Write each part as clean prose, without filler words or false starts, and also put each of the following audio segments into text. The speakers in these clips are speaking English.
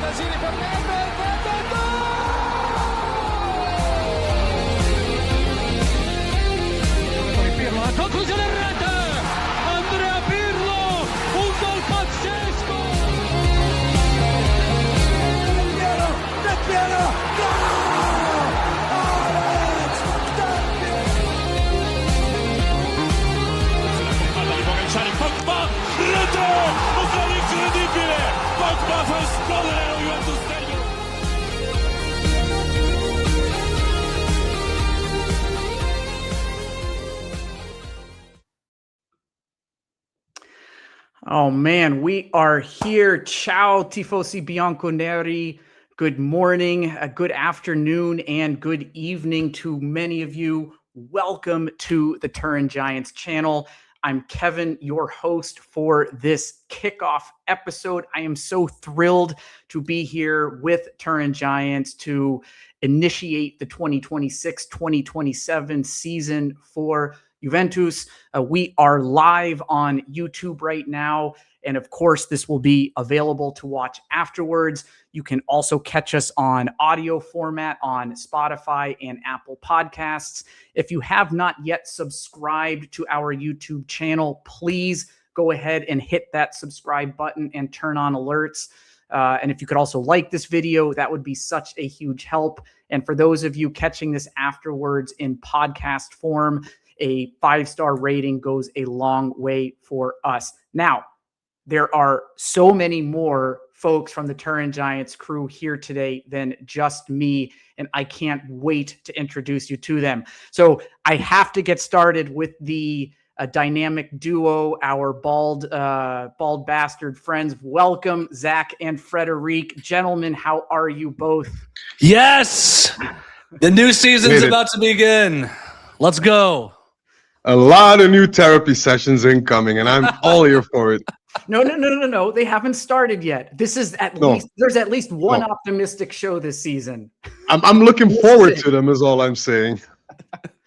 occasioni per Nedved, Pirlo, la conclusione in rete, Andrea Pirlo, un gol pazzesco, Del Piero, Pogba, rete, occasione incredibile, Pogba fa esplodere lo Juventus Stadium. Oh man, we are here. Ciao, tifosi bianconeri. Good morning, good afternoon, and good evening to many of you. Welcome to the Turin Giants channel. I'm Kevin, your host for this kickoff episode. I am so thrilled to be here with Turin Giants to initiate the 2026-2027 season for Juventus. We are live on YouTube right now. And of course, this will be available to watch afterwards. You can also catch us on audio format on Spotify and Apple Podcasts. If you have not yet subscribed to our YouTube channel, please go ahead and hit that subscribe button and turn on alerts. And if you could also like this video, that would be such a huge help. And for those of you catching this afterwards in podcast form, a 5-star rating goes a long way for us. Now, there are so many more folks from the Turin Giants crew here today than just me, and I can't wait to introduce you to them. So I have to get started with the dynamic duo, our bald bastard friends. Welcome, Zach and Frederic. Gentlemen, how are you both? Yes! The new season's about to begin. Let's go. A lot of new therapy sessions incoming, and I'm all here for it. No. They haven't started yet. This is there's at least one optimistic show this season. I'm looking forward to them is all I'm saying.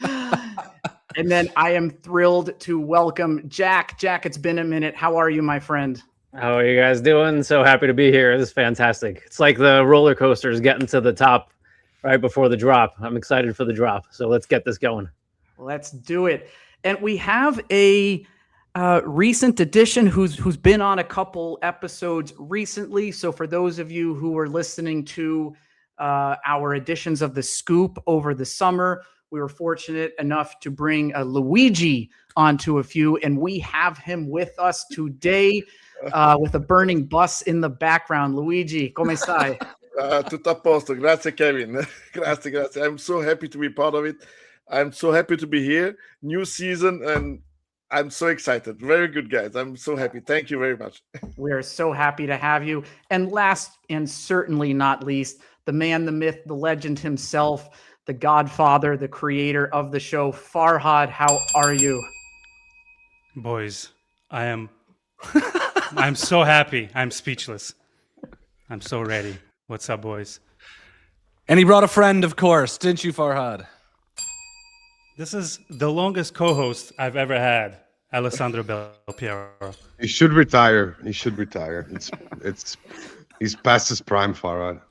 And then I am thrilled to welcome Jack. Jack, it's been a minute. How are you, my friend? How are you guys doing? So happy to be here. This is fantastic. It's like the roller coasters getting to the top right before the drop. I'm excited for the drop. So let's get this going. Let's do it. And we have a recent addition who's been on a couple episodes recently. So for those of you who are listening to our editions of The Scoop over the summer, we were fortunate enough to bring Luigi onto a few, and we have him with us today with a burning bus in the background. Luigi, come stai? Tutto a posto. Grazie, Kevin. Grazie. I'm so happy to be part of it. I'm so happy to be here. New season, and I'm so excited. Very good, guys. I'm so happy. Thank you very much. We are so happy to have you. And last and certainly not least, the man, the myth, the legend himself, the godfather, the creator of the show, Farhad. How are you? Boys, I'm so happy. I'm speechless. I'm so ready. What's up, boys? And he brought a friend, of course, didn't you, Farhad? This is the longest co-host I've ever had, Alessandro Del Piero. He should retire. He's past his prime, Farhad.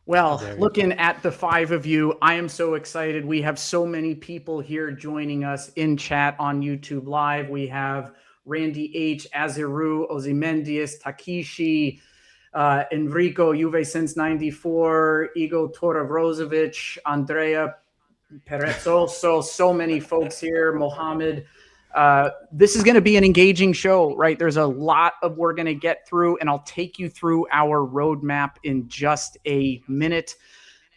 Well, looking at the five of you, I am so excited. We have so many people here joining us in chat on YouTube Live. We have Randy H, Aziru, Ozymandias, Takishi, Enrico, Juve since 94, Igor Toravrozovic, Andrea Perezzoso, so many folks here, Mohammed. This is going to be an engaging show, right? There's a lot of we're going to get through, and I'll take you through our roadmap in just a minute.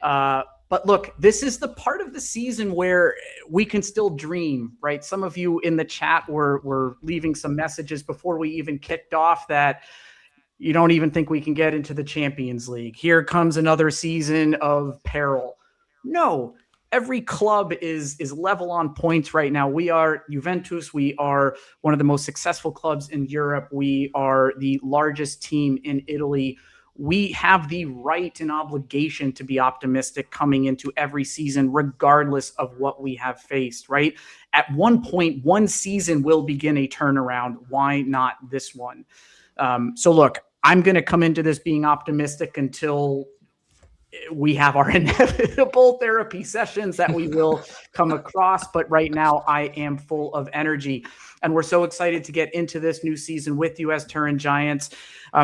But look, this is the part of the season where we can still dream, right? Some of you in the chat were leaving some messages before we even kicked off that you don't even think we can get into the Champions League. Here comes another season of peril. No, every club is level on points right now. We are Juventus. We are one of the most successful clubs in Europe. We are the largest team in Italy. We have the right and obligation to be optimistic coming into every season, regardless of what we have faced, right? At one point, one season will begin a turnaround. Why not this one? So look, I'm going to come into this being optimistic until we have our inevitable therapy sessions that we will come across. But right now I am full of energy, and we're so excited to get into this new season with you as Turin Giants.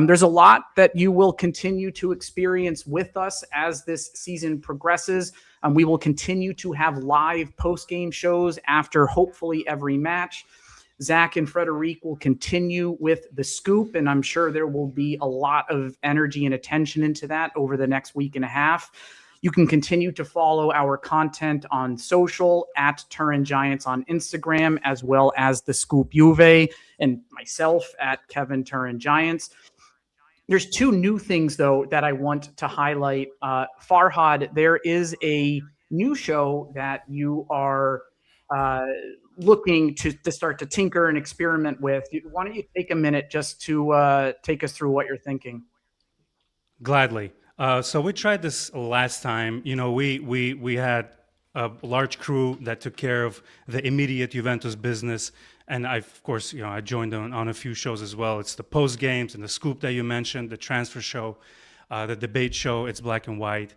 There's a lot that you will continue to experience with us as this season progresses. We will continue to have live post-game shows after hopefully every match. Zach and Frederic will continue with the scoop, and I'm sure there will be a lot of energy and attention into that over the next week and a half. You can continue to follow our content on social at Turin Giants on Instagram, as well as the Scoop Juve and myself at Kevin Turin Giants. There's two new things, though, that I want to highlight. Farhad, there is a new show that you are looking to start to tinker and experiment with. Why don't you take a minute just to take us through what you're thinking? Gladly. So we tried this last time. We had a large crew that took care of the immediate Juventus business. And of course, I joined on a few shows as well. It's the post games and the scoop that you mentioned, the transfer show, the debate show. It's black and white.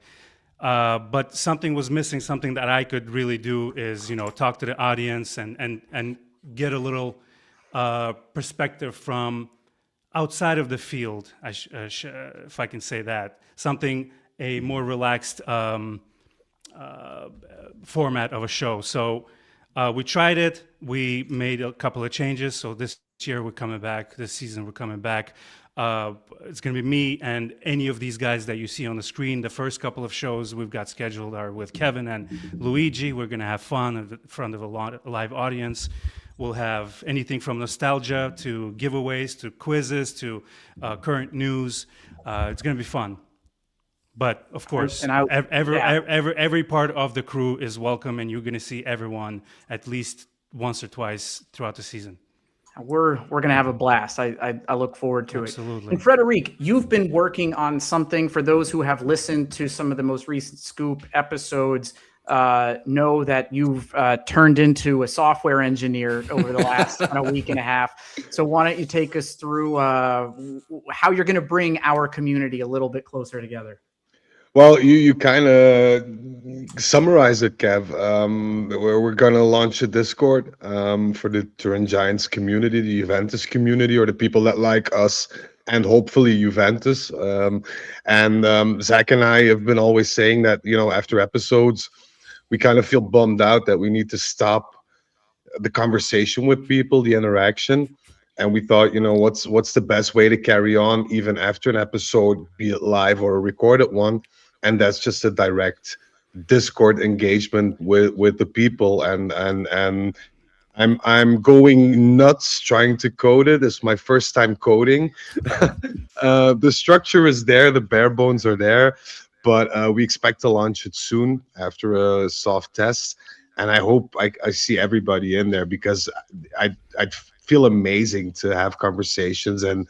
But something was missing. Something that I could really do is, talk to the audience and get a little perspective from outside of the field, if I can say that. Something, a more relaxed format of a show. So we tried it. We made a couple of changes. So this year we're coming back. This season we're coming back. It's going to be me and any of these guys that you see on the screen. The first couple of shows we've got scheduled are with Kevin and Luigi. We're going to have fun in front of a live audience. We'll have anything from nostalgia to giveaways to quizzes to current news. It's going to be fun. But of course, every part of the crew is welcome, and you're going to see everyone at least once or twice throughout the season. We're going to have a blast. I look forward to Absolutely. it. And Frederic, you've been working on something. For those who have listened to some of the most recent Scoop episodes, know that you've turned into a software engineer over the last week and a half. So why don't you take us through how you're going to bring our community a little bit closer together? Well, you kind of summarize it, Kev. We're going to launch a Discord for the Turin Giants community, the Juventus community, or the people that like us, and hopefully Juventus. Zach and I have been always saying that, after episodes, we kind of feel bummed out that we need to stop the conversation with people, the interaction. And we thought, what's the best way to carry on even after an episode, be it live or a recorded one? And that's just a direct Discord engagement with the people. And I'm going nuts trying to code it. It's my first time coding. The structure is there, the bare bones are there, but we expect to launch it soon after a soft test. And I hope I see everybody in there, because I'd feel amazing to have conversations and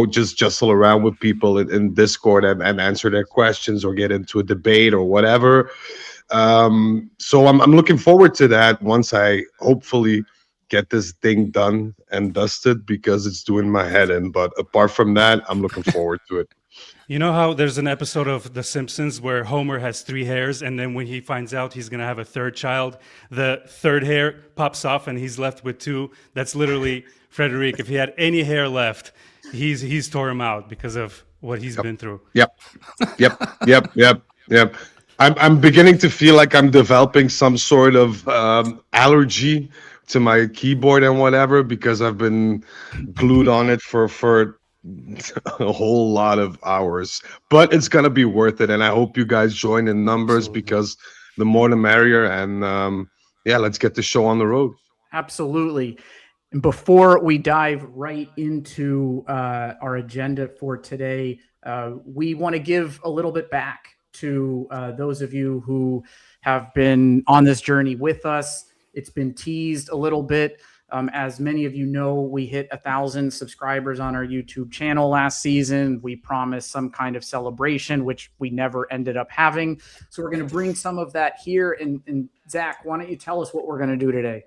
just jostle around with people in Discord and answer their questions or get into a debate or whatever. So I'm looking forward to that once I hopefully get this thing done and dusted, because it's doing my head in. But apart from that, I'm looking forward to it. You know how there's an episode of The Simpsons where Homer has 3 hairs, and then when he finds out he's going to have a third child, the third hair pops off and he's left with 2? That's literally Frederic. If he had any hair left, he's tore him out because of what he's been through. Yep. I'm beginning to feel like I'm developing some sort of allergy to my keyboard and whatever, because I've been glued on it for a whole lot of hours. But it's gonna be worth it, and I hope you guys join in numbers. Absolutely. Because the more the merrier. And let's get the show on the road. Absolutely. And before we dive right into our agenda for today, we want to give a little bit back to those of you who have been on this journey with us. It's been teased a little bit. As many of you know, we hit 1,000 subscribers on our YouTube channel last season. We promised some kind of celebration, which we never ended up having. So we're going to bring some of that here. And Zach, why don't you tell us what we're going to do today?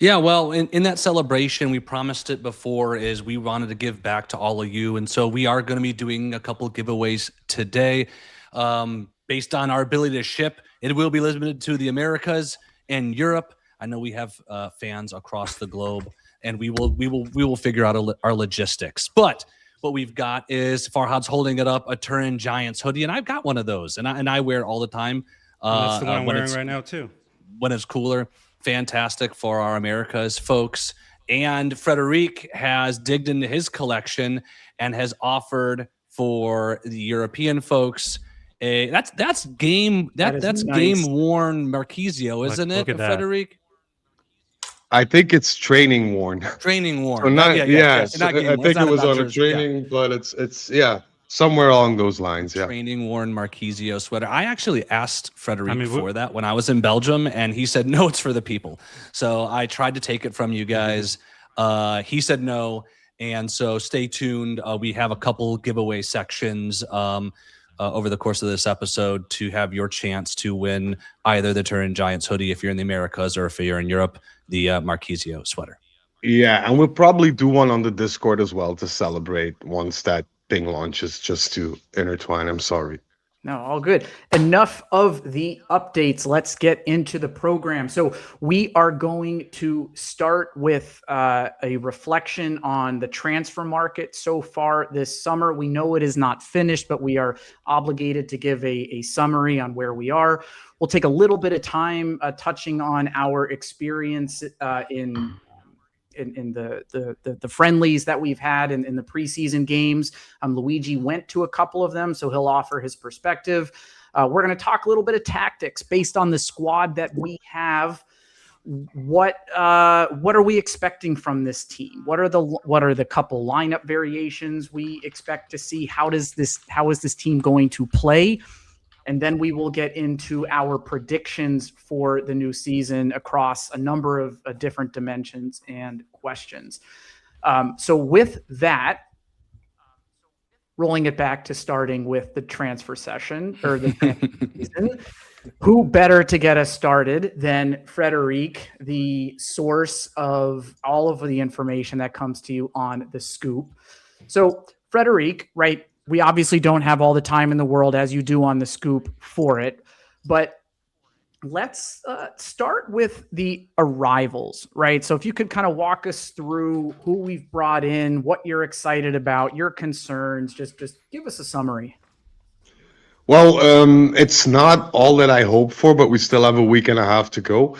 Yeah, well, in that celebration, we promised it before, is we wanted to give back to all of you. And so we are going to be doing a couple of giveaways today. Based on our ability to ship, it will be limited to the Americas and Europe. I know we have fans across the globe, and we will figure out our logistics. But what we've got is Farhad's holding it up, a Turin Giants hoodie, and I've got one of those, and I wear it all the time. That's the one I'm wearing right now too. When it's cooler. Fantastic for our Americas folks. And Frederic has digged into his collection and has offered for the European folks that's game nice. Game worn Marquisio, isn't it, Frederic? I think it's training worn. Training worn. So not, so I think it was on a training, but it's somewhere along those lines. Yeah. Training worn Marquisio sweater. I actually asked Frederic for that when I was in Belgium, and he said, no, it's for the people. So I tried to take it from you guys. He said no. And so stay tuned. We have a couple giveaway sections over the course of this episode to have your chance to win either the Turin Giants hoodie if you're in the Americas, or if you're in Europe, the Marquisio sweater. Yeah, and we'll probably do one on the Discord as well to celebrate once that thing launches, just to intertwine. I'm sorry. No, all good. Enough of the updates. Let's get into the program. So we are going to start with a reflection on the transfer market so far this summer. We know it is not finished, but we are obligated to give a summary on where we are. We'll take a little bit of time touching on our experience in the friendlies that we've had in the preseason games. Luigi went to a couple of them, so he'll offer his perspective. We're going to talk a little bit of tactics based on the squad that we have. What are we expecting from this team? What are the couple lineup variations we expect to see? How is this team going to play? And then we will get into our predictions for the new season across a number of different dimensions and questions. So with that, rolling it back to starting with the transfer session or the transfer season, who better to get us started than Frederic, the source of all of the information that comes to you on the scoop. So Frederic, right? We obviously don't have all the time in the world, as you do on the scoop, for it. But let's start with the arrivals, right? So if you could kind of walk us through who we've brought in, what you're excited about, your concerns, just give us a summary. Well, it's not all that I hope for, but we still have a week and a half to go.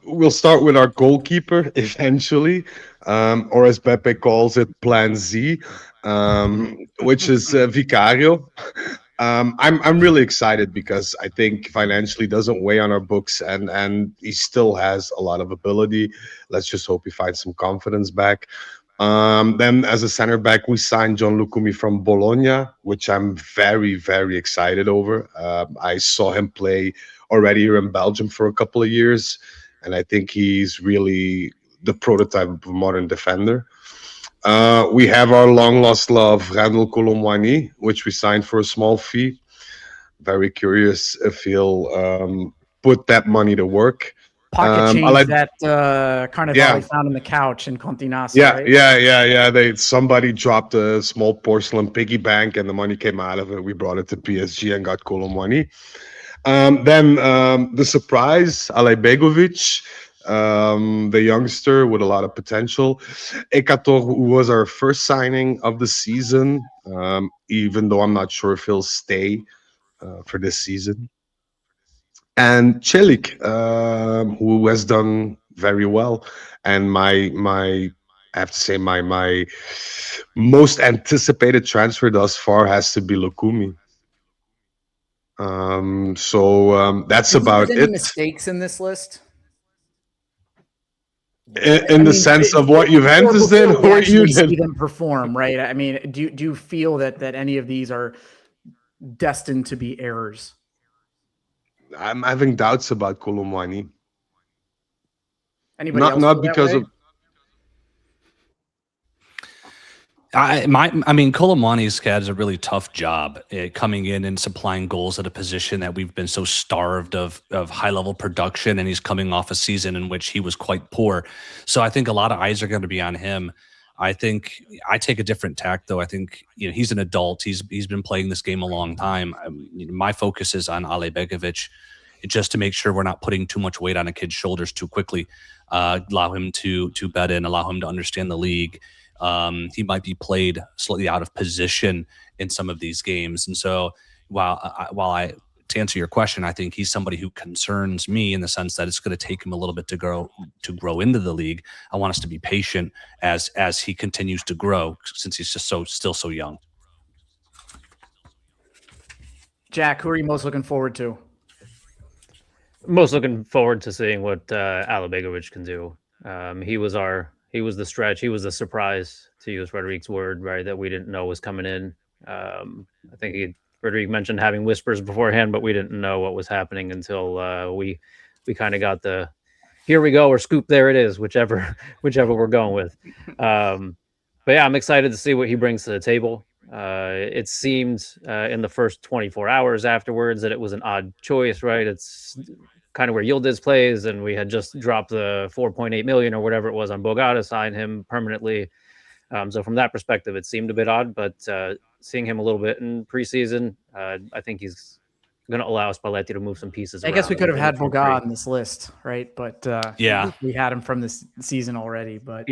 We'll start with our goalkeeper eventually, or as Pepe calls it, Plan Z. Which is Vicario. I'm really excited because I think financially doesn't weigh on our books, and he still has a lot of ability. Let's just hope he finds some confidence back. Then as a center back, we signed Jean-Luc from Bologna, which I'm very, very excited over. I saw him play already here in Belgium for a couple of years, and I think he's really the prototype of a modern defender. We have our long-lost love, Randall Colomwani, which we signed for a small fee. Very curious if he'll put that money to work. Pocket change that Carnevali found on the couch in Continassa. Right? Yeah. Somebody dropped a small porcelain piggy bank, and the money came out of it. We brought it to PSG and got Colomwani. Then the surprise, Alej Begovic. The youngster with a lot of potential. Ekator, who was our first signing of the season, even though I'm not sure if he'll stay for this season. And Celik, who has done very well. And I have to say my most anticipated transfer thus far has to be Lukumi. That's about it. Any mistakes in this list? In the sense of what Juventus did, or you see them perform, right? I mean, do you feel that any of these are destined to be errors? I'm having doubts about Colomwani. Anybody else? Not because of. I mean, Colomani's had a really tough job coming in and supplying goals at a position that we've been so starved of high level production, and he's coming off a season in which he was quite poor. So I think a lot of eyes are going to be on him. I think I take a different tack, though. I think he's an adult. He's been playing this game a long time. My focus is on Ale Begovic, just to make sure we're not putting too much weight on a kid's shoulders too quickly. Allow him to bed in, allow him to understand the league. He might be played slightly out of position in some of these games. And so to answer your question, I think he's somebody who concerns me in the sense that it's going to take him a little bit to grow into the league. I want us to be patient as he continues to grow, since he's just still so young. Jack, who are you most looking forward to? Most looking forward to seeing what Ale Begovic can do. He was the stretch. He was the surprise, to use Frederic's word, right, that we didn't know was coming in. I think Frederic mentioned having whispers beforehand, but we didn't know what was happening until we kind of got the here we go or scoop, there it is, whichever we're going with. But yeah, I'm excited to see what he brings to the table. It seemed in the first 24 hours afterwards that it was an odd choice, right? It's kind of where Yildiz plays, and we had just dropped the 4.8 million or whatever it was on Boga to sign him permanently. So from that perspective, it seemed a bit odd, but seeing him a little bit in preseason, I think he's going to allow Spalletti to move some pieces around. I guess we could have had Boga on this list, right? But we had him from this season already. But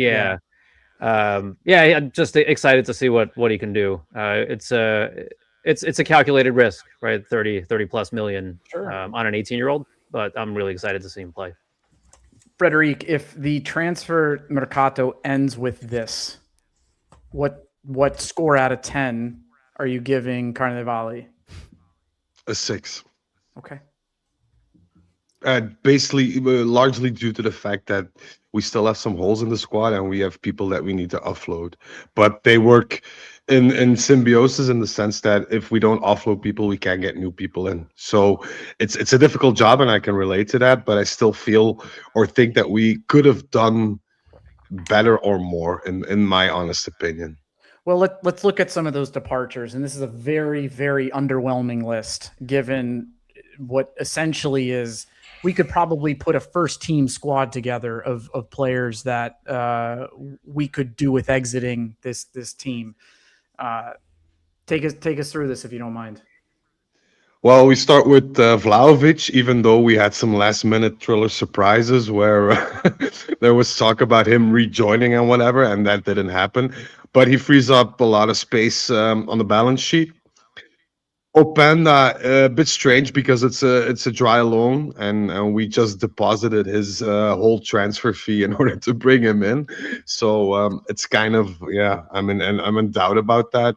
I'm just excited to see what he can do. It's a calculated risk, right? 30 plus million on an 18-year-old. But I'm really excited to see him play. Frederic, if the transfer mercato ends with this, what score out of 10 are you giving Carnevali? A 6. Okay. Basically, largely due to the fact that we still have some holes in the squad and we have people that we need to offload. But they work in symbiosis in the sense that if we don't offload people, we can't get new people in. So it's a difficult job, and I can relate to that. But I still feel or think that we could have done better or more, in my honest opinion. Well, let's look at some of those departures, and this is a very, very underwhelming list, given what essentially is. We could probably put a first-team squad together of players that we could do with exiting this team. Take us through this if you don't mind. Well, we start with Vlahovic, even though we had some last-minute thriller surprises where there was talk about him rejoining and whatever, and that didn't happen. But he frees up a lot of space on the balance sheet. Openda, a bit strange because it's a dry loan, and we just deposited his whole transfer fee in order to bring him in. So it's kind of I'm in doubt about that.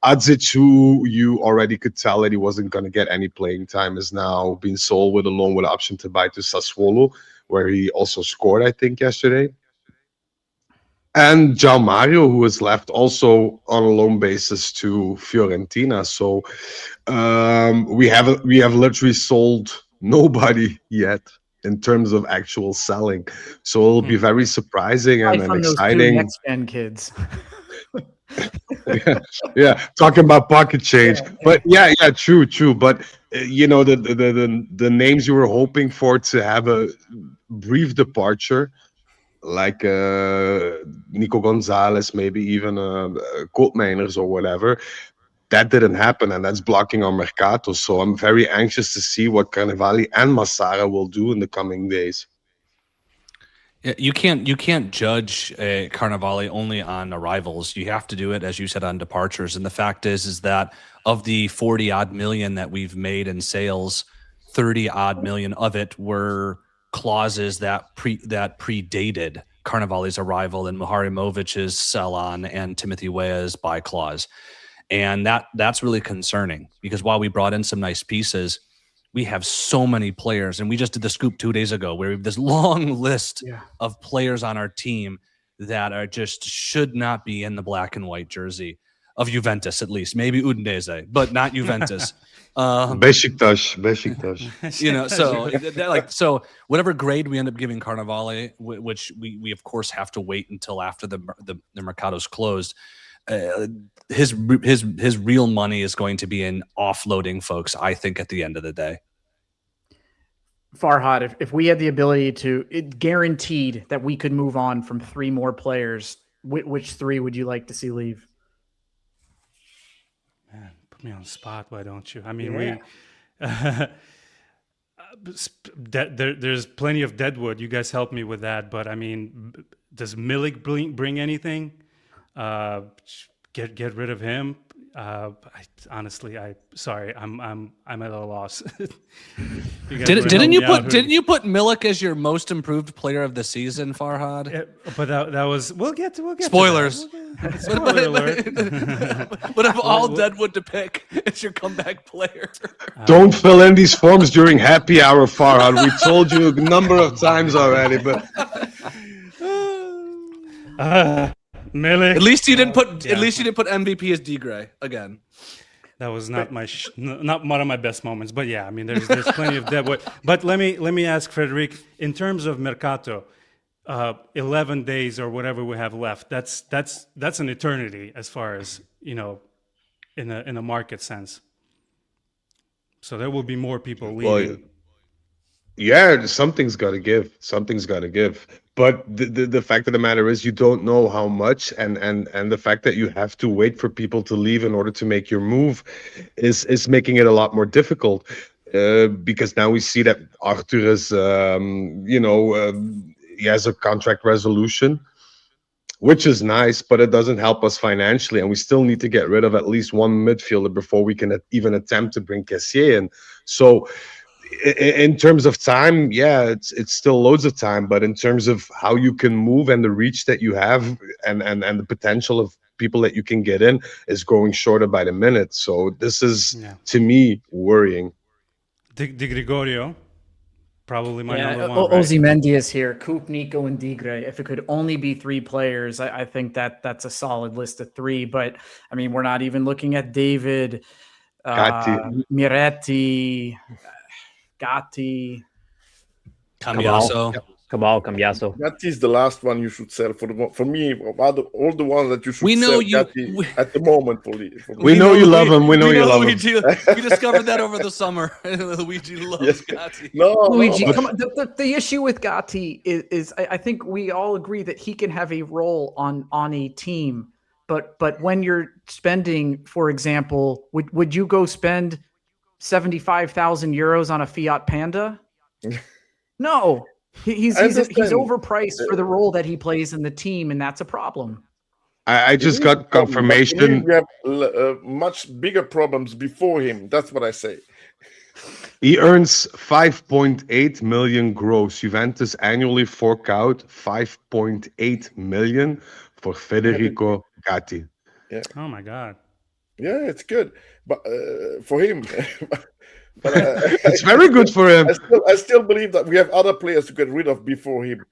Adzic, who you already could tell that he wasn't going to get any playing time, is now being sold with a loan with option to buy to Sassuolo, where he also scored, I think, yesterday. And João Mario, who is left also on a loan basis to Fiorentina. So we have literally sold nobody yet in terms of actual selling. So it'll be very surprising and exciting. Next gen kids. Talking about pocket change. But true. But the names you were hoping for to have a brief departure, like Nico Gonzalez, maybe even Koopmeiners or whatever, that didn't happen, and that's blocking our mercato. So I'm very anxious to see what Carnevali and Massara will do in the coming days. You can't judge Carnevali only on arrivals. You have to do it, as you said, on departures. And the fact is that of the 40 odd million that we've made in sales, 30 odd million of it were clauses that predated Carnevali's arrival and Muharimovic's sell-on and Timothy Weah's buy clause. And that's really concerning, because while we brought in some nice pieces, we have so many players, and we just did the scoop 2 days ago where we have this long list of players on our team that are just should not be in the black and white jersey of Juventus, at least, maybe Udinese, but not Juventus. Beşiktaş. So whatever grade we end up giving Carnevali, which we of course have to wait until after the mercato's closed, his real money is going to be in offloading folks, I think, at the end of the day. Farhad, if we had the ability to, it guaranteed that we could move on from 3 more players, which 3 would you like to see leave? Man, put me on the spot. Why don't you? I mean, there's plenty of deadwood. You guys help me with that. But I mean, does Milik bring anything? Get rid of him. Sorry, I'm at a loss. Didn't you put Milik as your most improved player of the season, Farhad? Yeah, but that was we'll get spoilers. Spoiler alert. But of all deadwood to pick, it's your comeback player. Don't fill in these forms during happy hour, Farhad. We told you a number of times already, but Milik. At least you didn't put MVP as D Gray again. That was not not one of my best moments, but yeah, I mean, there's plenty of deadwood. But let me ask Frederic, in terms of Mercato, 11 days or whatever we have left. That's an eternity as far as in a market sense. So there will be more people leaving. Well, yeah, something's got to give. But the fact of the matter is, you don't know how much, and the fact that you have to wait for people to leave in order to make your move is making it a lot more difficult. Because now we see that Arthur is, he has a contract resolution, which is nice, but it doesn't help us financially, and we still need to get rid of at least one midfielder before we can even attempt to bring Kessié in. So, in terms of time, yeah, it's still loads of time, but in terms of how you can move and the reach that you have and the potential of people that you can get in is growing shorter by the minute. So this is, to me, worrying. Di Gregorio, probably my number one. Right? Ozymendi is here. Coop, Nico, and Digre. If it could only be 3 players, I think that's a solid list of 3. But I mean, we're not even looking at David, Miretti, Gatti, Cambiaso. Cambiaso. Gatti is the last one you should sell for me. All the ones that you should sell Gatti at the moment. We know you love him. We know you love him. We discovered that over the summer. Luigi loves Gatti. Luigi, come on. The issue with Gatti is I think we all agree that he can have a role on a team. But when you're spending, for example, would you go spend 75,000 euros on a Fiat Panda? No, he's overpriced for the role that he plays in the team, and that's a problem. I just got confirmation. We have much bigger problems before him. That's what I say. He earns 5.8 million gross. Juventus annually fork out 5.8 million for Federico Gatti. Yeah. Oh my God. Yeah, it's good, but for him, it's very good for him. I still believe that we have other players to get rid of before him.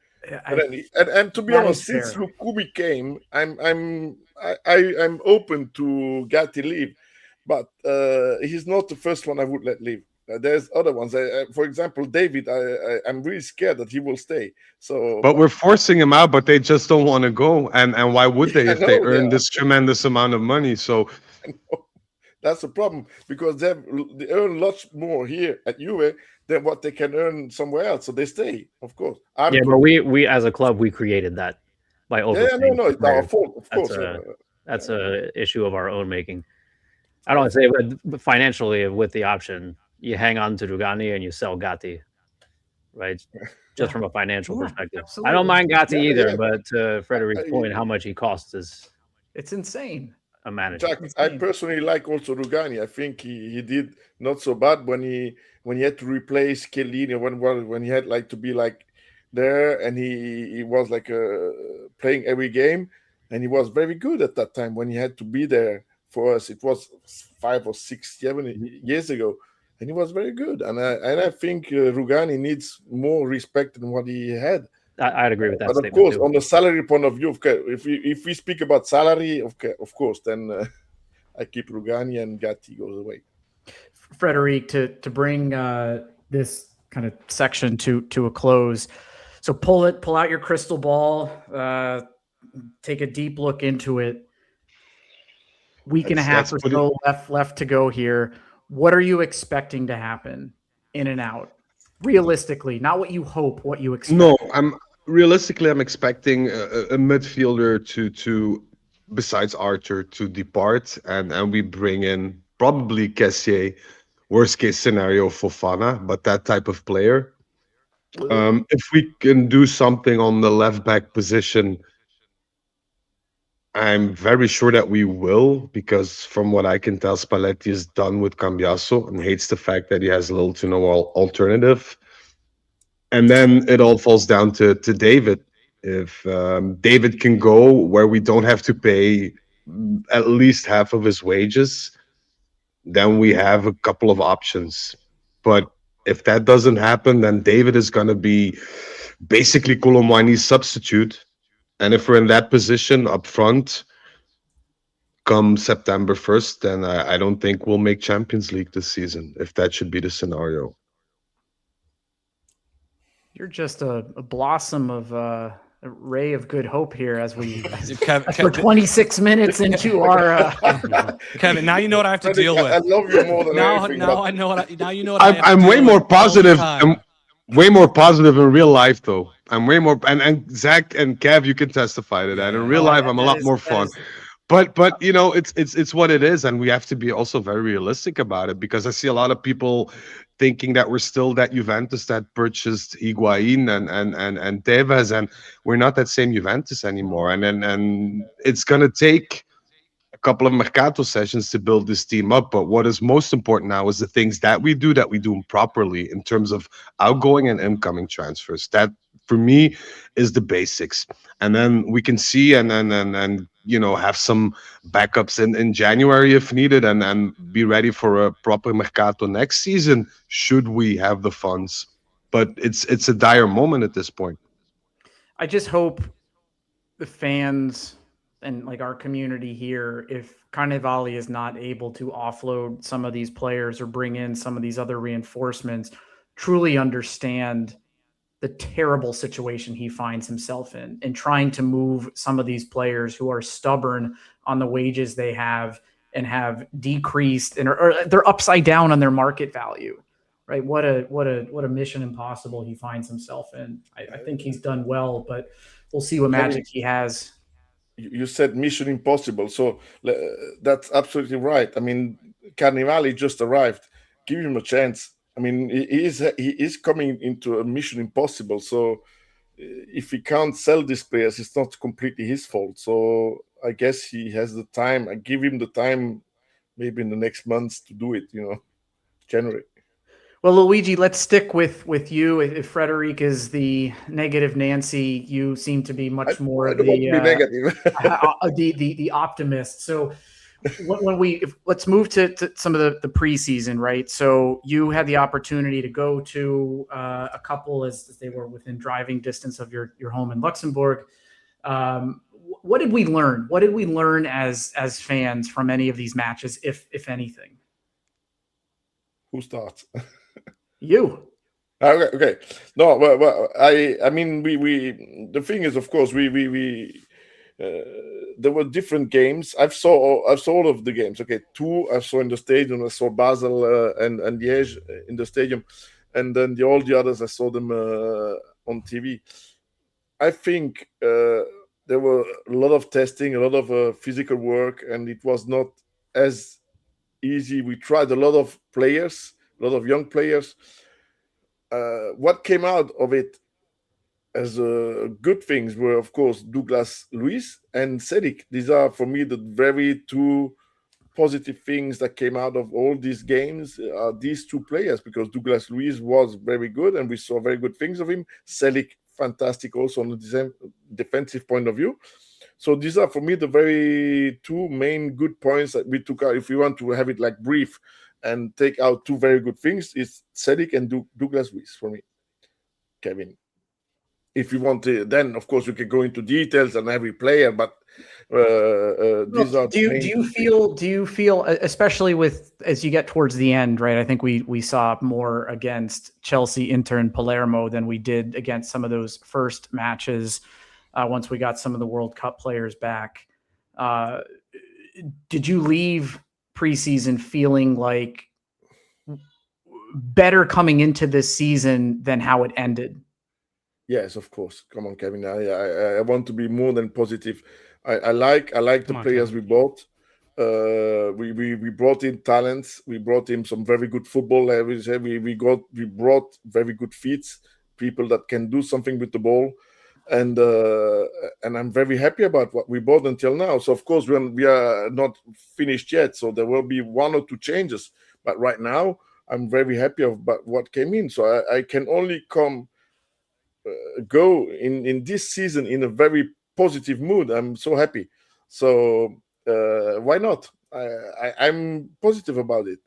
And to be honest, since Lukubi came, I'm open to Gatti leave, but he's not the first one I would let leave. There's other ones. For example, David. I'm really scared that he will stay. So, but we're forcing him out. But they just don't want to go. And why would they if they earn this tremendous amount of money? So that's the problem, because they earn lots more here at Juve than what they can earn somewhere else. So they stay, of course. But we as a club, we created that by overpaying. It's our fault, of course. That's an issue of our own making. I don't say, but financially, with the option, you hang on to Rugani and you sell Gatti, right? Just from a financial perspective. Absolutely. I don't mind Gatti either, but to Frederic's point, how much he costs it's insane. A manager. I personally like also Rugani. I think he did not so bad when he had to replace Chiellini, when he had to be there, and he was playing every game, and he was very good at that time when he had to be there for us. It was 5 or 6, 7 years ago. And he was very good, and I think Rugani needs more respect than what he had. I'd agree with that. But of course, on the salary point of view, if we speak about salary, of course, then I keep Rugani and Gatti goes away. Frederic, to bring this kind of section to a close. So pull out your crystal ball, take a deep look into it. week and a half or so left to go here. What are you expecting to happen in and out? Realistically, not what you hope, what you expect. No, I'm expecting a midfielder to besides Archer to depart, and we bring in probably Kessié, worst case scenario Fofana, but that type of player. If we can do something on the left back position, I'm very sure that we will, because from what I can tell, Spalletti is done with Cambiaso and hates the fact that he has little to no alternative. And then it all falls down to David. If David can go where we don't have to pay at least half of his wages, then we have a couple of options. But if that doesn't happen, then David is going to be basically Colomwani's substitute. And if we're in that position up front come September 1st, then I don't think we'll make Champions League this season, if that should be the scenario. You're just a blossom of a ray of good hope here as we're 26 minutes into our Kevin, now you know what I have to deal with. I love you more than anything. Now I know what now you know what I'm way more positive. I'm way more positive in real life, though. I'm way more, and Zach and Kev, you can testify to that. In real life, I'm a lot more fun. But you know, it's what it is, and we have to be also very realistic about it, because I see a lot of people thinking that we're still that Juventus that purchased Higuain and Tevez, and we're not that same Juventus anymore. And it's gonna take a couple of Mercato sessions to build this team up. But what is most important now is the things that we do properly in terms of outgoing and incoming transfers. That, for me, is the basics. And then we can see and you know, have some backups in January if needed, and be ready for a proper Mercato next season should we have the funds. But it's a dire moment at this point. I just hope the fans and like our community here, if Carnevali is not able to offload some of these players or bring in some of these other reinforcements, truly understand the terrible situation he finds himself in, and trying to move some of these players who are stubborn on the wages they have and have decreased and or they're upside down on their market value, right? What a mission impossible he finds himself in. I think he's done well, but we'll see what magic he has. You said mission impossible, so that's absolutely right. I mean, Carnevali just arrived. Give him a chance. I mean, he is coming into a mission impossible. So if he can't sell these players, it's not completely his fault. So I guess he has the time. I give him the time, maybe in the next months, to do it. You know, January. Well, Luigi, let's stick with you. If Frederic is the negative Nancy, you seem to be much more the optimist. So let's move to some of the preseason, right? So you had the opportunity to go to a couple as they were within driving distance of your home in Luxembourg. What did we learn? What did we learn as fans from any of these matches, if anything? Who starts? You. Okay. No, well, I mean, we the thing is, of course, we there were different games. I saw all of the games. Okay, 2 I saw in the stadium. I saw Basel and Liège in the stadium, and then all the others I saw them on TV. I think there were a lot of testing, a lot of physical work, and it was not as easy. We tried a lot of players, a lot of young players. What came out of it as good things were, of course, Douglas Luiz and Frederic. These are, for me, the very 2 positive things that came out of all these games. These 2 players, because Douglas Luiz was very good, and we saw very good things of him. Frederic, fantastic also on the defensive point of view. So these are, for me, the very 2 main good points that we took out. If we want to have it like brief and take out 2 very good things, it's Frederic and Douglas Luiz for me. Kevin, if you want to, then of course we can go into details on every player, but these are. Do you feel, especially with as you get towards the end, right? I think we saw more against Chelsea, Inter, and Palermo than we did against some of those first matches. Once we got some of the World Cup players back, did you leave preseason feeling like better coming into this season than how it ended? Yes, of course. Come on, Kevin. I want to be more than positive. I like the players we bought. We brought in talents. We brought in some very good football. We brought very good feet, people that can do something with the ball, and I'm very happy about what we bought until now. So of course we are not finished yet. So there will be 1 or 2 changes, but right now I'm very happy about what came in. So I can only go in this season in a very positive mood. I'm so happy. So why not? I'm positive about it.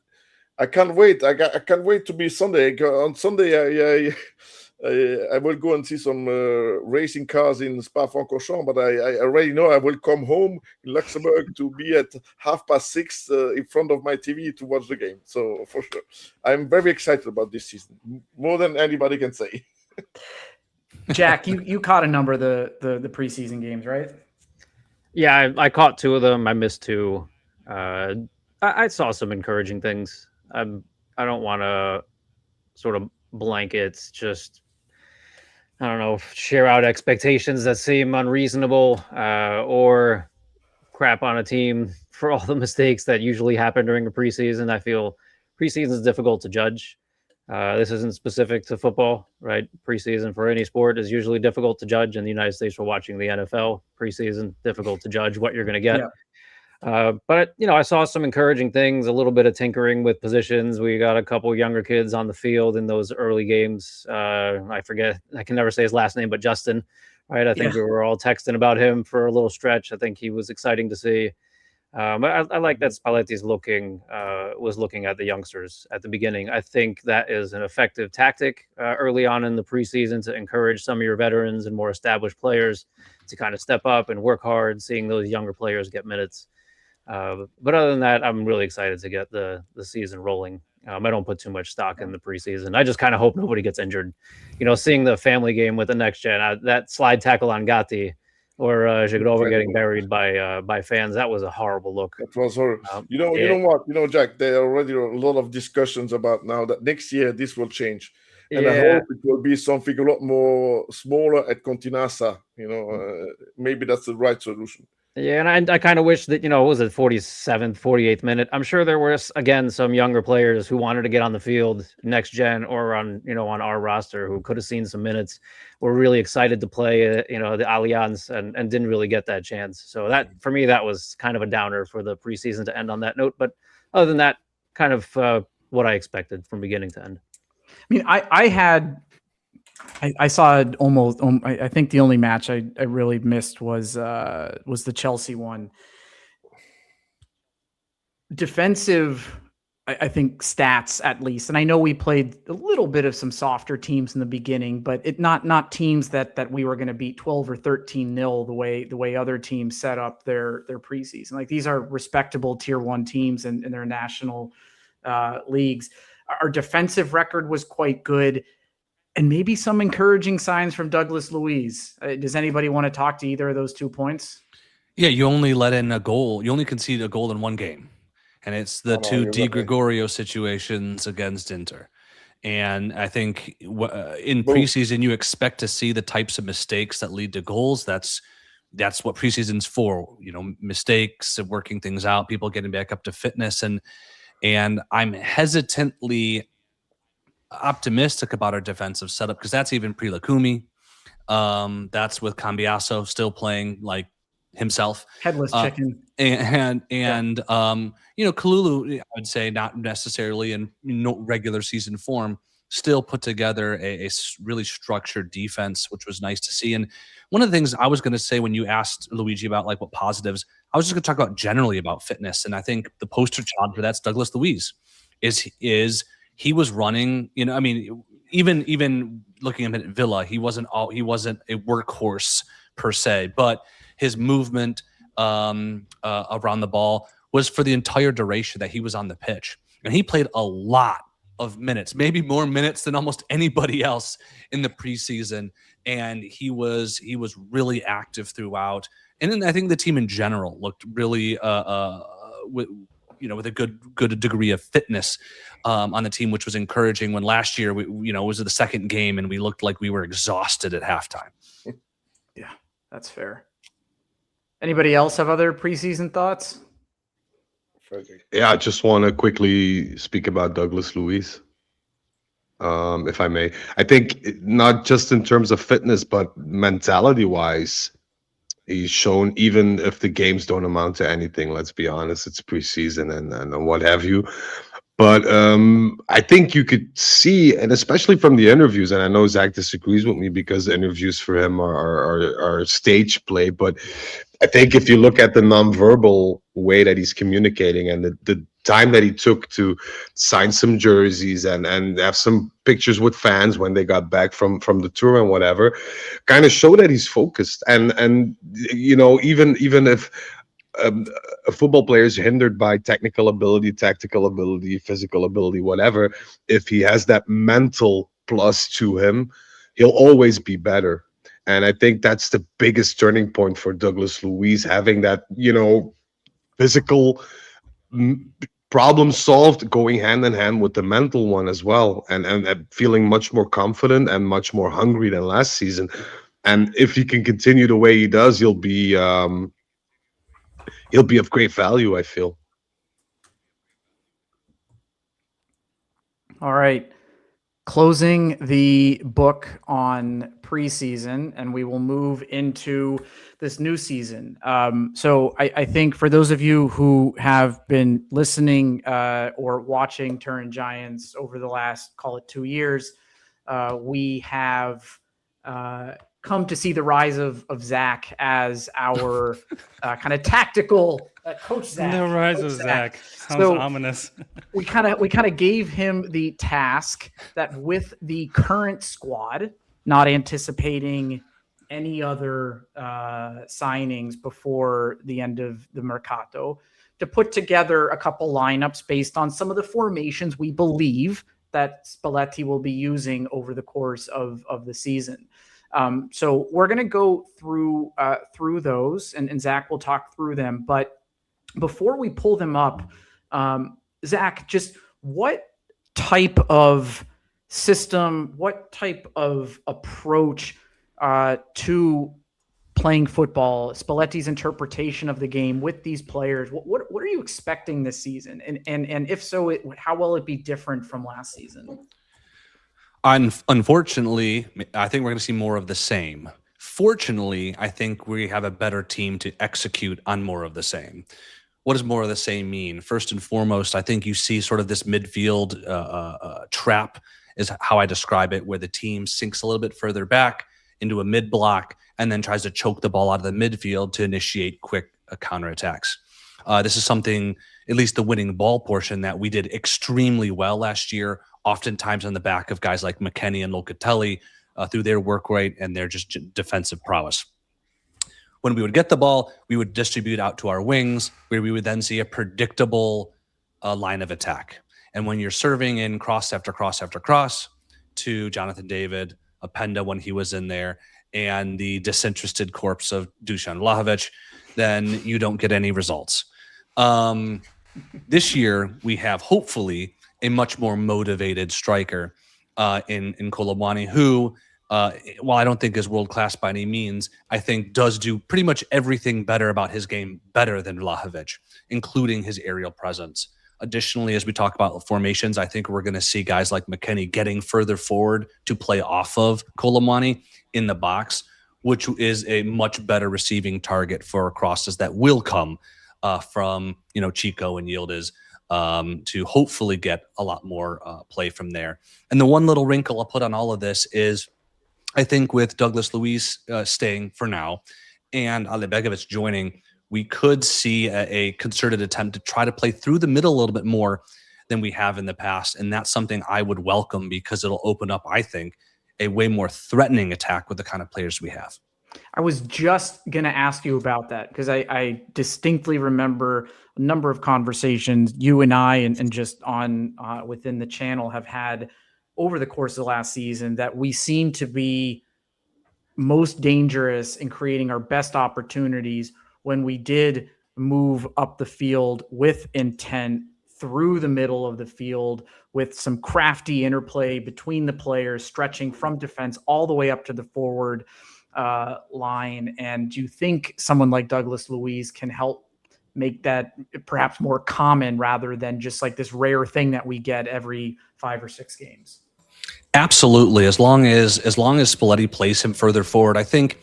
I can't wait. I can't wait to be Sunday. On Sunday, I will go and see some racing cars in Spa-Francorchamps. But I already know I will come home in Luxembourg to be at 6:30 in front of my TV to watch the game. So for sure, I'm very excited about this season, more than anybody can say. Jack, you caught a number of the preseason games, right? Yeah, I caught 2 of them. I missed 2. I saw some encouraging things. I don't want to sort of blanket just, I don't know, share out expectations that seem unreasonable or crap on a team for all the mistakes that usually happen during the preseason. I feel preseason is difficult to judge. This isn't specific to football, right? Preseason for any sport is usually difficult to judge. In the United States, we're watching the NFL preseason, difficult to judge what you're going to get. Yeah. But, I saw some encouraging things, a little bit of tinkering with positions. We got a couple younger kids on the field in those early games. I forget, I can never say his last name, but Justin, right? I think we were all texting about him for a little stretch. I think he was exciting to see. I like that Spalletti's was looking at the youngsters at the beginning. I think that is an effective tactic early on in the preseason to encourage some of your veterans and more established players to kind of step up and work hard, seeing those younger players get minutes. But other than that, I'm really excited to get the season rolling. I don't put too much stock in the preseason. I just kind of hope nobody gets injured. Seeing the family game with the next gen, that slide tackle on Gatti or Jagrova getting buried by fans. That was a horrible look. That was horrible. You know what? Jack, there are already a lot of discussions about now that next year this will change. And I hope it will be something a lot more smaller at Continassa. Maybe that's the right solution. Yeah, and I kind of wish that, what was it, 47th, 48th minute? I'm sure there were, again, some younger players who wanted to get on the field next gen or on our roster who could have seen some minutes, were really excited to play, the Allianz and didn't really get that chance. So that, for me, that was kind of a downer for the preseason to end on that note. But other than that, kind of what I expected from beginning to end. I mean, I saw almost. I think the only match I really missed was the Chelsea one. Defensive, I think stats at least, and I know we played a little bit of some softer teams in the beginning, but not teams that we were going to beat 12 or 13-0 the way other teams set up their preseason. Like, these are respectable tier 1 teams in their national leagues. Our defensive record was quite good. And maybe some encouraging signs from Douglas Luiz. Does anybody want to talk to either of those 2 points? Yeah, you only let in a goal. You only conceded a goal in 1 game. And it's the 2 Di Gregorio situations against Inter. And I think in preseason, you expect to see the types of mistakes that lead to goals. That's what preseason's for. Mistakes, working things out, people getting back up to fitness. And I'm hesitantly optimistic about our defensive setup because that's even pre-Lukumi. That's with Cambiasso still playing like himself, headless chicken, and Kalulu, I would say not necessarily in regular season form, still put together a really structured defense, which was nice to see. And one of the things I was going to say when you asked Luigi about like what positives, I was just going to talk about generally about fitness, and I think the poster child for that's Douglas Luiz. Is he was running, even looking at Villa, he wasn't a workhorse per se, but his movement around the ball was for the entire duration that he was on the pitch. And he played a lot of minutes, maybe more minutes than almost anybody else in the preseason. And he was really active throughout. And then I think the team in general looked really with a good degree of fitness on the team, which was encouraging when last year it was the second game and we looked like we were exhausted at halftime. Yeah, that's fair. Anybody else have other preseason thoughts? Yeah, I just want to quickly speak about Douglas Luiz, if I may. I think not just in terms of fitness, but mentality-wise, he's shown, even if the games don't amount to anything, let's be honest, it's preseason and what have you. But I think you could see, and especially from the interviews, and I know Zach disagrees with me because the interviews for him are stage play, but I think if you look at the nonverbal way that he's communicating and the time that he took to sign some jerseys and have some pictures with fans when they got back from the tour and whatever, kind of show that he's focused. And even if a football player is hindered by technical ability, tactical ability, physical ability, whatever, if he has that mental plus to him, he'll always be better. And I think that's the biggest turning point for Douglas Luiz, having that, physical problem solved, going hand in hand with the mental one as well, and feeling much more confident and much more hungry than last season. And if he can continue the way he does, he'll be of great value, I feel. All right. Closing the book on preseason, and we will move into this new season. So I think for those of you who have been listening or watching Turin Giants over the last, call it 2 years, we have come to see the rise of Zach as our kind of tactical coach. Zach. The rise of Zach sounds ominous. we kind of gave him the task that with the current squad, not anticipating any other signings before the end of the Mercato, to put together a couple lineups based on some of the formations we believe that Spalletti will be using over the course of the season. So we're going to go through those, and Zach will talk through them. But before we pull them up, Zach, just what type of system, what type of approach to playing football, Spalletti's interpretation of the game with these players, what are you expecting this season? And if so, how will it be different from last season? Unfortunately, I think we're going to see more of the same. Fortunately, I think we have a better team to execute on more of the same. What does more of the same mean? First and foremost, I think you see sort of this midfield trap is how I describe it, where the team sinks a little bit further back into a mid block and then tries to choke the ball out of the midfield to initiate quick counterattacks. This is something, at least the winning ball portion, that we did extremely well last year, oftentimes on the back of guys like McKennie and Locatelli through their work rate and their just defensive prowess. When we would get the ball, we would distribute out to our wings, where we would then see a predictable line of attack. And when you're serving in cross after cross after cross to Jonathan David, Openda when he was in there, and the disinterested corpse of Dusan Vlahovic, then you don't get any results. This year, we have hopefully a much more motivated striker in Colomani, who, while I don't think is world-class by any means, I think does do pretty much everything better about his game better than Vlahovic, including his aerial presence. Additionally, as we talk about formations, I think we're going to see guys like McKennie getting further forward to play off of Colomani in the box, which is a much better receiving target for crosses that will come from Chico and Yildiz to hopefully get a lot more play from there. And the one little wrinkle I'll put on all of this is, I think with Douglas Luiz staying for now and Alibegovic joining, we could see a concerted attempt to try to play through the middle a little bit more than we have in the past. And that's something I would welcome, because it'll open up, I think, a way more threatening attack with the kind of players we have. I was just going to ask you about that, because I distinctly remember a number of conversations you and I and just on within the channel have had over the course of the last season, that we seem to be most dangerous in creating our best opportunities when we did move up the field with intent through the middle of the field with some crafty interplay between the players, stretching from defense all the way up to the forward line. And do you think someone like Douglas Luiz can help make that perhaps more common rather than just like this rare thing that we get every 5 or 6 games? Absolutely. As long as Spalletti plays him further forward, I think,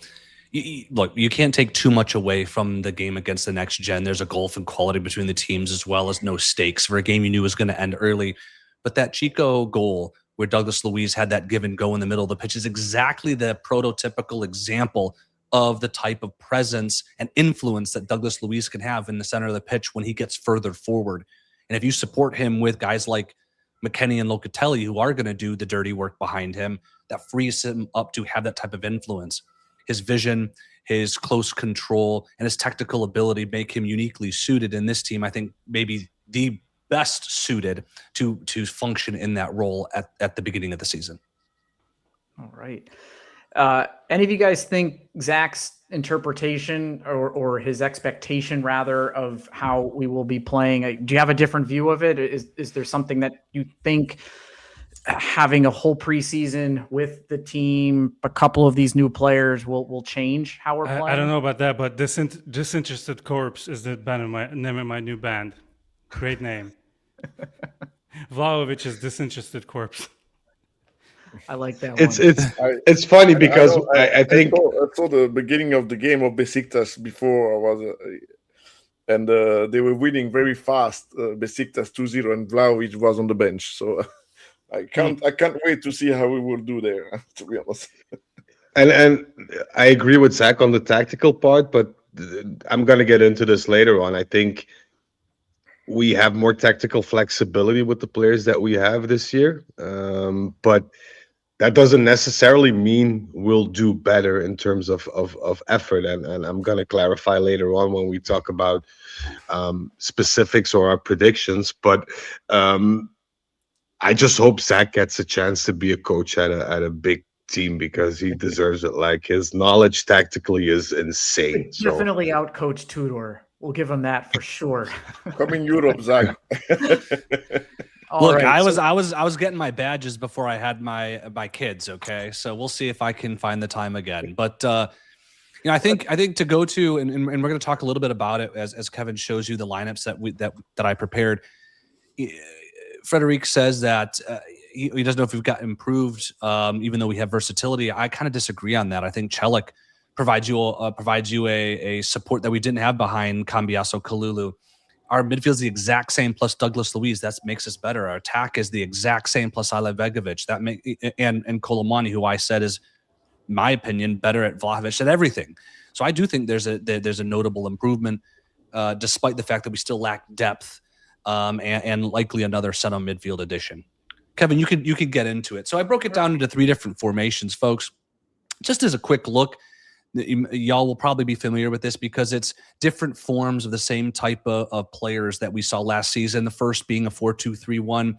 look, you can't take too much away from the game against the next gen. There's a gulf in quality between the teams, as well as no stakes for a game you knew was going to end early. But that Chico goal where Douglas Luiz had that give and go in the middle of the pitch is exactly the prototypical example of the type of presence and influence that Douglas Luiz can have in the center of the pitch when he gets further forward. And if you support him with guys like McKennie and Locatelli, who are going to do the dirty work behind him, that frees him up to have that type of influence. His vision, his close control, and his technical ability make him uniquely suited in this team. I think maybe the best suited to function in that role at the beginning of the season. All right. Any of you guys think Zach's interpretation or his expectation rather of how we will be playing, do you have a different view of it? Is there something that you think having a whole preseason with the team, a couple of these new players will change how we're playing? I don't know about that, but Disinterested Corpse is the name of my new band. Great name. Vlahovic is Disinterested Corpse. I like that one. It's funny because I think I saw the beginning of the game of Besiktas before I was, and they were winning very fast. Besiktas 2-0, and Vlahovic was on the bench. So I can't wait to see how we will do there. To be honest. And I agree with Zach on the tactical part, but I'm going to get into this later on. I think we have more tactical flexibility with the players that we have this year, but that doesn't necessarily mean we'll do better in terms of effort. And I'm going to clarify later on when we talk about specifics or our predictions. But I just hope Zach gets a chance to be a coach at a big team because he deserves it. Like, his knowledge tactically is insane. Definitely outcoach Tudor. We'll give him that for sure. Come in Europe, Zach. Look, right, I was getting my badges before I had my kids. Okay, so we'll see if I can find the time again. But I think to go to, and we're going to talk a little bit about it as Kevin shows you the lineups that I prepared. Frederic says that he doesn't know if we've got improved, even though we have versatility. I kind of disagree on that. I think Celik provides you a support that we didn't have behind Cambiasso, Kalulu. Our midfield is the exact same plus Douglas Luiz. That makes us better. Our attack is the exact same plus Alibegovic. And Colomani, who I said is, my opinion, better at Vlahovic at everything. So I do think there's a notable improvement, despite the fact that we still lack depth and likely another center midfield addition. Kevin, you could get into it. So I broke it down into 3 different formations, folks. Just as a quick look, y'all will probably be familiar with this because it's different forms of the same type of players that we saw last season. The first being a 4-2-3-1.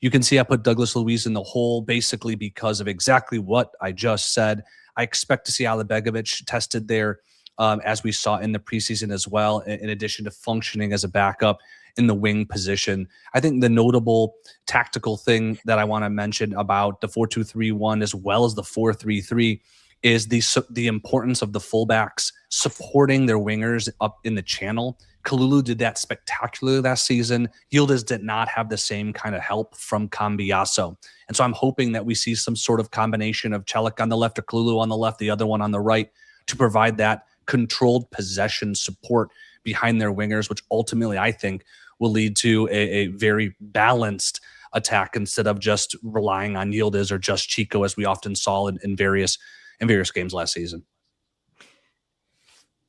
You can see I put Douglas Luiz in the hole basically because of exactly what I just said. I expect to see Alibegovic tested there as we saw in the preseason as well, in addition to functioning as a backup in the wing position. I think the notable tactical thing that I want to mention about the 4-2-3-1 as well as the 4-3-3 is the importance of the fullbacks supporting their wingers up in the channel. Kalulu did that spectacularly last season. Yildiz did not have the same kind of help from Cambiasso. And so I'm hoping that we see some sort of combination of Celik on the left or Kalulu on the left, the other one on the right, to provide that controlled possession support behind their wingers, which ultimately I think will lead to a very balanced attack instead of just relying on Yildiz or just Chico, as we often saw in various games last season.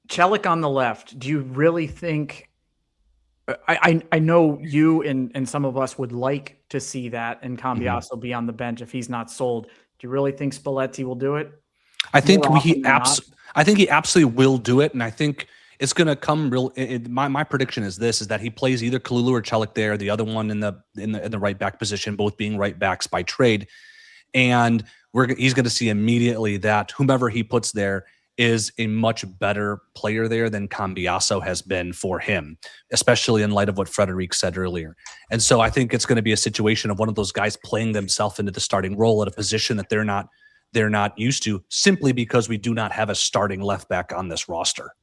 Celik on the left. Do you really think? I know you and some of us would like to see that, and Cambiasso be on the bench if he's not sold. Do you really think Spalletti will do it? I think he absolutely will do it, and I think it's going to come real. My prediction is that he plays either Kalulu or Celik there, the other one in the right back position, both being right backs by trade. And he's going to see immediately that whomever he puts there is a much better player there than Cambiasso has been for him, especially in light of what Frederic said earlier. And so I think it's going to be a situation of one of those guys playing themselves into the starting role at a position that they're not used to, simply because we do not have a starting left back on this roster.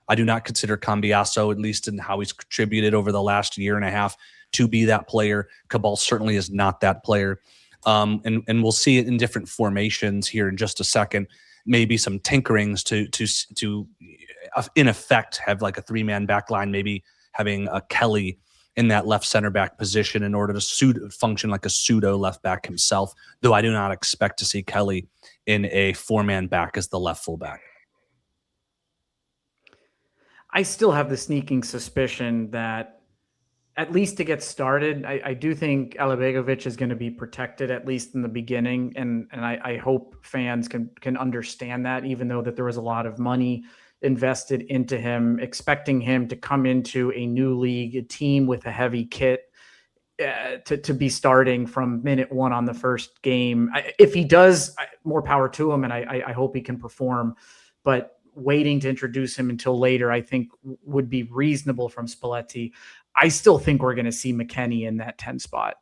I do not consider Cambiasso, at least in how he's contributed over the last year and a half, to be that player. Cabal certainly is not that player. And we'll see it in different formations here in just a second. Maybe some tinkerings to in effect have like a 3-man back line, maybe having a Kelly in that left center back position in order to function like a pseudo left back himself, though I do not expect to see Kelly in a 4-man back as the left fullback. I still have the sneaking suspicion that, at least to get started, I do think Alibegovic is going to be protected, at least in the beginning. And I hope fans can understand that, even though that there was a lot of money invested into him, expecting him to come into a new league, a team with a heavy kit, to be starting from minute one on the first game. If he does, more power to him, and I hope he can perform. But waiting to introduce him until later, I think would be reasonable from Spalletti. I still think we're going to see McKennie in that 10 spot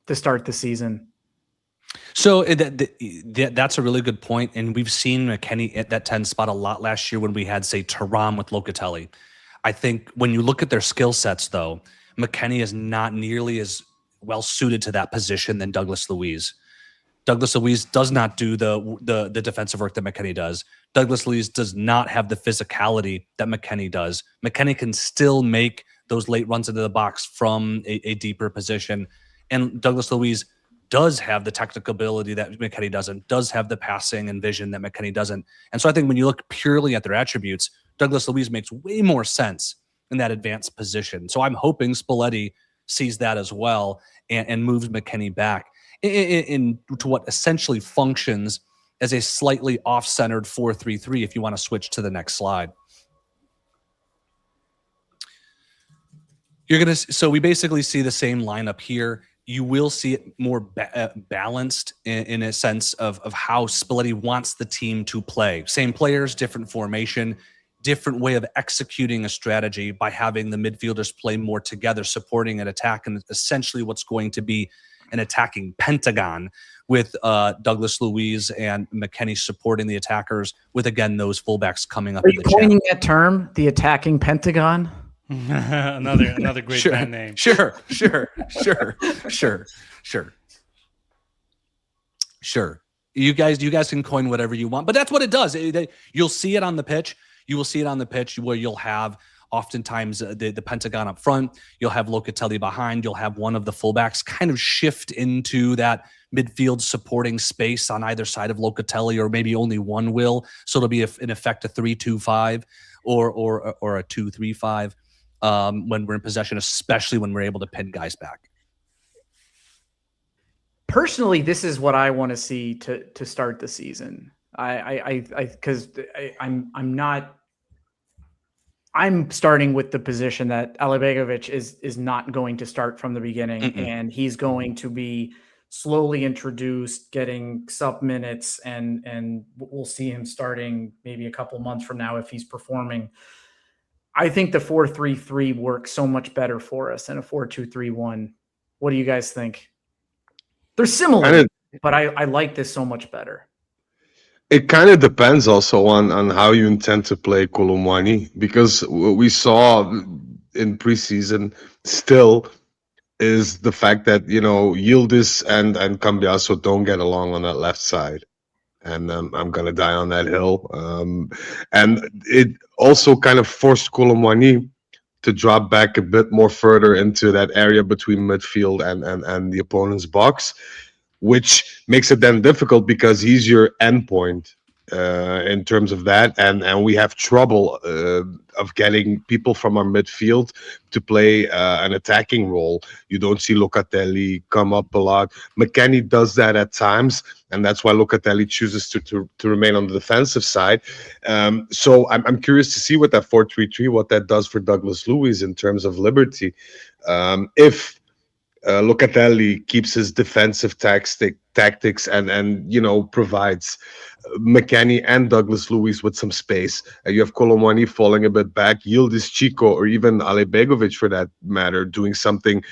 to start the season. So that's a really good point. And we've seen McKennie at that 10 spot a lot last year when we had, say, Turin with Locatelli. I think when you look at their skill sets, though, McKennie is not nearly as well suited to that position than Douglas Luiz. Douglas Luiz does not do the defensive work that McKennie does. Douglas Luiz does not have the physicality that McKennie does. McKennie can still make those late runs into the box from a deeper position. And Douglas Luiz does have the technical ability that McKennie doesn't, does have the passing and vision that McKennie doesn't. And so I think when you look purely at their attributes, Douglas Luiz makes way more sense in that advanced position. So I'm hoping Spalletti sees that as well and moves McKennie back into what essentially functions as a slightly off-centered 4-3-3 if you want to switch to the next slide. So we basically see the same lineup here. You will see it more balanced in a sense of how Spalletti wants the team to play. Same players, different formation, different way of executing a strategy by having the midfielders play more together, supporting an attack, and essentially what's going to be an attacking pentagon with Douglas Luiz and McKennie supporting the attackers, with, again, those fullbacks coming up. Are you coining that term, the attacking pentagon? another great band name. Sure. You guys can coin whatever you want, but that's what it does. You'll see it on the pitch. You will see it on the pitch where you'll have oftentimes the pentagon up front. You'll have Locatelli behind. You'll have one of the fullbacks kind of shift into that midfield supporting space on either side of Locatelli, or maybe only one will. So it'll be in effect a 3-2-5 or a 2-3-5 when we're in possession, especially when we're able to pin guys back. Personally, this is what I want to see to start the season. I'm starting with the position that Alibegovic is not going to start from the beginning, and he's going to be slowly introduced, getting sub minutes, and we'll see him starting maybe a couple months from now if he's performing. I think the 4-3-3 works so much better for us than a 4-2-3-1. What do you guys think? They're similar, but I like this so much better. It kind of depends also on how you intend to play Colomwani, because what we saw in preseason still is the fact that, Yildiz and Cambiasso don't get along on that left side. And I'm going to die on that hill. And it also kind of forced Colomwani to drop back a bit more further into that area between midfield and the opponent's box, which makes it then difficult because he's your endpoint in terms of that. And we have trouble of getting people from our midfield to play an attacking role. You don't see Locatelli come up a lot. McKennie does that at times, and that's why Locatelli chooses to remain on the defensive side. So I'm curious to see what that 4-3-3, what that does for Douglas Luiz in terms of liberty. If Locatelli keeps his defensive tactic tactics and provides McKennie and Douglas Luiz with some space. You have Colomwani falling a bit back, Yildiz, Chico, or even Ale Begovic for that matter, doing something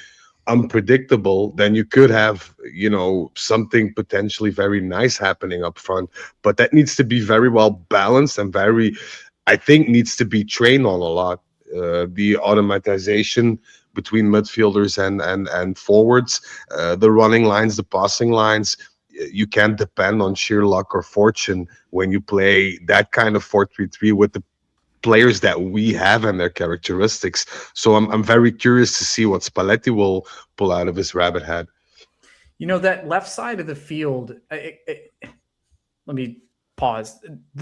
unpredictable, then you could have, something potentially very nice happening up front. But that needs to be very well balanced and I think needs to be trained on a lot. The automatization between midfielders and forwards, the running lines, the passing lines. You can't depend on sheer luck or fortune when you play that kind of 4-3-3 with the players that we have and their characteristics. So I'm very curious to see what Spalletti will pull out of his rabbit hat. That left side of the field, let me pause.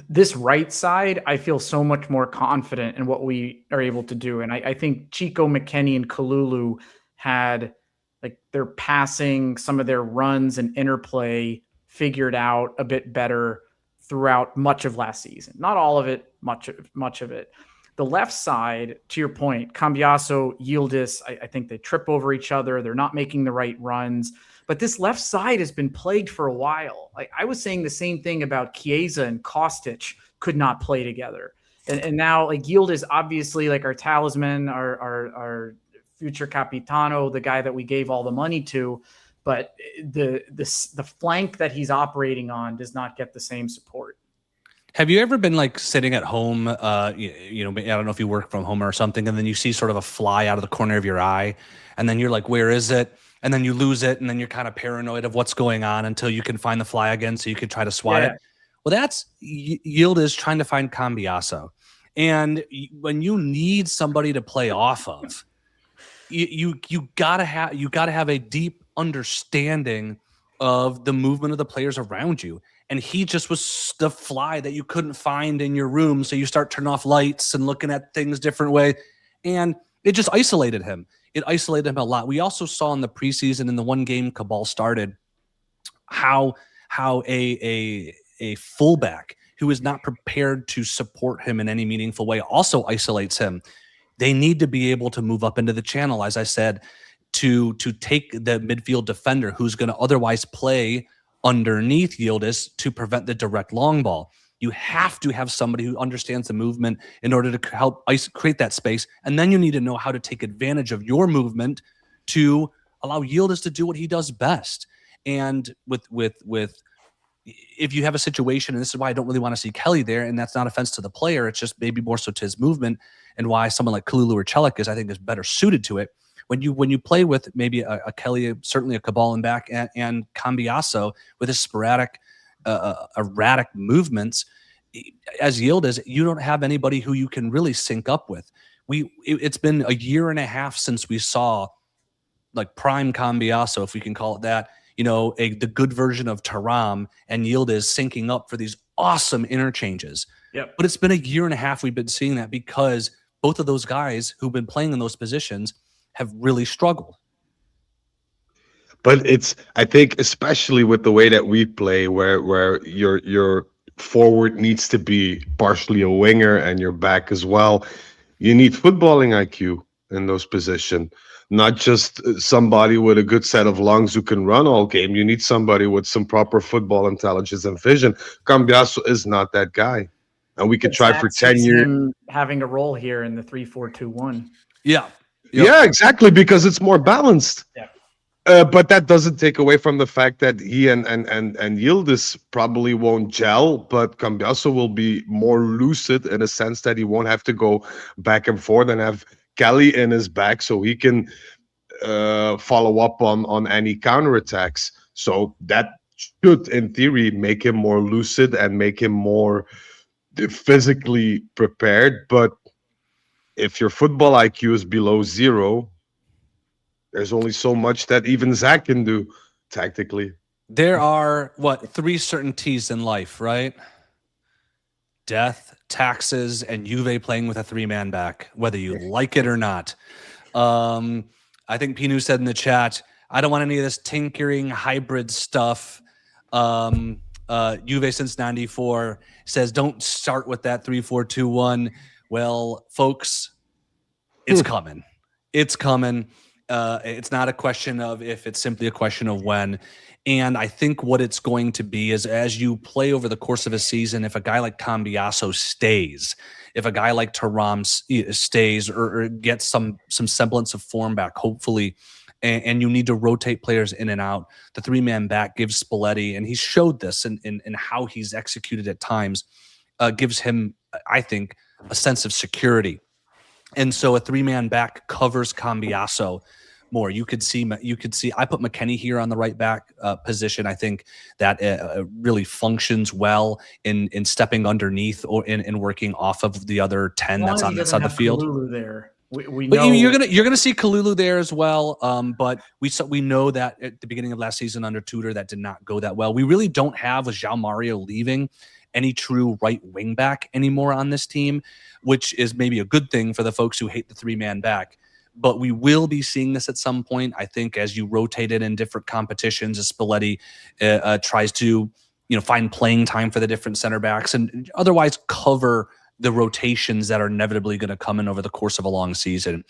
This right side, I feel so much more confident in what we are able to do. And I think Chico, McKennie, and Kalulu had their passing, some of their runs and interplay figured out a bit better throughout much of last season. Not all of it, much of it. The left side, to your point, Cambiaso, Yildiz, I think they trip over each other. They're not making the right runs. But this left side has been plagued for a while. I was saying the same thing about Chiesa and Kostic could not play together. And now Yildiz, obviously our talisman, our future capitano, the guy that we gave all the money to, but the flank that he's operating on does not get the same support. Have you ever been sitting at home, I don't know if you work from home or something, and then you see sort of a fly out of the corner of your eye, and then you're like, where is it? And then you lose it, and then you're kind of paranoid of what's going on until you can find the fly again so you can try to swat it. Well, that's Yildiz trying to find Cambiaso. And when you need somebody to play off of, you gotta have a deep understanding of the movement of the players around you. And he just was the fly that you couldn't find in your room. So you start turning off lights and looking at things different way. And it just isolated him. It isolated him a lot. We also saw in the preseason, in the one game Cabal started, how a fullback who is not prepared to support him in any meaningful way also isolates him. They need to be able to move up into the channel, as I said, to take the midfield defender who's going to otherwise play underneath Yildiz to prevent the direct long ball. You have to have somebody who understands the movement in order to help create that space. And then you need to know how to take advantage of your movement to allow Yildiz to do what he does best. And with if you have a situation, and this is why I don't really want to see Kelly there, and that's not offense to the player, it's just maybe more so to his movement, and why someone like Kalulu or Celik is better suited to it. When you play with maybe a Kelly, certainly a Cabal in back, and Cambiaso with his sporadic, erratic movements, as Yildiz, you don't have anybody who you can really sync up with. It's been a year and a half since we saw prime Cambiaso, if we can call it that, the good version of Thuram and Yildiz syncing up for these awesome interchanges. Yep. But it's been a year and a half we've been seeing that because both of those guys who've been playing in those positions have really struggled. But I think, especially with the way that we play, where your forward needs to be partially a winger and your back as well, you need footballing IQ in those positions. Not just somebody with a good set of lungs who can run all game. You need somebody with some proper football intelligence and vision. Cambiaso is not that guy. And we could try for 10 years. Him having a role here in the 3-4-2-1. Yeah. Yep. Yeah, exactly, because it's more balanced. Yeah. But that doesn't take away from the fact that he and Yildiz probably won't gel, but Cambiaso will be more lucid in a sense that he won't have to go back and forth and have Kelly in his back so he can follow up on any counterattacks. So that should, in theory, make him more lucid and make him more physically prepared. But if your football IQ is below zero, there's only so much that even Zach can do tactically. There are, three certainties in life, right? Death, taxes, and Juve playing with a three-man back, whether you like it or not. I think Pinu said in the chat, I don't want any of this tinkering hybrid stuff. Juve since 94 says, don't start with that 3-4-2-1. Well, folks, it's coming. It's coming. It's not a question of if, it's simply a question of when. And I think what it's going to be is as you play over the course of a season, if a guy like Cambiasso stays, if a guy like Thuram stays or gets some semblance of form back, hopefully, and you need to rotate players in and out, the three-man back gives Spalletti, and he showed this in how he's executed at times, gives him, I think, a sense of security. And so a three-man back covers Cambiasso more. You could see I put McKennie here on the right back position. I think that really functions well in stepping underneath or in working off of the other 10 that's on that side of the field. There. We but know you're gonna see Kalulu there as well. But we know that at the beginning of last season under Tudor that did not go that well. We really don't have, with João Mario leaving, any true right wing back anymore on this team, which is maybe a good thing for the folks who hate the three-man back. But we will be seeing this at some point, I think, as you rotate it in different competitions, as Spalletti tries to find playing time for the different center backs and otherwise cover the rotations that are inevitably going to come in over the course of a long season.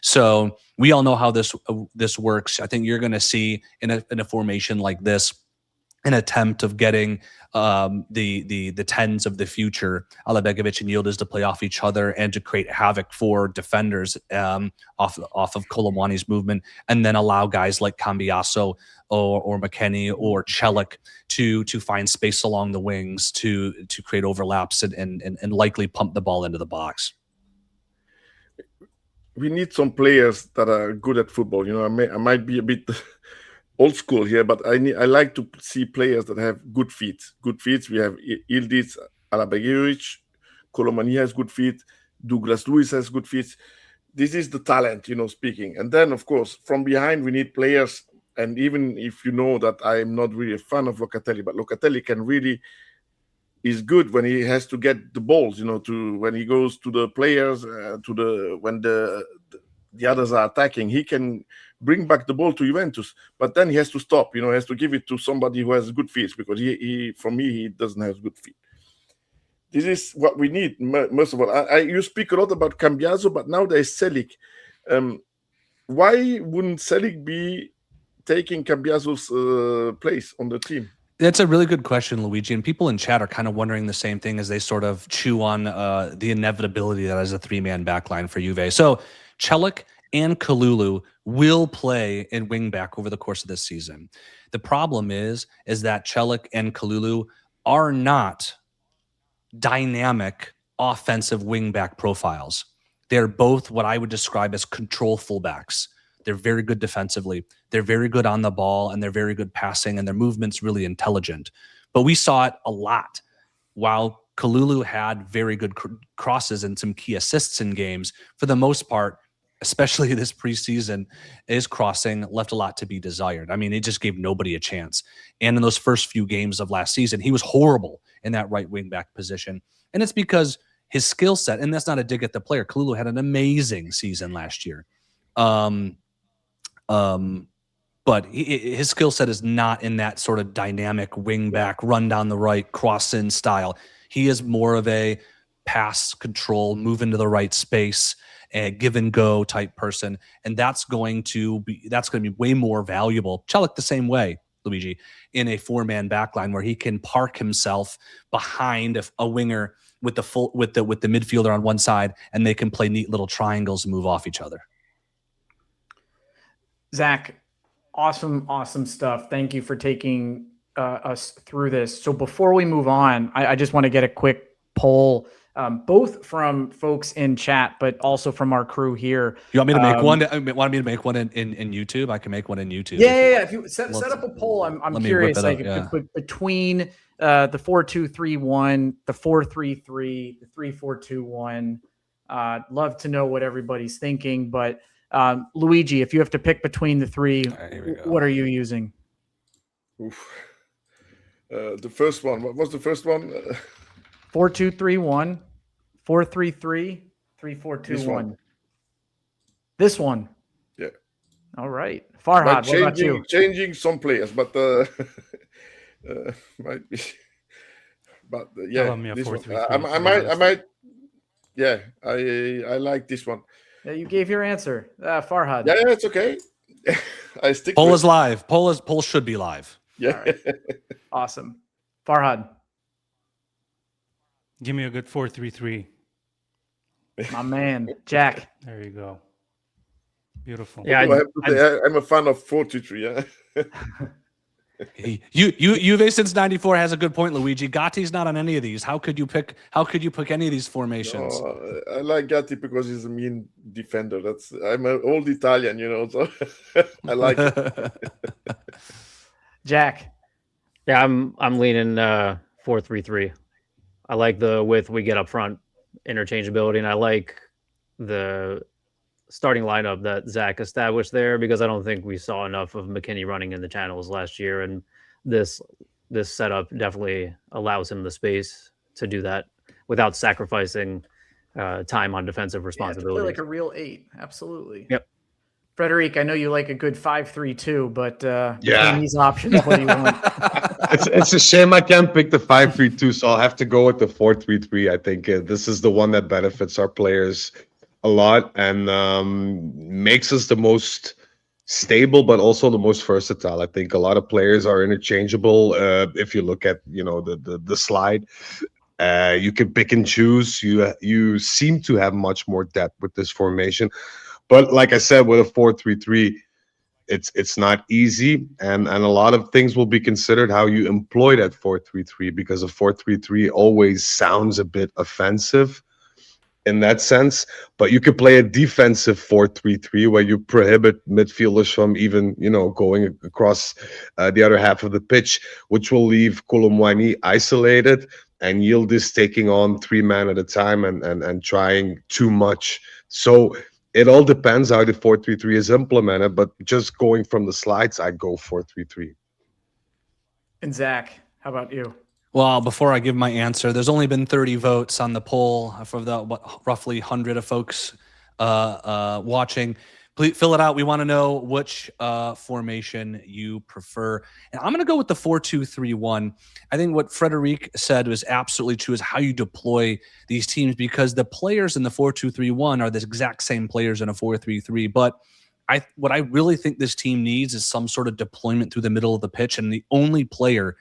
So we all know how this works. I think you're going to see in a formation like this an attempt of getting the tens of the future, Alabegovic and Yildiz, to play off each other and to create havoc for defenders off of Kolomwani's movement, and then allow guys like Cambiasso or McKennie or Celik to find space along the wings to create overlaps and likely pump the ball into the box. We need some players that are good at football. I might be a bit old school here, but I like to see players that have good feet. Good feet. We have Yildiz, Alabegovic, Kolomani has good feet, Douglas Luiz has good feet. This is the talent, speaking. And then, of course, from behind, we need players. And even if you know that I'm not really a fan of Locatelli, but Locatelli is good when he has to get the balls, when he goes to the players, when the others are attacking, he can bring back the ball to Juventus, but then he has to stop, he has to give it to somebody who has good feet, because he doesn't have good feet. This is what we need, most of all. You speak a lot about Cambiasso, but now there's Celik. Why wouldn't Celik be taking Cambiasso's place on the team? That's a really good question, Luigi, and people in chat are kind of wondering the same thing as they sort of chew on the inevitability that is a three-man backline for Juve. So Celik and Kalulu will play in wing back over the course of this season. The problem is that Celik and Kalulu are not dynamic offensive wing back profiles. They're both what I would describe as control fullbacks. They're very good defensively. They're very good on the ball, and they're very good passing, and their movement's really intelligent. But we saw it a lot. While Kalulu had very good crosses and some key assists in games, for the most part, especially this preseason, his crossing left a lot to be desired. I mean, it just gave nobody a chance. And in those first few games of last season, he was horrible in that right wing back position. And it's because his skill set, and that's not a dig at the player, Kalulu had an amazing season last year. But his skill set is not in that sort of dynamic wing back, run down the right, cross in style. He is more of a pass control, move into the right space, a give and go type person, and that's going to be way more valuable. Celik the same way, Luigi, in a four-man backline where he can park himself behind a winger with the midfielder on one side, and they can play neat little triangles and move off each other. Zach, awesome stuff. Thank you for taking us through this. So before we move on, I just want to get a quick poll, both from folks in chat, but also from our crew here. You want me to make one? Want me to make one in YouTube? I can make one in YouTube. Yeah. If you set up a poll, I'm curious. Between the 4-2-3-1, the 4-3-3, the 3-4-2-1. Love to know what everybody's thinking, but Luigi, if you have to pick between the three, what are you using? The first one. What was the first one? 4-2-3-1, 4-3-3, 3-4-2-1. This one. Yeah. All right. Farhad, what about you? Changing some players, but might be. But yeah, this one. I might. Yeah, I like this one. Yeah, you gave your answer, Farhad. Yeah, it's okay. I stick. Poll is live. Poll should be live. Yeah. All right. Awesome. Farhad, Give me a good 4-3-3. my man. Jack. There you go. Beautiful. Yeah, I have to say, I'm a fan of 4-2-3. Yeah. Juve since '94 has a good point, Luigi. Gatti's not on any of these. How could you pick any of these formations? No, I like Gatti because he's a mean defender. I'm an old Italian, so I like it. Jack. Yeah, I'm leaning 4-3-3. I like the width we get up front, interchangeability, and I like the starting lineup that Zach established there because I don't think we saw enough of McKennie running in the channels last year, and this setup definitely allows him the space to do that without sacrificing time on defensive responsibilities. Play like a real 8. Absolutely. Yep. Frederic, I know you like a good 5-3-2, but Yeah. between these options, what do you want? It's a shame I can't pick the 5-3-2, so I'll have to go with the 4-3-3. I think this is the one that benefits our players a lot and makes us the most stable, but also the most versatile. I think a lot of players are interchangeable. If you look at the slide, you can pick and choose. You seem to have much more depth with this formation, but like I said, with a 4-3-3, it's not easy, and a lot of things will be considered how you employ that 4-3-3 because a 4-3-3 always sounds a bit offensive in that sense, but you could play a defensive 4-3-3 where you prohibit midfielders from even going across the other half of the pitch, which will leave Colomwani isolated and Yildiz taking on 3 men at a time and trying too much. So it all depends how the 4-3-3 is implemented, but just going from the slides, I go 4-3-3. And Zach, how about you? Well, before I give my answer, there's only been 30 votes on the poll for the roughly 100 of folks watching. Please fill it out. We want to know which formation you prefer. And I'm going to go with the 4-2-3-1. I think what Frederic said was absolutely true is how you deploy these teams because the players in the 4-2-3-1 are the exact same players in a 4-3-3. But what I really think this team needs is some sort of deployment through the middle of the pitch. And the only player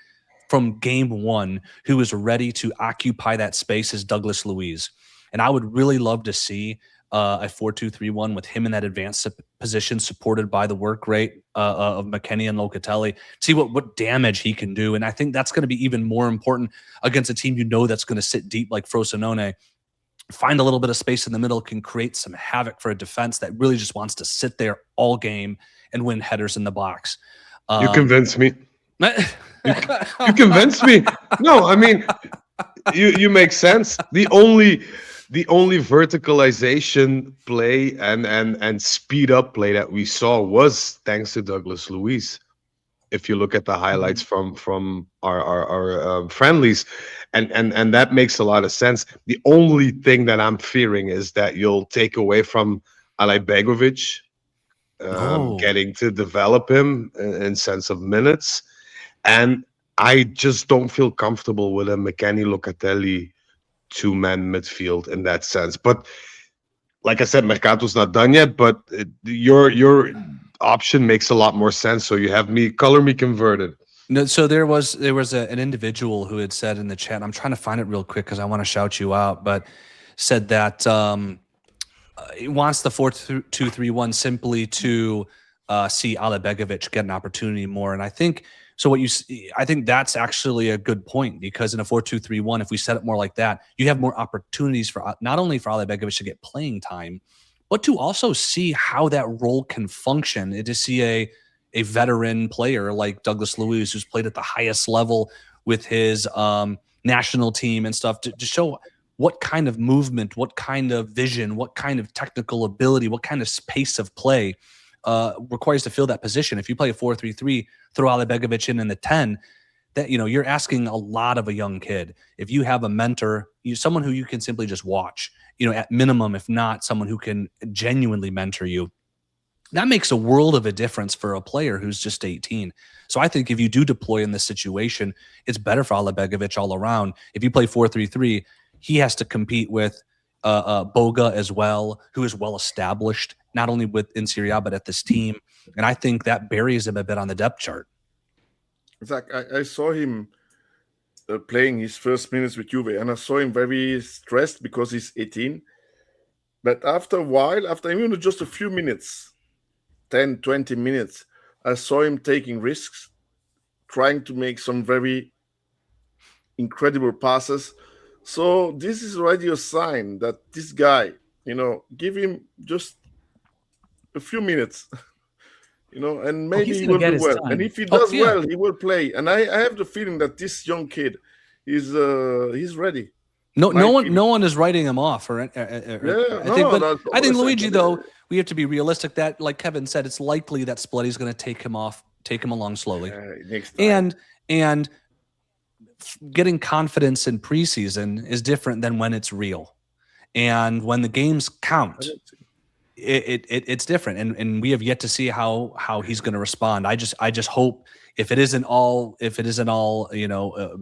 from game one who is ready to occupy that space is Douglas Luiz. And I would really love to see a 4-2-3-1 with him in that advanced position supported by the work rate of McKennie and Locatelli, see what damage he can do. And I think that's going to be even more important against a team that's going to sit deep like Frosinone. Find a little bit of space in the middle, can create some havoc for a defense that really just wants to sit there all game and win headers in the box. You convinced me. You convinced me. No, I mean, you make sense. The only verticalization play and speed up play that we saw was thanks to Douglas Luiz. If you look at the highlights from our friendlies, and that makes a lot of sense. The only thing that I'm fearing is that you'll take away from Alajbegovic, getting to develop him in sense of minutes. And I just don't feel comfortable with a McKennie Locatelli 2-man midfield in that sense. But like I said, Mercato's not done yet, but your option makes a lot more sense. So you have me converted. No, so there was an individual who had said in the chat, I'm trying to find it real quick because I want to shout you out, but said that he wants the 4-2-3-1 simply to see Alajbegovic get an opportunity more. And I think I think that's actually a good point because in a 4-2-3-1, if we set it more like that, you have more opportunities for not only for Alajbegovic to get playing time, but to also see how that role can function and to see a veteran player like Douglas Luiz, who's played at the highest level with his national team and stuff, to show what kind of movement, what kind of vision, what kind of technical ability, what kind of pace of play requires to fill that position. If you play a 4-3-3, throw Alajbegovic in the 10, that you're asking a lot of a young kid. If you have a mentor, someone who you can simply just watch, at minimum, if not someone who can genuinely mentor you, that makes a world of a difference for a player who's just 18. So I think if you do deploy in this situation, it's better for Alajbegovic all around. If you play 4-3-3, he has to compete with Boga as well, who is well established, not only in Serie A, but at this team. And I think that buries him a bit on the depth chart. Zach, I saw him playing his first minutes with Juve, and I saw him very stressed because he's 18. But after a while, after even just a few minutes, 10, 20 minutes, I saw him taking risks, trying to make some very incredible passes. So this is already a sign that this guy, give him just a few minutes, and maybe he will do well. And if he does well, he will play. And I have the feeling that this young kid is he's ready. No one is writing him off. I think Luigi, though, we have to be realistic that, like Kevin said, it's likely that Spalletti's going to take him along slowly. And getting confidence in preseason is different than when it's real. And when the games count, it's different. And we have yet to see how he's going to respond. I just hope if it isn't all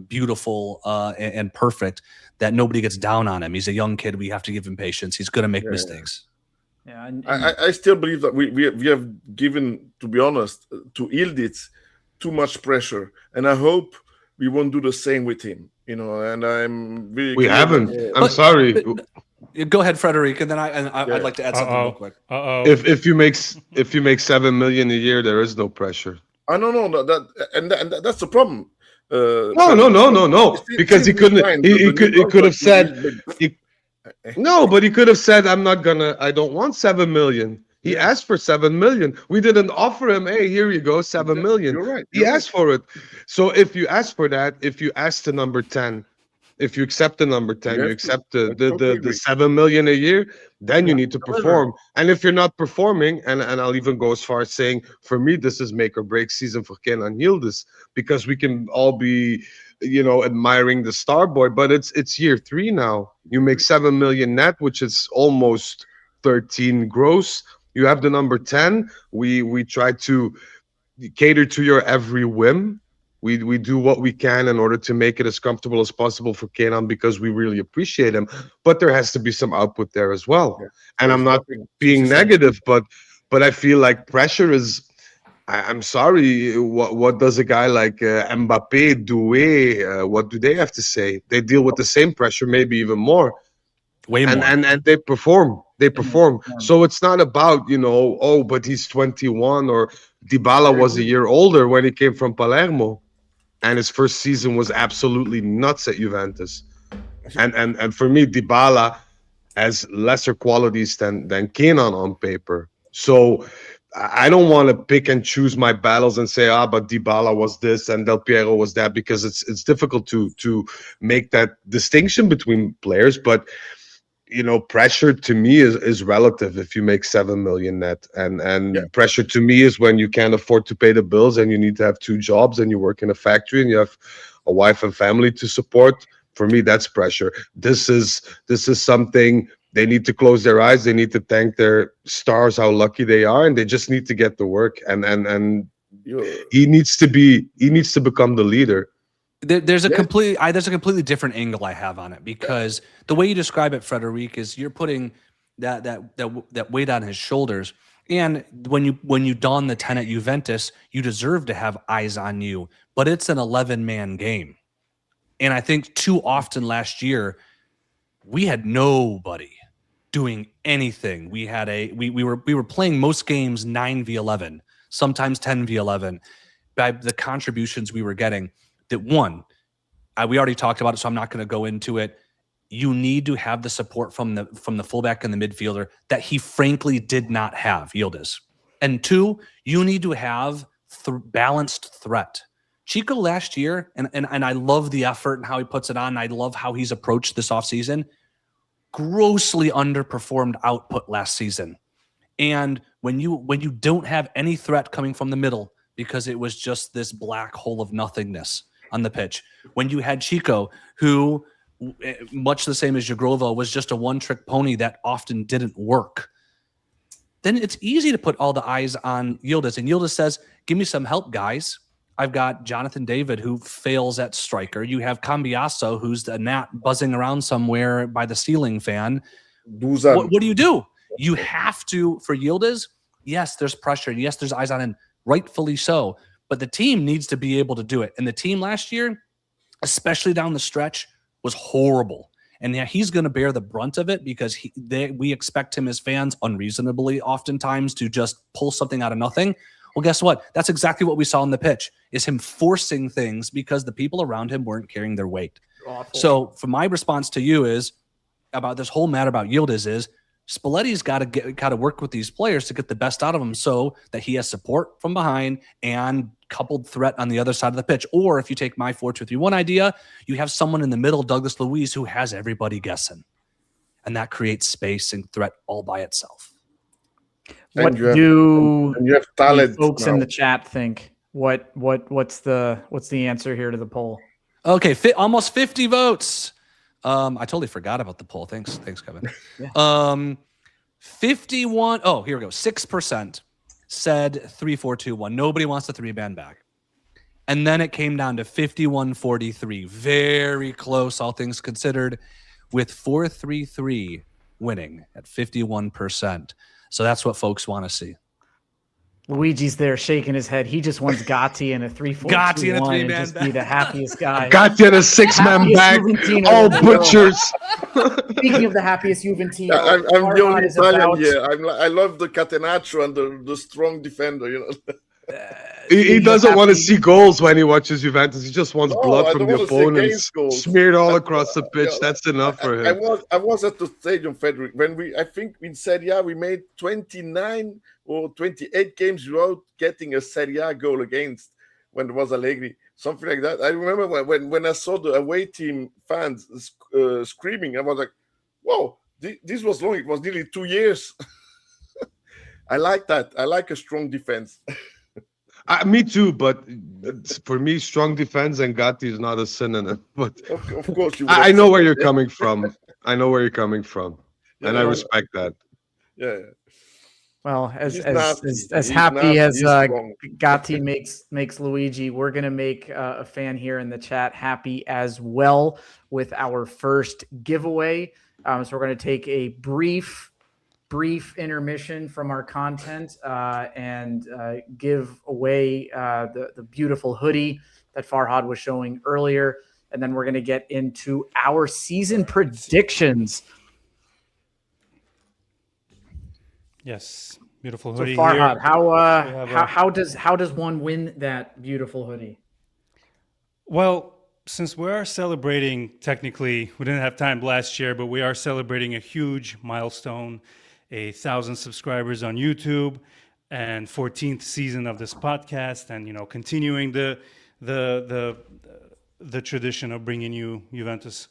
beautiful and perfect, that nobody gets down on him. He's a young kid. We have to give him patience. He's going to make mistakes. Yeah, I still believe that we have given, to be honest, to Yildiz too much pressure, and I hope we won't do the same with him. And I'm really. We haven't. I'm sorry. Go ahead, Frederic, and then I'd like to add something real quick. If you make 7 million a year, there is no pressure. I don't know that that's the problem. No. Because he couldn't. He could have said. But he could have said, I don't want 7 million. He asked for 7 million. We didn't offer him, hey, here you go, 7 million. You're right. He asked for it. So if you ask for that, if you ask the number 10, if you accept the number 10, you accept the 7 million a year, then you need to perform. And if you're not performing, and I'll even go as far as saying, for me, this is make or break season for Kenan Yildiz, because we can all be, admiring the star boy, but it's year 3 now. You make 7 million net, which is almost 13 gross. You have the number 10. We try to cater to your every whim. We do what we can in order to make it as comfortable as possible for Kenan, because we really appreciate him. But there has to be some output there as well. Yeah. And I'm not being negative, but I feel like pressure is. I'm sorry. What does a guy like Mbappe, Doué, what do they have to say? They deal with the same pressure, maybe even more. Way more. And they perform. So it's not about, but he's 21, or Dybala was a year older when he came from Palermo, and his first season was absolutely nuts at Juventus. And for me, Dybala has lesser qualities than Kenan on paper. So I don't want to pick and choose my battles and say, but Dybala was this and Del Piero was that, because it's difficult to make that distinction between players. But pressure to me is relative if you make 7 million net, and pressure to me is when you can't afford to pay the bills and you need to have 2 jobs and you work in a factory and you have a wife and family to support. For me, that's pressure. This is something they need to close their eyes. They need to thank their stars, how lucky they are, and they just need to get to work. And he needs to become the leader. There's a completely different angle I have on it, because the way you describe it, Frederic, is you're putting that weight on his shoulders. And when you don the 10 at Juventus, you deserve to have eyes on you, but it's an 11-man game. And I think too often last year, we had nobody doing anything. We had we were playing most games 9v11, sometimes 10v11, by the contributions we were getting. That one, we already talked about it, so I'm not going to go into it. You need to have the support from the fullback and the midfielder that he frankly did not have, Yildiz. And 2, you need to have balanced threat. Chico last year, and I love the effort and how he puts it on. I love how he's approached this offseason. Grossly underperformed output last season. And when you don't have any threat coming from the middle, because it was just this black hole of nothingness on the pitch. When you had Chico, who, much the same as Jagrova, was just a one-trick pony that often didn't work, then it's easy to put all the eyes on Yildiz. And Yildiz says, give me some help, guys. I've got Jonathan David, who fails at striker. You have Cambiasso, who's a gnat buzzing around somewhere by the ceiling fan. What do? You have to, for Yildiz, yes, there's pressure. Yes, there's eyes on him, rightfully so. but the team needs to be able to do it. And the team last year, especially down the stretch, was horrible. And yeah, he's going to bear the brunt of it because we expect him as fans unreasonably oftentimes to just pull something out of nothing. Well, guess what? That's exactly what we saw on the pitch, is him forcing things because the people around him weren't carrying their weight. Awful. So for my response to you is about this whole matter about Yildiz is Spalletti's got to work with these players to get the best out of them so that he has support from behind and coupled threat on the other side of the pitch. Or if you take my 4-2-3-1 idea, you have someone in the middle, Douglas Luiz, who has everybody guessing. And that creates space and threat all by itself. What do you have talent folks now in the chat think? What's the answer here to the poll? Okay, almost 50 votes. I totally forgot about the poll. Thanks, Kevin. Yeah. 51. Oh, here we go. 6% said 3-4-2-1. Nobody wants the 3-man back. And then it came down to 51-43. Very close, all things considered, with 4-3-3 winning at 51%. So that's what folks want to see. Luigi's there shaking his head. He just wants Gatti in a 3-4-2-1 Gatti in a and 3-man just be back. the happiest guy. Got in a 6-man back, Juventino all in the world. butchers. Speaking of the happiest Juventino, I'm the Farhad only is Italian about- here. I love the catenaccio and the strong defender, you know. He doesn't want to see goals when he watches Juventus. He just wants No, blood I from don't the wanna see opponents against goals. smeared all across the pitch. Yeah, That's enough for him. I was at the stadium, Frederic, when I think in Serie A we made 29 or 28 games without getting a Serie A goal against when there was Allegri, something like that. I remember when I saw the away team fans screaming, I was like, whoa, this was long. It was nearly 2 years. I like that. I like a strong defense. Me too, but for me, strong defense and Gatti is not a synonym. But Of course, you. I know where you're coming from. I know where you're coming from, and I Yeah. respect that. Yeah. Well, as He's nasty. as He's happy nasty. as He's strong. Gatti makes Luigi, we're gonna make a fan here in the chat happy as well with our first giveaway. So we're gonna take a brief intermission from our content and give away the beautiful hoodie that Farhad was showing earlier, and then we're gonna get into our season predictions. Yes, beautiful So hoodie Farhad, here. how does one win that beautiful hoodie? Well, since we are celebrating, technically, we didn't have time last year, but we are celebrating a huge milestone, 1,000 subscribers on YouTube, and 14th season of this podcast, and continuing the tradition of bringing you Juventus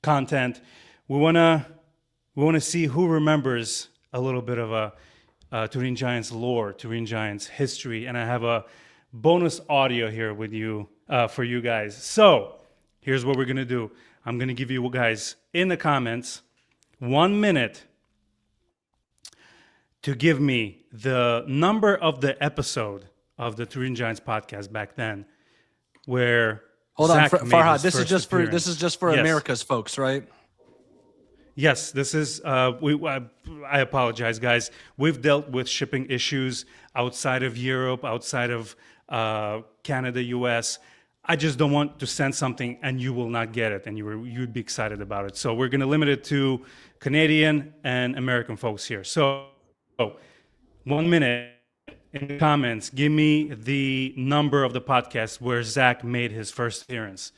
content. We wanna see who remembers a little bit of a Turin Giants lore, Turin Giants history, and I have a bonus audio here with you for you guys. So here's what we're gonna do. I'm gonna give you guys in the comments 1 minute to give me the number of the episode of the Turin Giants podcast back then, where Hold on, Zach made Farhad. his This is first just for appearance. Yes. America's folks, right? Yes, this is. I apologize, guys. We've dealt with shipping issues outside of Europe, outside of Canada, US. I just don't want to send something and you will not get it, and you'd be excited about it. So we're going to limit it to Canadian and American folks here. So 1 minute in the comments, give me the number of the podcast where Zach made his first appearance.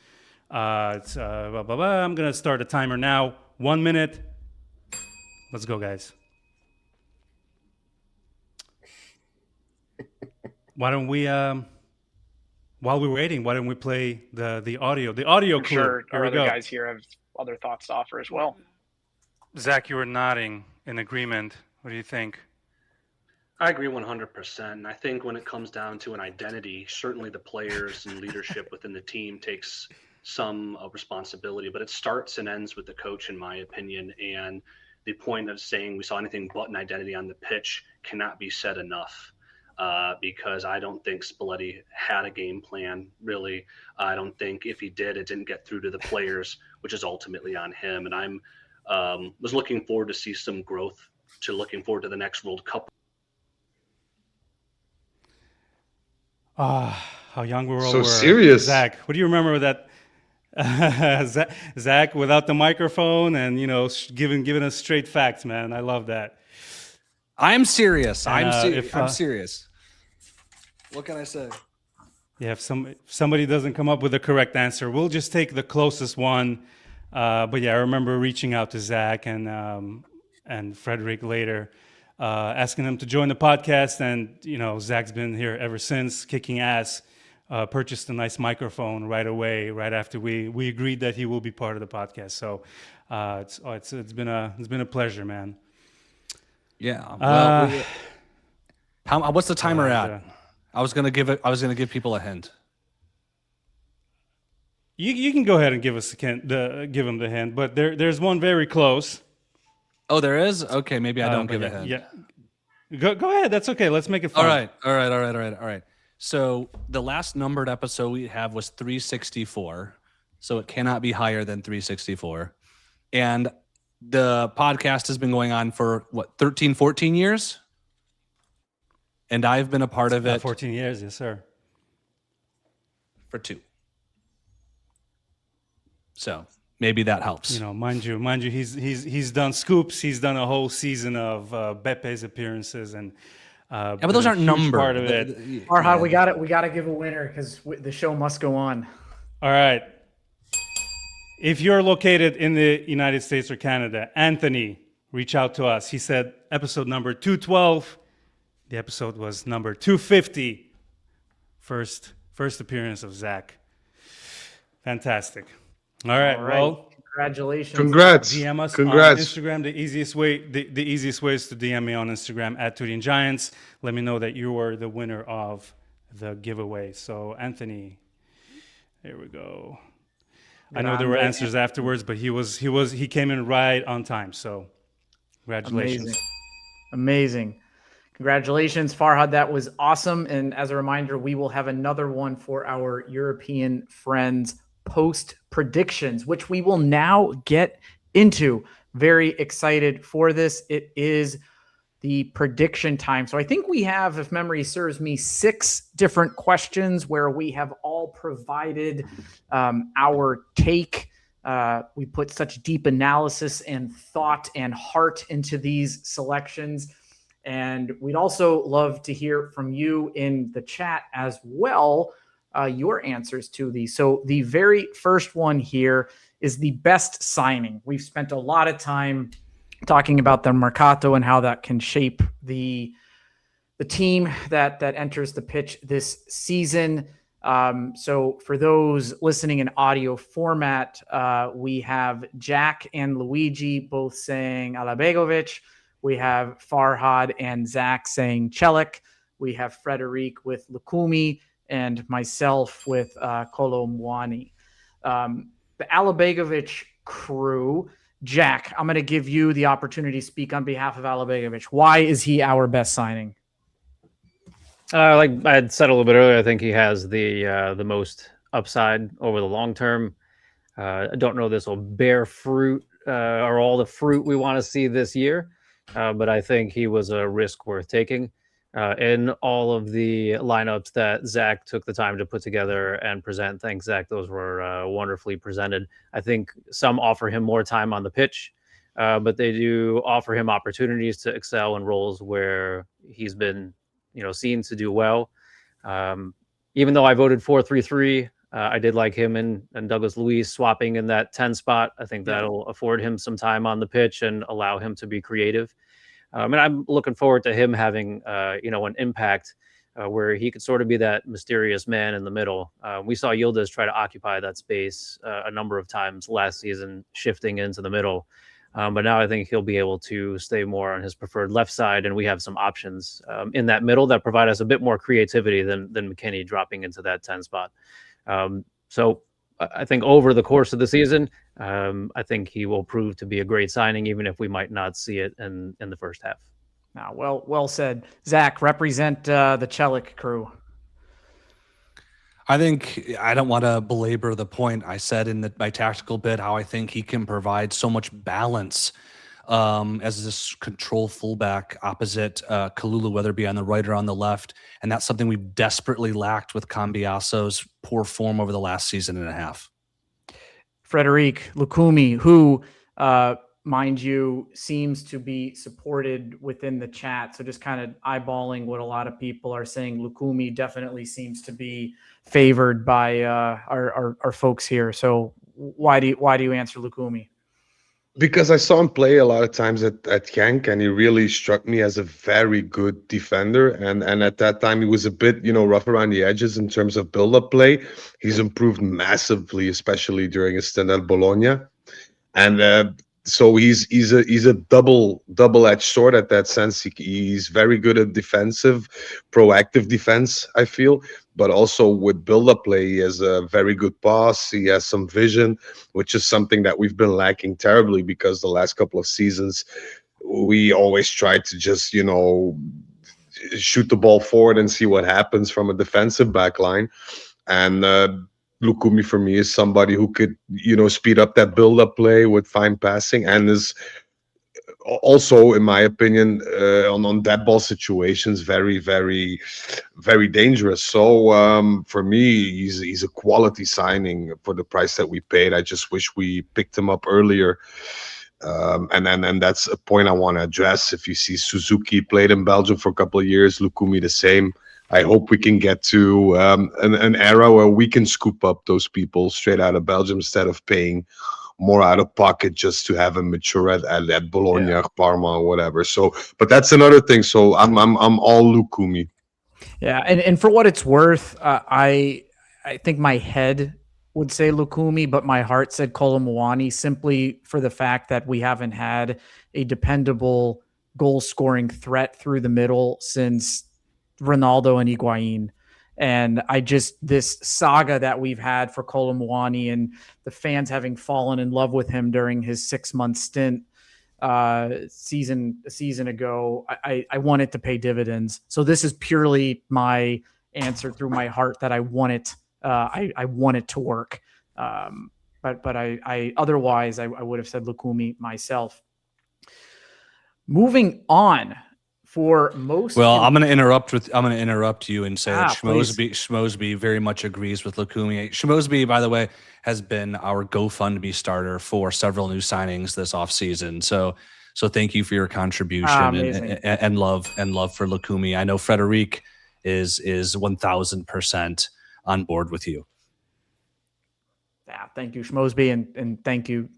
It's blah, blah, blah. I'm going to start a timer now. 1 minute. Let's go, guys. Why don't we, while we're waiting, why don't we play the audio? The audio I'm clip. sure Here our we other go. guys here have other thoughts to offer as well. Zach, you were nodding in agreement. What do you think? I agree 100%. And I think when it comes down to an identity, certainly the players and leadership within the team takes some responsibility, but it starts and ends with the coach, in my opinion. And the point of saying we saw anything but an identity on the pitch cannot be said enough, because I don't think Spalletti had a game plan, really. I don't think if he did, it didn't get through to the players, which is ultimately on him. And I'm was looking forward to see some growth, to looking forward to the next World Cup. How young we all So were. serious. Zach, what do you remember that? Zach without the microphone and, giving us straight facts, man. I love that. I'm serious. And, I'm serious. What can I say? Yeah, if somebody doesn't come up with the correct answer, we'll just take the closest one. But yeah, I remember reaching out to Zach and Frederic later, asking them to join the podcast. And, Zach's been here ever since, kicking ass. Purchased a nice microphone right away, right after we agreed that he will be part of the podcast. So it's been a pleasure, man. Yeah. Well, what's the timer at? I was gonna give people a hint. You can go ahead and give him the hint, but there's one very close. Oh, there is? Okay, maybe I don't give a hint. Yeah. Go ahead. That's okay. Let's make it fun. All right. So the last numbered episode we have was 364. So it cannot be higher than 364. And the podcast has been going on for 13, 14 years? And I've been a part of it 14 years, yes, sir. For 2. So maybe that helps. Mind you, he's done scoops. He's done a whole season of Bepe's appearances and. Yeah, but those aren't numbered. Part of it. Farhad, we got to give a winner because the show must go on. All right. If you're located in the United States or Canada, Anthony, reach out to us. He said episode number 212. The episode was number 250. First appearance of Zach. Fantastic. All right. Well, congratulations. Congrats. DM us Congrats. on Instagram. The easiest way is to DM me on Instagram at Turin Giants. Let me know that you were the winner of the giveaway. So Anthony, here we go. I know there were answers afterwards, but he came in right on time. So congratulations. Amazing. Congratulations, Farhad. That was awesome. And as a reminder, we will have another one for our European friends post predictions, which we will now get into. Very excited for this. It is the prediction time. So I think we have, if memory serves me, 6 different questions where we have all provided our take. We put such deep analysis and thought and heart into these selections. And we'd also love to hear from you in the chat as well. Your answers to these. So the very first one here is the best signing. We've spent a lot of time talking about the Mercato and how that can shape the team that enters the pitch this season. So for those listening in audio format, we have Jack and Luigi both saying Alabegovic. We have Farhad and Zach saying Celik. We have Frederic with Lukumi and myself with Kolo Muani. The Alabegovic crew, Jack, I'm going to give you the opportunity to speak on behalf of Alabegovic. Why is he our best signing? Like I had said a little bit earlier, I think he has the most upside over the long term. I don't know this will bear fruit or all the fruit we want to see this year, but I think he was a risk worth taking. In all of the lineups that Zach took the time to put together and present. Thanks, Zach. Those were wonderfully presented. I think some offer him more time on the pitch, but they do offer him opportunities to excel in roles where he's been, seen to do well. Even though I voted 4-3-3, I did like him and Douglas Luiz swapping in that 10 spot. I think that'll afford him some time on the pitch and allow him to be creative. And I'm looking forward to him having, an impact where he could sort of be that mysterious man in the middle. We saw Yildiz try to occupy that space a number of times last season, shifting into the middle. But now I think he'll be able to stay more on his preferred left side, and we have some options in that middle that provide us a bit more creativity than McKennie dropping into that 10 spot. So I think over the course of the season, I think he will prove to be a great signing, even if we might not see it in the first half. Well said. Zach, represent the Celik crew. I think I don't want to belabor the point I said in my tactical bit, how I think he can provide so much balance as this control fullback opposite Kalulu, whether it be on the right or on the left. And that's something we've desperately lacked with Cambiaso's poor form over the last season and a half. Frederic Lucumi, who, mind you, seems to be supported within the chat. So just kind of eyeballing what a lot of people are saying. Lucumi definitely seems to be favored by our folks here. So why do you answer Lucumi? Because I saw him play a lot of times at Genk, and he really struck me as a very good defender. And at that time, he was a bit, rough around the edges in terms of build-up play. He's improved massively, especially during his stint at Bologna. And so he's a double-edged sword at that sense. He's very good at defensive, proactive defense, I feel. But also with build-up play, he has a very good pass. He has some vision, which is something that we've been lacking terribly because the last couple of seasons, we always tried to just, shoot the ball forward and see what happens from a defensive back line. And Lucumi, for me, is somebody who could, speed up that build-up play with fine passing and is also, in my opinion, on dead ball situations, very, very, very dangerous. So for me, he's a quality signing for the price that we paid. I just wish we picked him up earlier. And that's a point I want to address. If you see Suzuki played in Belgium for a couple of years, Lucumi the same. I hope we can get to an era where we can scoop up those people straight out of Belgium instead of paying more out of pocket just to have him mature at Bologna, Parma, or whatever. So, but that's another thing. So I'm all Lucumi. Yeah, and for what it's worth, I think my head would say Lucumi, but my heart said Kolomuani, simply for the fact that we haven't had a dependable goal-scoring threat through the middle since Ronaldo and Higuain. And this saga that we've had for Kolomuani and the fans having fallen in love with him during his 6-month stint a season ago, I want it to pay dividends. So this is purely my answer through my heart that I want it. I want it to work. But I otherwise I would have said Lucumi myself. Moving on. For most, I'm going to interrupt you and say that please. Schmosby very much agrees with Lucumi. Schmosby, by the way, has been our GoFundMe starter for several new signings this offseason. So thank you for your contribution and love for Lucumi. I know Frederic is 1000% on board with you. Yeah, thank you, Schmosby, and thank you,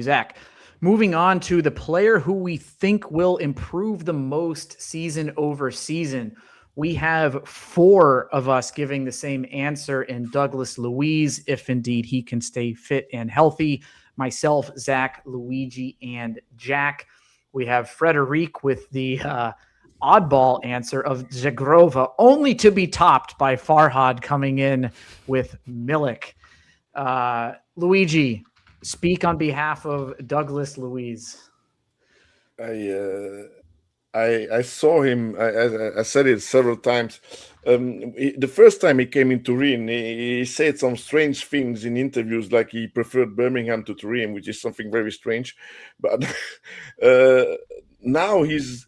Zach. Moving on to the player who we think will improve the most season over season. We have 4 of us giving the same answer in Douglas Luiz, if indeed he can stay fit and healthy. Myself, Zach, Luigi, and Jack. We have Frederic with the oddball answer of Zagrova, only to be topped by Farhad coming in with Milik. Luigi, speak on behalf of Douglas Luiz. I saw him. I said it several times. The first time he came in Turin, he said some strange things in interviews, like he preferred Birmingham to Turin, which is something very strange. But now his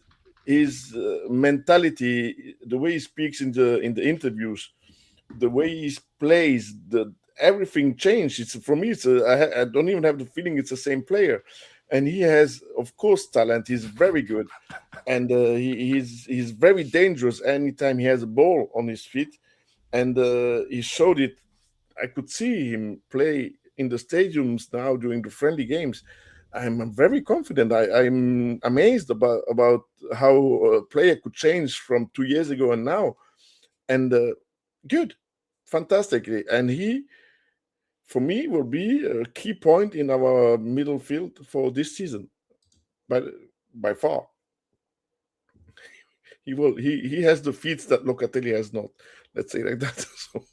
mentality, the way he speaks in the interviews, the way he plays, everything changed. For me, I don't even have the feeling it's the same player. And he has, of course, talent. He's very good. And he's very dangerous anytime he has a ball on his feet. And he showed it. I could see him play in the stadiums now during the friendly games. I'm very confident. I'm amazed about how a player could change from 2 years ago and now. And good, fantastically. And he, for me, will be a key point in our middle field for this season, by far. He has the feats that Locatelli has not. Let's say like that. So.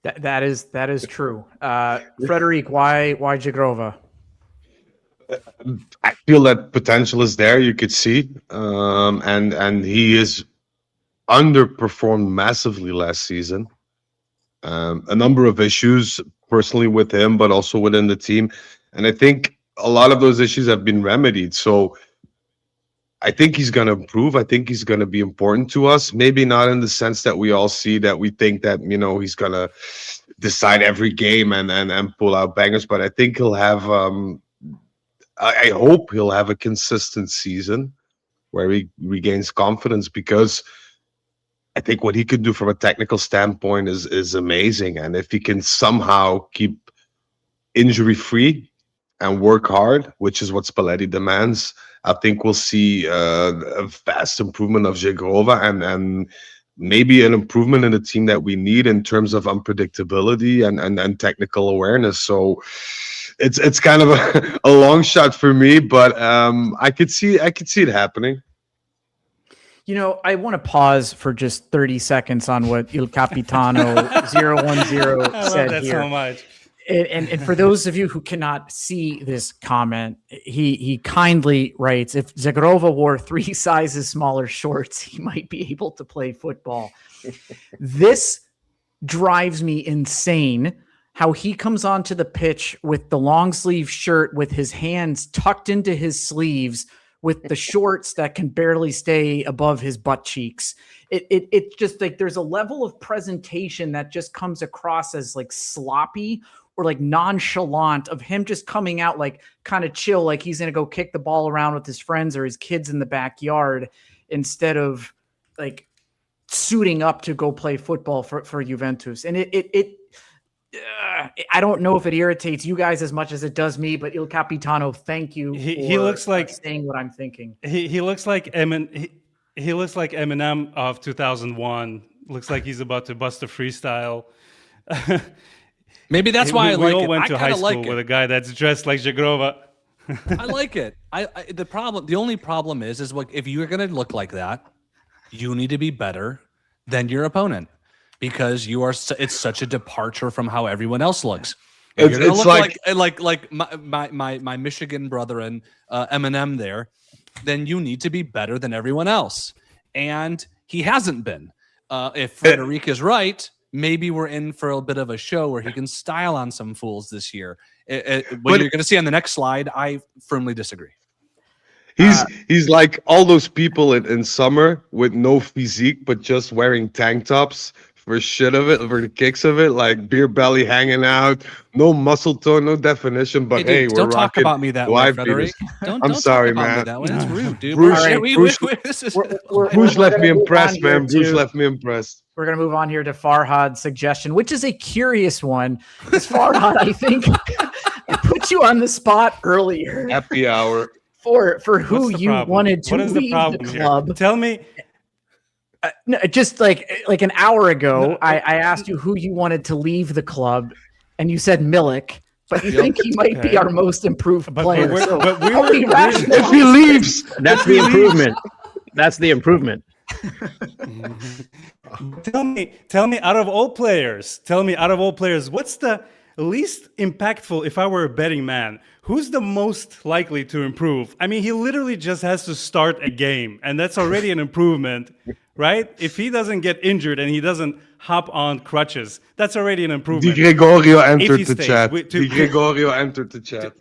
That is true. Frederic, why Zagrova? I feel that potential is there. You could see, and he is underperformed massively last season. A number of issues personally with him, but also within the team. And I think a lot of those issues have been remedied. So I think he's going to improve. I think he's going to be important to us. Maybe not in the sense that we all see, that we think that, he's going to decide every game and pull out bangers. But I think he'll have, I hope he'll have a consistent season where he regains confidence, because I think what he can do from a technical standpoint is amazing. And if he can somehow keep injury free and work hard, which is what Spalletti demands, I think we'll see a vast improvement of Żegrova and maybe an improvement in the team that we need in terms of unpredictability and technical awareness. So it's kind of a long shot for me, but I could see it happening. I want to pause for just 30 seconds on what Il Capitano 010 I said love that here. so much. And for those of you who cannot see this comment, he kindly writes, if Żegrova wore 3 sizes smaller shorts, he might be able to play football. This drives me insane, how he comes onto the pitch with the long sleeve shirt with his hands tucked into his sleeves with the shorts that can barely stay above his butt cheeks. It's just like there's a level of presentation that just comes across as like sloppy or like nonchalant, of him just coming out like kind of chill, like he's going to go kick the ball around with his friends or his kids in the backyard, instead of like suiting up to go play football for Juventus. And I don't know if it irritates you guys as much as it does me, but Il Capitano, thank you. He looks like saying what I'm thinking. He looks like he looks like Eminem of 2001. Looks like he's about to bust a freestyle. Maybe that's why I like it. We all went to high school with a guy that's dressed like Żegrova. I like it. The only problem is like, if you're going to look like that, you need to be better than your opponent, because it's such a departure from how everyone else looks. If you're gonna look like my Michigan brother and Eminem there, then you need to be better than everyone else. And he hasn't been. If Frederic is right, maybe we're in for a bit of a show where he can style on some fools this year. What you're going to see on the next slide, I firmly disagree. He's like all those people in summer with no physique, but just wearing tank tops for shit of it, for the kicks of it, like beer belly hanging out, no muscle tone, no definition. But hey, we're don't talk rocking about me that way, Frederic. I'm sorry, man. That way. That's rude, dude. Bruce left me impressed, man. Bruce left me impressed. We're going to move on here to Farhad's suggestion, which is a curious one. Because Farhad, I think I put you on the spot earlier. Happy hour. For who you wanted to leave the club. Here? Tell me. No, just like an hour ago, I asked you who you wanted to leave the club, and you said Milik, but you think he might be our most improved player. If he leaves, that's the improvement. That's the improvement. Tell me, out of all players, what's the least impactful? If I were a betting man, who's the most likely to improve? I mean, he literally just has to start a game, and that's already an improvement, right? If he doesn't get injured and he doesn't hop on crutches, that's already an improvement. Di Gregorio entered the chat. Di Gregorio entered the chat.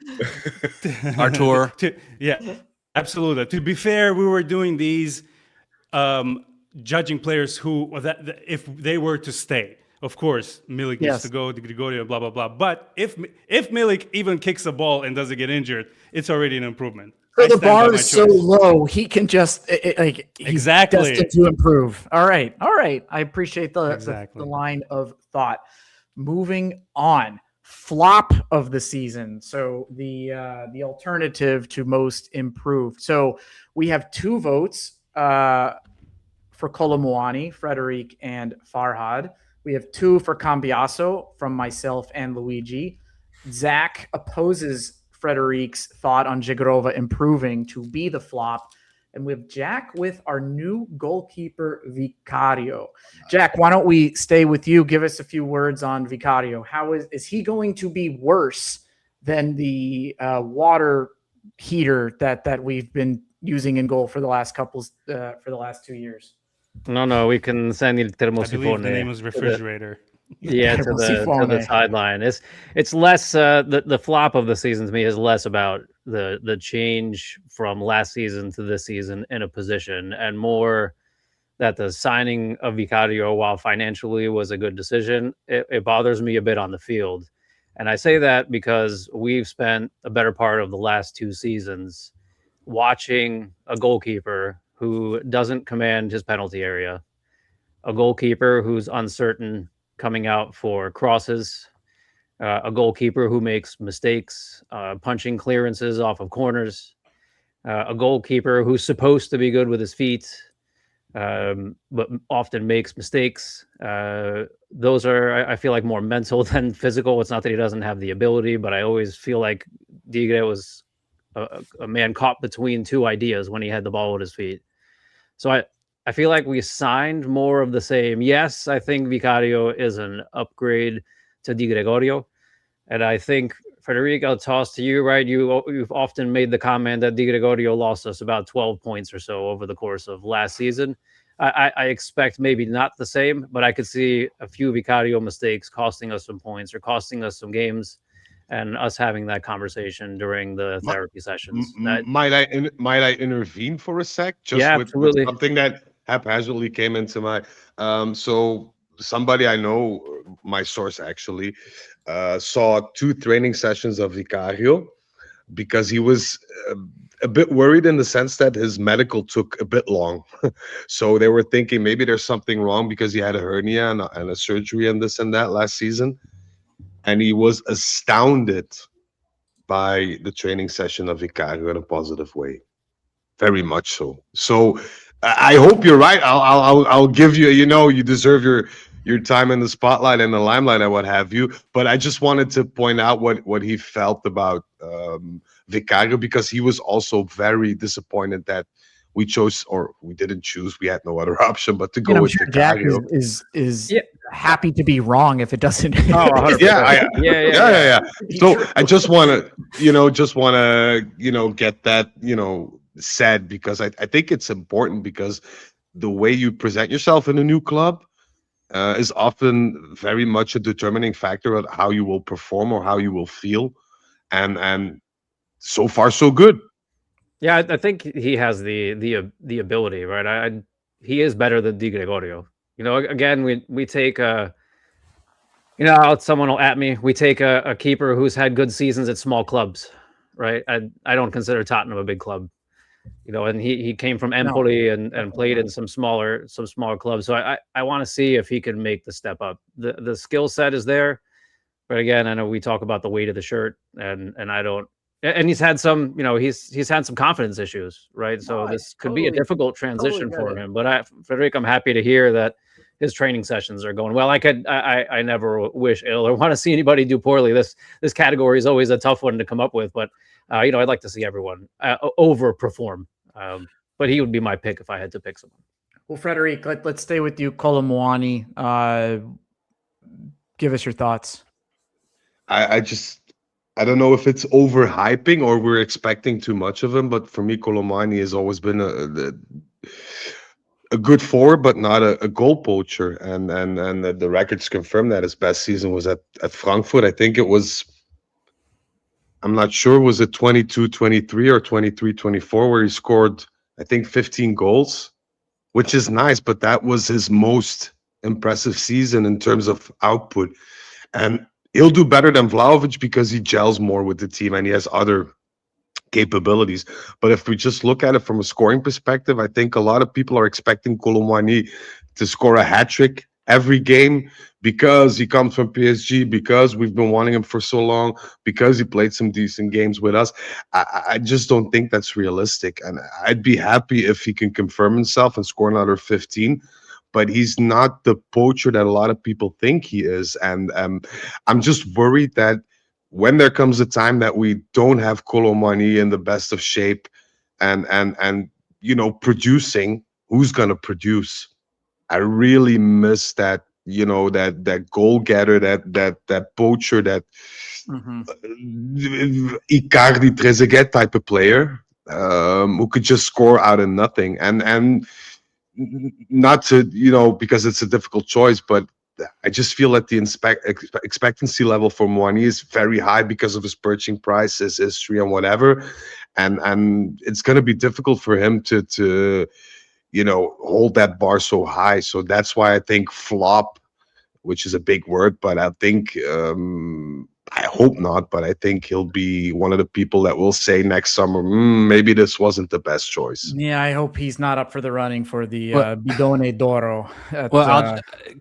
Artur. Yeah, absolutely. To be fair, we were doing these judging players who, if they were to stay. Of course, Milik needs to go, Di Gregorio, blah, blah, blah. But if Milik even kicks a ball and doesn't get injured, it's already an improvement. So the bar is so low, he can just he's destined to improve. All right. I appreciate the line of thought. Moving on, flop of the season. So the alternative to most improved. So we have 2 votes for Colomuani, Frederic, and Farhad. We have 2 for Cambiaso from myself and Luigi. Zach opposes Frederic's thought on Żegrova improving to be the flop. And we have Jack with our new goalkeeper, Vicario. Jack, why don't we stay with you? Give us a few words on Vicario. How is he going to be worse than the water heater that we've been using in goal for the last 2 years? No, we can send il termosifone. I believe the name is refrigerator. To the sideline. It's less the flop of the season to me is less about the change from last season to this season in a position, and more that the signing of Vicario, while financially was a good decision, it bothers me a bit on the field. And I say that because we've spent a better part of the last 2 seasons watching a goalkeeper who doesn't command his penalty area, a goalkeeper who's uncertain coming out for crosses, a goalkeeper who makes mistakes, punching clearances off of corners, a goalkeeper who's supposed to be good with his feet, but often makes mistakes. Those are, I feel like, more mental than physical. It's not that he doesn't have the ability, but I always feel like Tigre was a man caught between 2 ideas when he had the ball at his feet. So I feel like we signed more of the same. Yes, I think Vicario is an upgrade to Di Gregorio. And I think, Frederic, I'll toss to you, right? You've often made the comment that Di Gregorio lost us about 12 points or so over the course of last season. I expect maybe not the same, but I could see a few Vicario mistakes costing us some points or costing us some games, and us having that conversation during the therapy sessions. Might I intervene for a sec? Just Yeah, with absolutely. something that haphazardly came into my so somebody I know, my source actually, saw 2 training sessions of Vicario because he was a bit worried in the sense that his medical took a bit long. So they were thinking maybe there's something wrong because he had a hernia and a surgery and this and that last season. And he was astounded by the training session of Vicario in a positive way. Very much so. So I hope you're right. I'll give you, you deserve your time in the spotlight and the limelight and what have you. But I just wanted to point out what he felt about Vicario, because he was also very disappointed that we chose, or we didn't choose. We had no other option but to go I'm with sure Jack Vicario. is happy to be wrong if it doesn't. Oh, 100%. Yeah. So I just want to, get that, said, because I think it's important, because the way you present yourself in a new club is often very much a determining factor of how you will perform or how you will feel. And so far, so good. Yeah, I think he has the ability, right? He is better than Di Gregorio. Again, we take someone will at me. We take a keeper who's had good seasons at small clubs, right? I don't consider Tottenham a big club, and he came from Empoli and played in some smaller clubs. So I want to see if he can make the step up. The skill set is there, but again, I know we talk about the weight of the shirt, and I don't. And he's had some, he's had some confidence issues, right? So this could be a difficult transition for him. But Frederic, I'm happy to hear that his training sessions are going well. I never wish ill or want to see anybody do poorly. This category is always a tough one to come up with, but I'd like to see everyone overperform. But he would be my pick if I had to pick someone. Well, Frederic, let's stay with you. Kolo Muani, give us your thoughts. I don't know if it's overhyping or we're expecting too much of him, but for me, Kolo Muani has always been a good forward, but not a goal poacher. And the records confirm that his best season was at Frankfurt. I think it was, I'm not sure, was it 22-23 or 23-24 where he scored, I think, 15 goals, which is nice, but that was his most impressive season in terms of output. And he'll do better than Vlahovic because he gels more with the team and he has other capabilities. But if we just look at it from a scoring perspective, I think a lot of people are expecting Kolo Muani to score a hat-trick every game because he comes from PSG, because we've been wanting him for so long, because he played some decent games with us. I just don't think that's realistic. And I'd be happy if he can confirm himself and score another 15. But he's not the poacher that a lot of people think he is. And I'm just worried that when there comes a time that we don't have Kolo Muani in the best of shape and producing, who's going to produce? I really miss that, that goal getter, that poacher, that Icardi, Trezeguet type of player who could just score out of nothing. And not to, because it's a difficult choice, but I just feel that the expectancy level for Moani is very high because of his purchasing price, his history, and whatever. And it's going to be difficult for him to hold that bar so high. So that's why I think flop, which is a big word, but I think I hope not, but I think he'll be one of the people that will say next summer, maybe this wasn't the best choice. Yeah, I hope he's not up for the running for the Bidone d'Oro.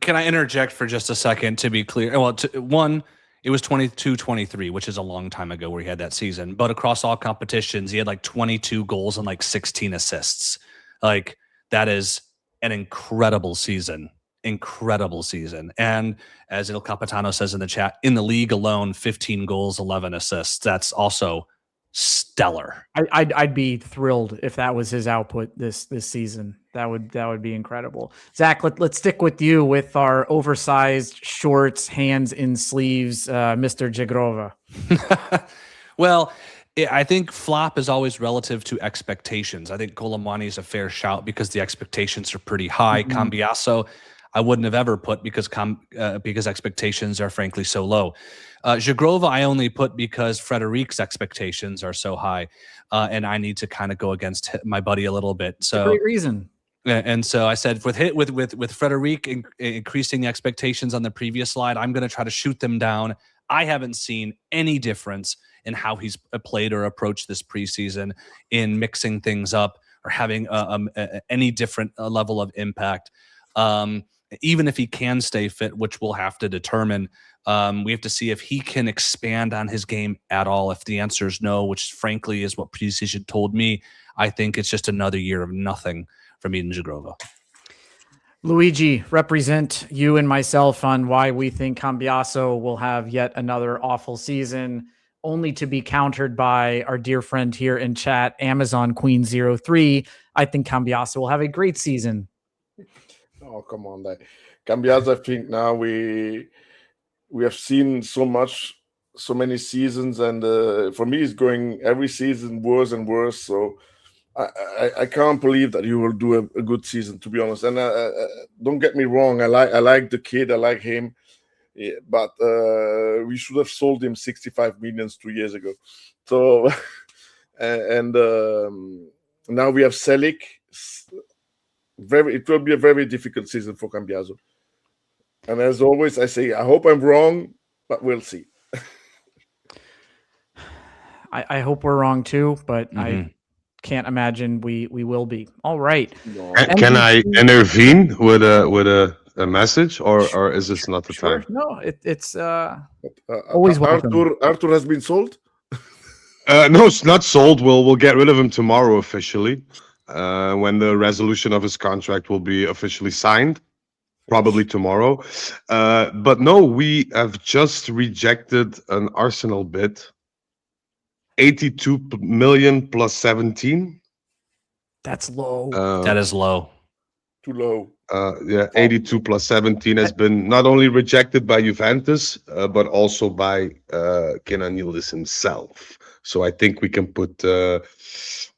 Can I interject for just a second to be clear? Well, one, it was 22-23, which is a long time ago where he had that season. But across all competitions, he had like 22 goals and like 16 assists. Like, that is an incredible season. And as Il Capitano says in the chat, in the league alone, 15 goals, 11 assists. That's also stellar. I'd be thrilled if that was his output this season. That would be incredible. Zach, let's stick with you with our oversized shorts, hands in sleeves, Mr. Jagrova. Well, I think flop is always relative to expectations. I think Colomwani is a fair shout because the expectations are pretty high. Cambiasso, I wouldn't have ever put because expectations are frankly so low. Jagrova I only put because Frederic's expectations are so high, and I need to kind of go against my buddy a little bit. So great reason. And so I said with Frederic increasing the expectations on the previous slide, I'm going to try to shoot them down. I haven't seen any difference in how he's played or approached this preseason in mixing things up or having any different level of impact. Even if he can stay fit, which we'll have to determine, we have to see if he can expand on his game at all. If the answer is no, which frankly is what preseason told me, I think it's just another year of nothing from Edin Jagrova. Luigi, represent you and myself on why we think Cambiasso will have yet another awful season, only to be countered by our dear friend here in chat, Amazon Queen 03. I think Cambiasso will have a great season. Oh, come on, Cambiasso. I think now we have seen so many seasons, and for me, it's going every season worse and worse. So I can't believe that he will do a good season, to be honest. And don't get me wrong, I like the kid, I like him, but we should have sold him 65 million 2 years ago. So and now we have Selic. It will be a very difficult season for Cambiasso. And as always, I say I hope I'm wrong, but we'll see. I hope we're wrong too, but I can't imagine we will be. All right. No. Can I intervene with a message, or is this not the time? No, it's always welcome. Arthur has been sold? No, it's not sold. We'll get rid of him tomorrow officially, when the resolution of his contract will be officially signed, probably tomorrow. But no, we have just rejected an Arsenal bid. 82 million plus 17. That's low. That is low. Too low. 82 plus 17 has been not only rejected by Juventus, but also by Kenan Yildiz himself. So I think we can put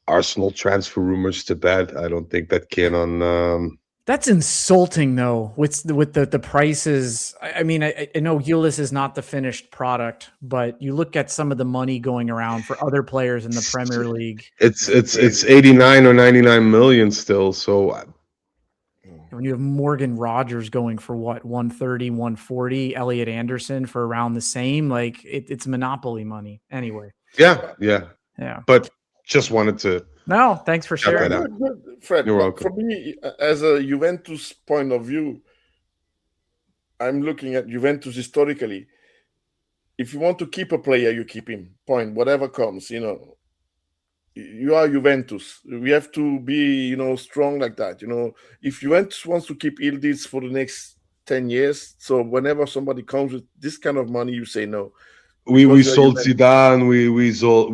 Arsenal transfer rumors to bed. I don't think that Kenan... That's insulting, though, with the prices. I mean, I know Yildiz is not the finished product, but you look at some of the money going around for other players in the Premier League. It's 89 or 99 million still. So when you have Morgan Rogers going for what, 130, 140, Elliot Anderson for around the same, like it's monopoly money. Anyway. Yeah. But just wanted to. No, thanks for sharing. Fred, you're welcome. For me, as a Juventus point of view, I'm looking at Juventus historically. If you want to keep a player, you keep him. Point. Whatever comes, you are Juventus. We have to be, strong like that. If Juventus wants to keep Yildiz for the next 10 years, so whenever somebody comes with this kind of money, you say no. We sold Zidane. We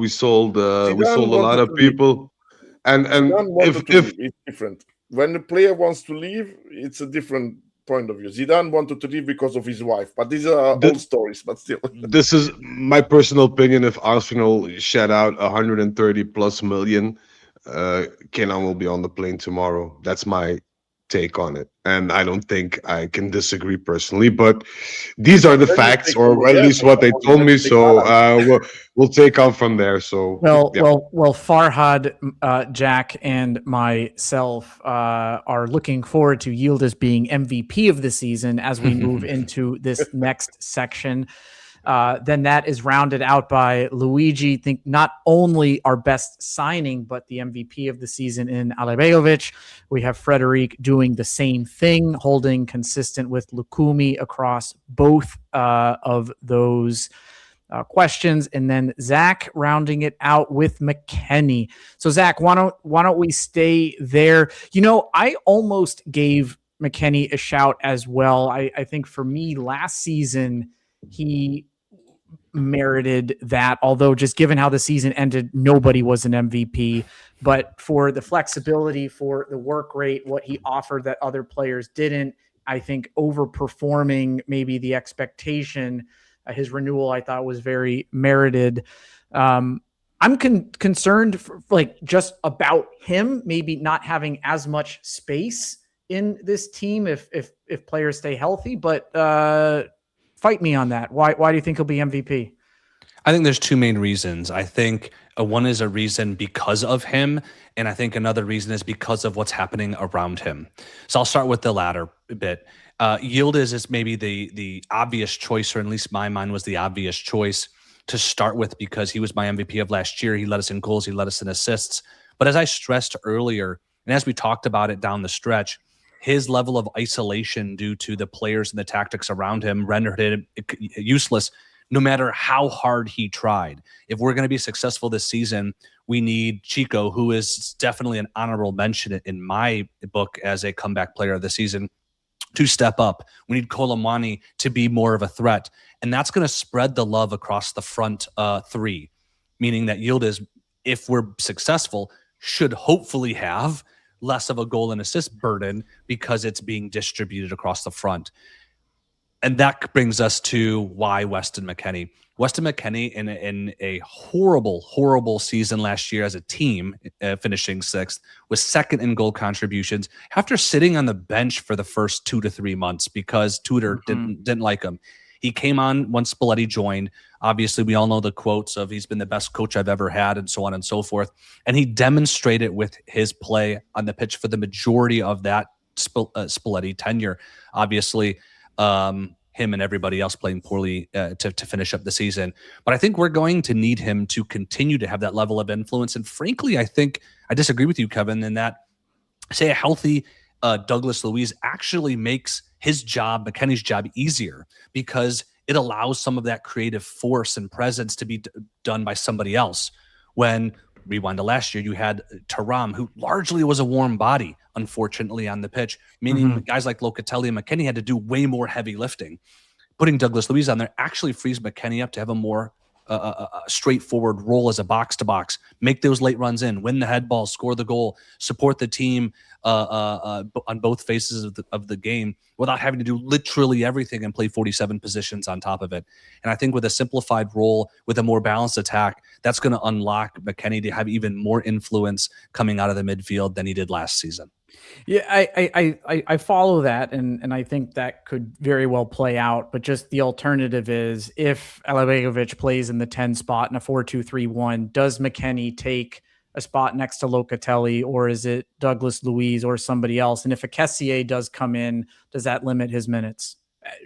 sold a lot of people. And if it's different. When the player wants to leave, it's a different point of view. Zidane wanted to leave because of his wife, but these are old stories. But still, this is my personal opinion. If Arsenal shed out 130 plus million, Kenan will be on the plane tomorrow. That's my take on it, and I don't think I can disagree personally. But these are the facts, or at least what they told me. So we'll take on from there. So Well, Farhad, Jack, and myself are looking forward to Yildiz being MVP of the season as we move into this next section. Then that is rounded out by Luigi. I think not only our best signing, but the MVP of the season in Alibegovic. We have Frederic doing the same thing, holding consistent with Lukumi across both of those questions, and then Zach rounding it out with McKennie. So Zach, why don't we stay there? I almost gave McKennie a shout as well. I think for me last season he merited that, although just given how the season ended, nobody was an MVP. But for the flexibility, for the work rate, what he offered that other players didn't, I think overperforming maybe the expectation. His renewal, I thought, was very merited. I'm concerned just about him maybe not having as much space in this team if players stay healthy. But fight me on that. Why do you think he'll be MVP? I think there's two main reasons. I think one is a reason because of him, and I think another reason is because of what's happening around him. So I'll start with the latter bit. Yildiz is maybe the obvious choice, or at least my mind was the obvious choice to start with, because he was my MVP of last year. He led us in goals, he led us in assists. But as I stressed earlier, and as we talked about it down the stretch, his level of isolation due to the players and the tactics around him rendered him useless no matter how hard he tried. If we're going to be successful this season, we need Chico, who is definitely an honorable mention in my book as a comeback player of the season, to step up. We need Colomani to be more of a threat. And that's going to spread the love across the front three, meaning that Yildiz, if we're successful, should hopefully have less of a goal and assist burden because it's being distributed across the front. And that brings us to why Weston McKennie. Weston McKennie in a horrible, horrible season last year as a team, finishing sixth, was second in goal contributions after sitting on the bench for the first 2 to 3 months because Tudor didn't like him. He came on once Spalletti joined. Obviously, we all know the quotes of he's been the best coach I've ever had and so on and so forth. And he demonstrated with his play on the pitch for the majority of that Spalletti tenure. Obviously, him and everybody else playing poorly to finish up the season. But I think we're going to need him to continue to have that level of influence. And frankly, I think I disagree with you, Kevin, in that, say, a healthy Douglas Luiz actually makes his job, McKennie's job, easier because it allows some of that creative force and presence to be done by somebody else. When, rewind to last year, you had Thuram, who largely was a warm body, unfortunately, on the pitch, meaning guys like Locatelli and McKennie had to do way more heavy lifting. Putting Douglas Luiz on there actually frees McKennie up to have a more straightforward role as a box-to-box, make those late runs in, win the head ball, score the goal, support the team on both faces of the game without having to do literally everything and play 47 positions on top of it. And I think with a simplified role, with a more balanced attack, that's going to unlock McKennie to have even more influence coming out of the midfield than he did last season. Yeah, I follow that, and I think that could very well play out. But just the alternative is if Alibegovic plays in the 10 spot in a 4-2-3-1, does McKennie take a spot next to Locatelli, or is it Douglas Luiz or somebody else? And if a Kessié does come in, does that limit his minutes?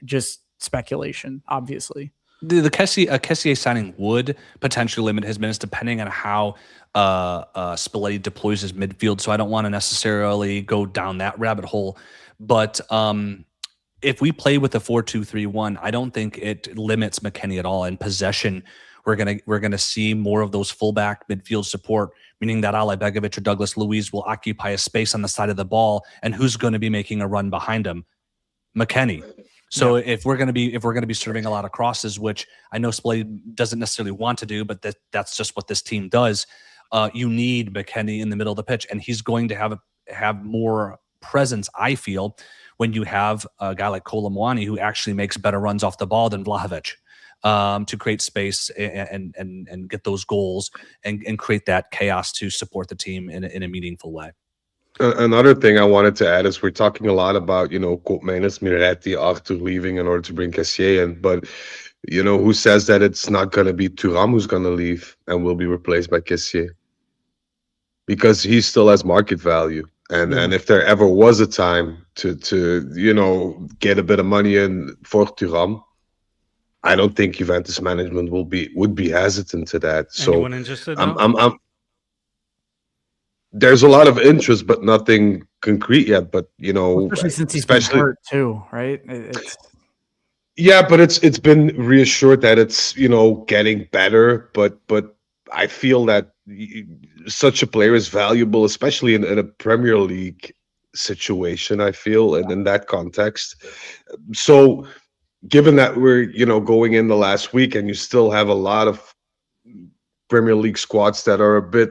Just speculation, obviously. The Kessié signing would potentially limit his minutes depending on how Spalletti deploys his midfield. So I don't want to necessarily go down that rabbit hole. But if we play with a 4-2-3-1, I don't think it limits McKennie at all. In possession, we're gonna see more of those fullback midfield support, meaning that Alibegovic or Douglas Luiz will occupy a space on the side of the ball, and who's going to be making a run behind him? McKennie. So if we're going to be serving a lot of crosses, which I know Spalletti doesn't necessarily want to do, but that's just what this team does. You need McKennie in the middle of the pitch, and he's going to have more presence, I feel, when you have a guy like Colomani who actually makes better runs off the ball than Vlahovic to create space and get those goals and create that chaos to support the team in a meaningful way. Another thing I wanted to add is we're talking a lot about, Koopmeiners, Miretti, Arthur leaving in order to bring Cassier in. But, who says that it's not going to be Thuram who's going to leave and will be replaced by Cassier? Because he still has market value. And if there ever was a time to get a bit of money in for Thuram, I don't think Juventus management would be hesitant to that. So Anyone interested? I'm there's a lot of interest, but nothing concrete yet. But especially since he's been hurt too, right? Yeah, but it's been reassured that it's getting better. But I feel that such a player is valuable, especially in a Premier League situation. I feel, and in that context. So, given that we're going in the last week, and you still have a lot of Premier League squads that are a bit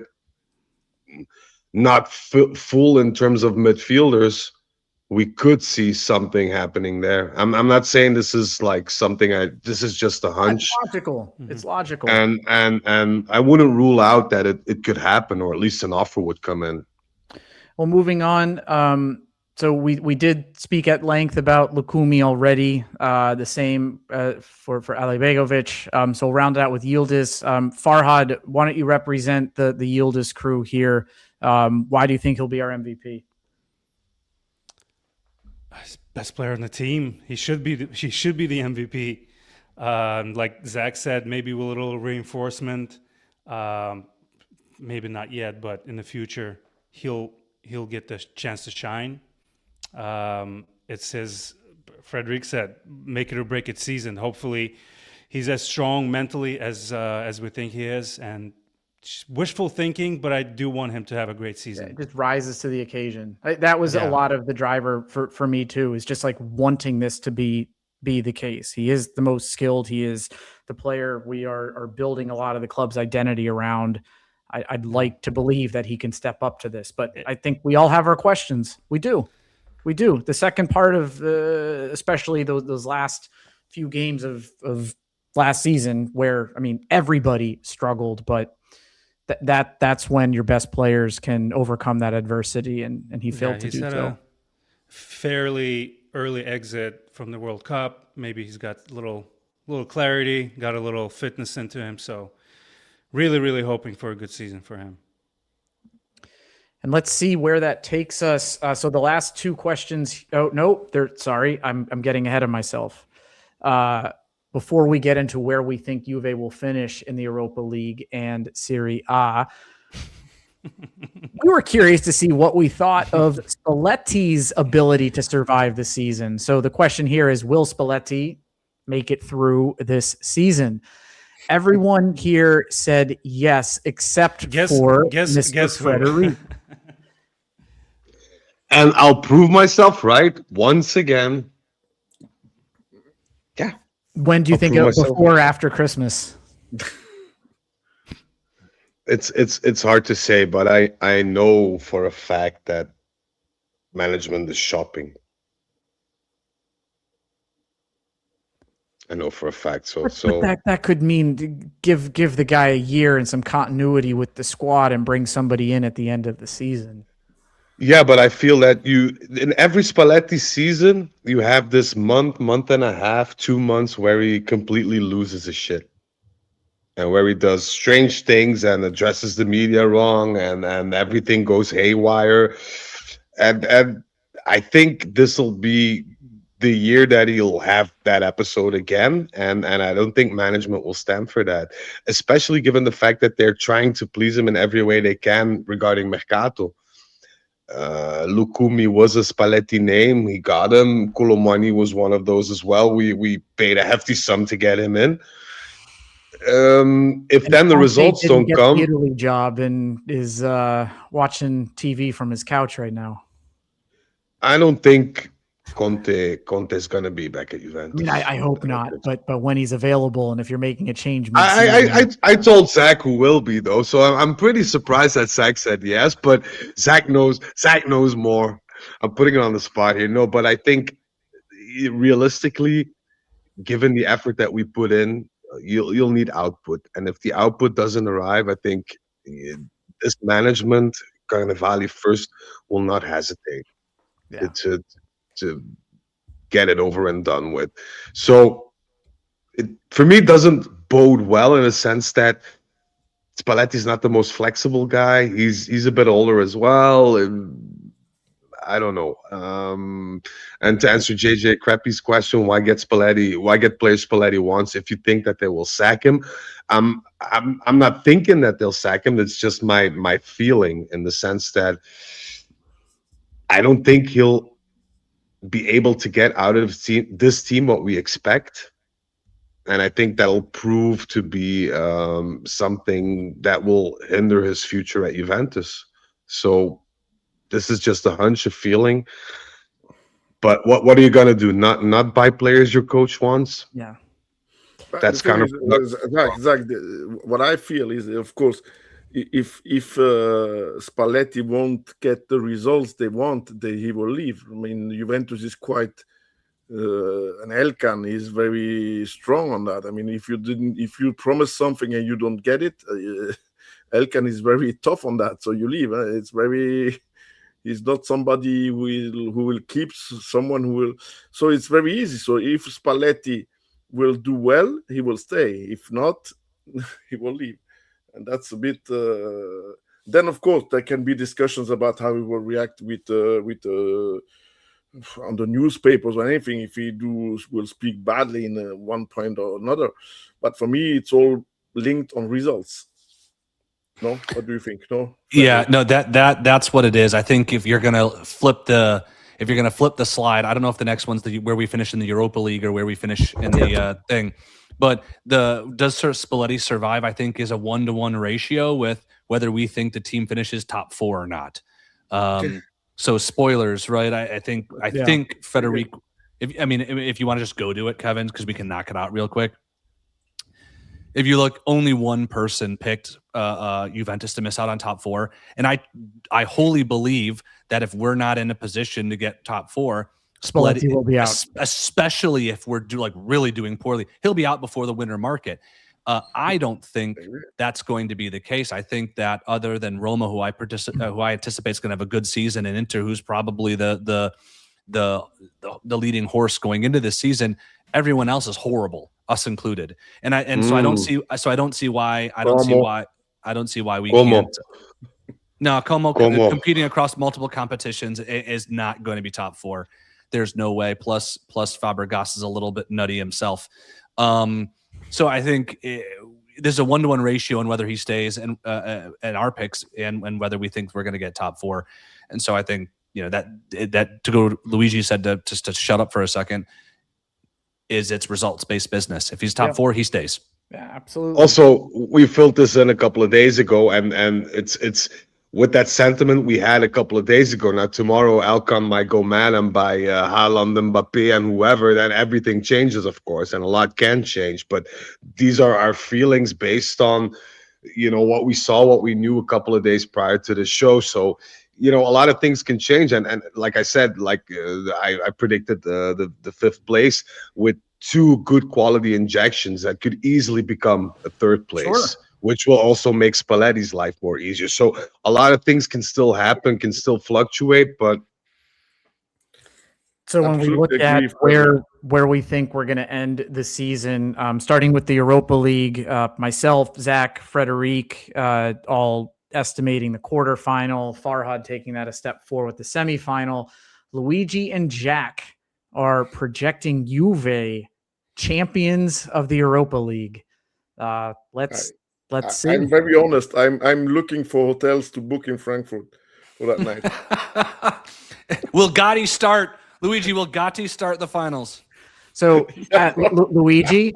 not full in terms of midfielders, we could see something happening there. I'm not saying this is like something this is just a hunch. It's logical. It's logical. And I wouldn't rule out that it could happen, or at least an offer would come in. Well, moving on. So we did speak at length about Lukumi already. The same for Alibegovic. So we'll round it out with Yildiz. Farhad, why don't you represent the Yildiz crew here? Why do you think he'll be our MVP? Best player on the team. He should be the MVP. Like Zach said, maybe with a little reinforcement. Maybe not yet, but in the future, he'll get the chance to shine. It's his. Frederic said, "Make it or break it" season. Hopefully, he's as strong mentally as we think he is, and wishful thinking, but I do want him to have a great season. It just rises to the occasion. That was a lot of the driver for me too, is just like wanting this to be the case. He is the most skilled. He is the player we are building a lot of the club's identity around. I'd like to believe that he can step up to this, but I think we all have our questions. We do. The second part of especially those last few games of last season, where everybody struggled, but that's when your best players can overcome that adversity, and he failed to do so. A fairly early exit from the World Cup. Maybe he's got a little clarity, got a little fitness into him. So really, really hoping for a good season for him. And let's see where that takes us. So the last two questions. Oh no, sorry, I'm getting ahead of myself. Before we get into where we think Juve will finish in the Europa League and Serie A, we were curious to see what we thought of Spalletti's ability to survive the season. So the question here is, will Spalletti make it through this season? Everyone here said yes, except for Mr. Frederic. And I'll prove myself right once again. Yeah. When do you think of before or after Christmas? It's hard to say, but I know for a fact that management is shopping. I know for a fact. So that could mean give the guy a year and some continuity with the squad and bring somebody in at the end of the season. Yeah, but I feel that in every Spalletti season, you have this month and a half, 2 months where he completely loses his shit. And where he does strange things and addresses the media wrong, and everything goes haywire. And I think this will be the year that he'll have that episode again. And I don't think management will stand for that, especially given the fact that they're trying to please him in every way they can regarding Mercato. Lukumi was a Spalletti name. He got him. Colomani was one of those as well. We paid a hefty sum to get him in. If then the results don't come, the Italy job and is watching TV from his couch right now. I don't think Conte's gonna be back at Juventus. I hope not. But when he's available, and if you're making a change, I told Zach who will be though, so I'm pretty surprised that Zach said yes. But Zach knows more. I'm putting it on the spot here. No, but I think realistically, given the effort that we put in, you'll need output, and if the output doesn't arrive, I think this management Carnevali first will not hesitate to get it over and done with. So it, for me, doesn't bode well in a sense that Spalletti's not the most flexible guy. He's a bit older as well. And I don't know. And to answer JJ Creppy's question, why get players Spalletti wants if you think that they will sack him? I'm not thinking that they'll sack him. It's just my feeling in the sense that I don't think he'll be able to get out of this team what we expect. And I think that'll prove to be something that will hinder his future at Juventus. So this is just a hunch, a feeling. But what are you gonna do? Not buy players your coach wants? Yeah, that's kind of exactly what I feel is, of course, if Spalletti won't get the results they want, he will leave. I mean, Juventus is quite. And Elkan is very strong on that. I mean, if you promise something and you don't get it, Elkan is very tough on that. So you leave. He's not somebody who will keep someone who will. So it's very easy. So if Spalletti will do well, he will stay. If not, he will leave. And that's a bit. Then of course there can be discussions about how he will react with on the newspapers or anything if he will speak badly in one point or another. But for me, it's all linked on results. No, what do you think? No. Yeah, no, that's what it is. I think if you're gonna flip the slide, I don't know if the next one's where we finish in the Europa League or where we finish in the thing. But does Spalletti survive? I think is a 1-to-1 ratio with whether we think the team finishes top 4 or not. So spoilers, right? I think Frederic. If you want to just go to it, Kevin, because we can knock it out real quick. If you look, only one person picked Juventus to miss out on top 4, and I wholly believe that if we're not in a position to get top 4, Spalletti will be out, especially if we're really doing poorly. He'll be out before the winter market. I don't think that's going to be the case. I think that other than Roma, who I anticipate is going to have a good season, and Inter, who's probably the leading horse going into this season, everyone else is horrible, us included. So I don't see why we can't. No, Como competing across multiple competitions is not going to be top 4. There's no way. Plus Fabregas is a little bit nutty himself. So I think there's a 1-to-1 ratio on whether he stays and our picks and whether we think we're going to get top 4. And so I think that to go. Luigi said to shut up for a second. It's results-based business. If he's top 4, he stays. Yeah, absolutely. Also, we filled this in a couple of days ago, and it's with that sentiment we had a couple of days ago. Now tomorrow, Elkan might go mad and buy Haaland, Mbappe, and whoever. Then everything changes, of course, and a lot can change. But these are our feelings based on, what we saw, what we knew a couple of days prior to the show. So, a lot of things can change. And like I said, I predicted the 5th place with 2 good quality injections that could easily become a 3rd place, which will also make Spalletti's life more easier. So a lot of things can still happen, can still fluctuate, but. So when we look at where we think we're going to end the season, starting with the Europa League, myself, Zach, Frederic, all estimating the quarterfinal, Farhad taking that a step forward with the semifinal. Luigi and Jack are projecting Juve champions of the Europa League. Let's see. I'm very honest. I'm looking for hotels to book in Frankfurt for that night. Will Gotti start? Luigi, will Gotti start the finals? So Luigi,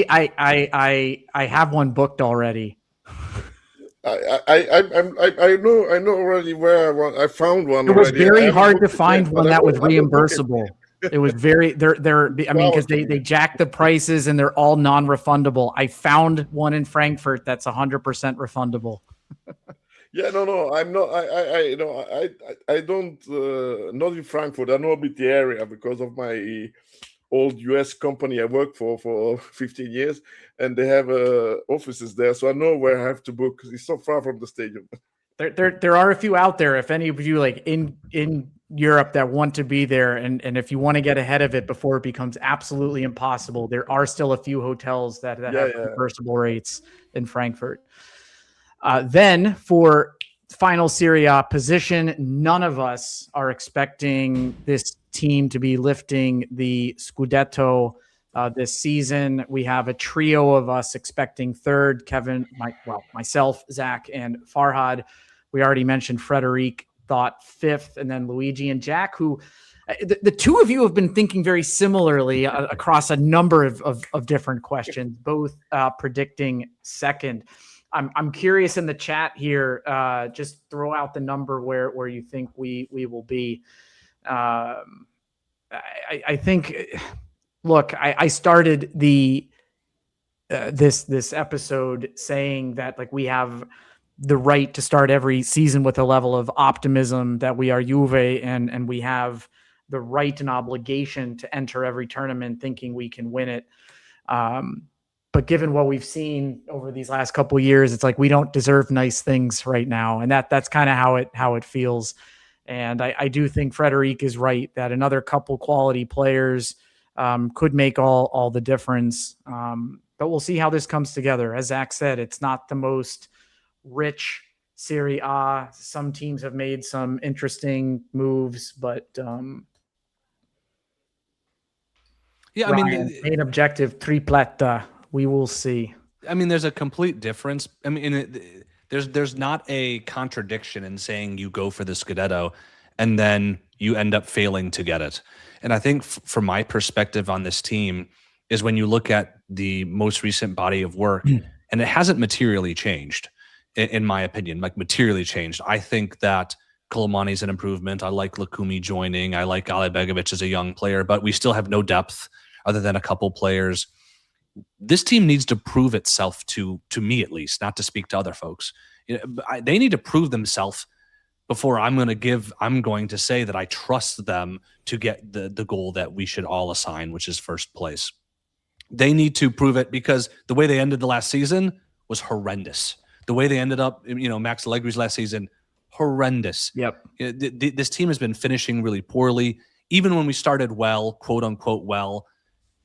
I have one booked already. I know already where I want. I found one. It was very hard to find one that was reimbursable. It was very because they jacked the prices and they're all non-refundable. I found one in Frankfurt that's 100% refundable. Yeah, no, I'm not. I don't. Not in Frankfurt. I know a bit the area because of my old US company I worked for 15 years, and they have offices there, so I know where I have to book. It's so far from the stadium. There are a few out there. If any of you like in Europe that want to be there, and if you want to get ahead of it before it becomes absolutely impossible, there are still a few hotels that have reversible rates in Frankfurt. Then for final Serie A position, none of us are expecting this team to be lifting the Scudetto this season. We have a trio of us expecting third: Kevin, myself, Zach, and Farhad. We already mentioned Frederic thought fifth, and then Luigi and Jack, who the two of you have been thinking very similarly across a number of different questions, both predicting second. I'm curious in the chat here, just throw out the number where you think we will be. I think, look, I started this episode saying that like we have the right to start every season with a level of optimism that we are Juve, and we have the right and obligation to enter every tournament thinking we can win it. But given what we've seen over these last couple of years, it's like we don't deserve nice things right now, and that's kind of how it feels. And I do think Frederic is right that another couple quality players could make all the difference. But we'll see how this comes together. As Zach said, it's not the most rich Serie A. Some teams have made some interesting moves, but main objective tripletta. We will see. I mean, there's a complete difference. I mean, there's not a contradiction in saying you go for the Scudetto and then you end up failing to get it. And I think from my perspective on this team is when you look at the most recent body of work, and it hasn't materially changed, in my opinion, like materially changed. I think that Colomani's an improvement. I like Lukumi joining. I like Ale Begovic as a young player, but we still have no depth other than a couple players. This team needs to prove itself to me, at least, not to speak to other folks. They need to prove themselves before I'm going to say that I trust them to get the goal that we should all assign, which is first place. They need to prove it because the way they ended the last season was horrendous. The way they ended up, Max Allegri's last season, horrendous. Yep. This team has been finishing really poorly. Even when we started well, quote unquote well,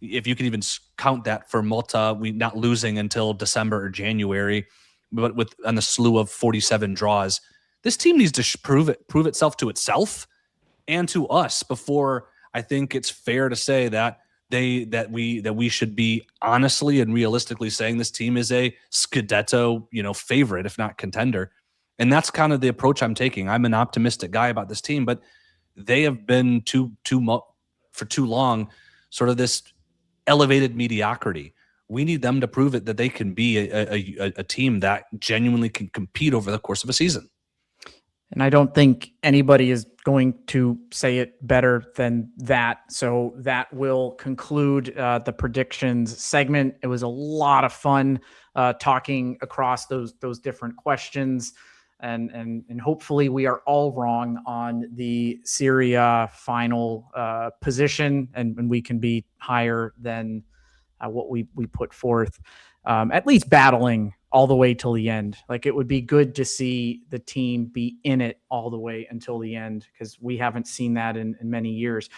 if you can even count that for Malta, we not losing until December or January, but on the slew of 47 draws, this team needs to prove itself to itself and to us before I think it's fair to say that we should be honestly and realistically saying this team is a Scudetto, favorite, if not contender. And that's kind of the approach I'm taking. I'm an optimistic guy about this team, but they have been for too long, sort of this elevated mediocrity. We need them to prove it that they can be a team that genuinely can compete over the course of a season. And I don't think anybody is going to say it better than that. So that will conclude the predictions segment. It was a lot of fun talking across those different questions. And hopefully we are all wrong on the Serie A final position, and we can be higher than what we put forth, at least battling all the way till the end. Like, it would be good to see the team be in it all the way until the end, because we haven't seen that in many years.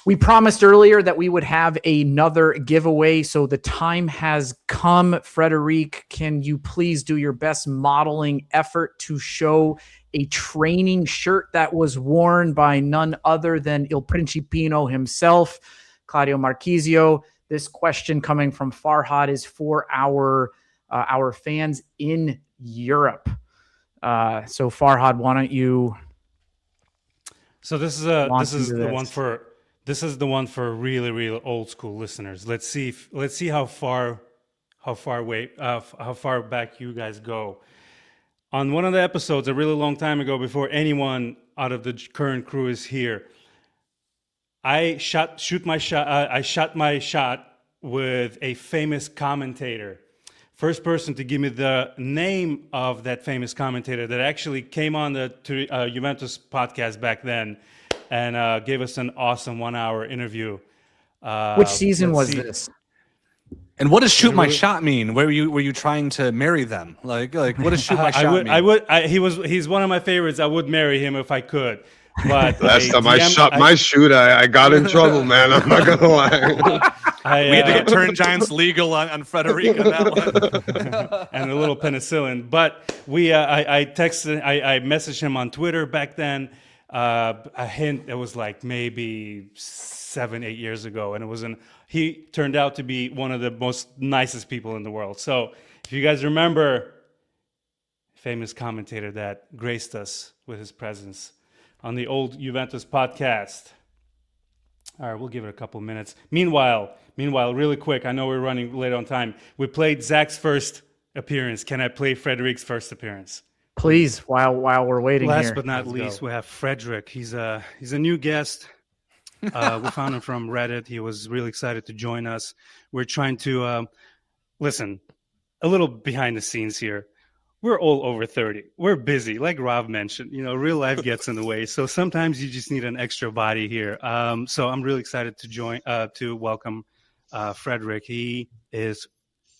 We promised earlier that we would have another giveaway, so the time has come. Frederic, can you please do your best modeling effort to show a training shirt that was worn by none other than Il Principino himself, Claudio Marchisio? This question coming from Farhad is for our fans in Europe. So Farhad, why don't you? So this is the one for really, really old school listeners. Let's see how far back you guys go. On one of the episodes a really long time ago, before anyone out of the current crew is here, I shot my shot with a famous commentator. First person to give me the name of that famous commentator that actually came on the Juventus podcast back then and gave us an awesome 1 hour interview. Which season was this? And what does shoot my shot mean? Were you trying to marry them? Like what does shoot my shot mean? He's one of my favorites. I would marry him if I could. But last time I shot my shoot, I got in trouble, man. I'm not gonna lie. We had to get Turin Giants legal on Frederic on that one. And a little penicillin. But I messaged him on Twitter back then. A hint, it was like maybe 7-8 years ago, and he turned out to be one of the most nicest people in the world. So if you guys remember, famous commentator that graced us with his presence on the old Juventus podcast. All right, we'll give it a couple minutes. Meanwhile, really quick, I know we're running late on time. We played Zach's first appearance. Can I play Frederic's first appearance? Please, while we're waiting Last here. but not least, we have Frederic. He's a new guest. We found him from Reddit. He was really excited to join us. We're trying to listen, a little behind the scenes here. We're all over 30. We're busy, like Rob mentioned. Real life gets in the way. So sometimes you just need an extra body here. So I'm really excited to welcome Frederic. He is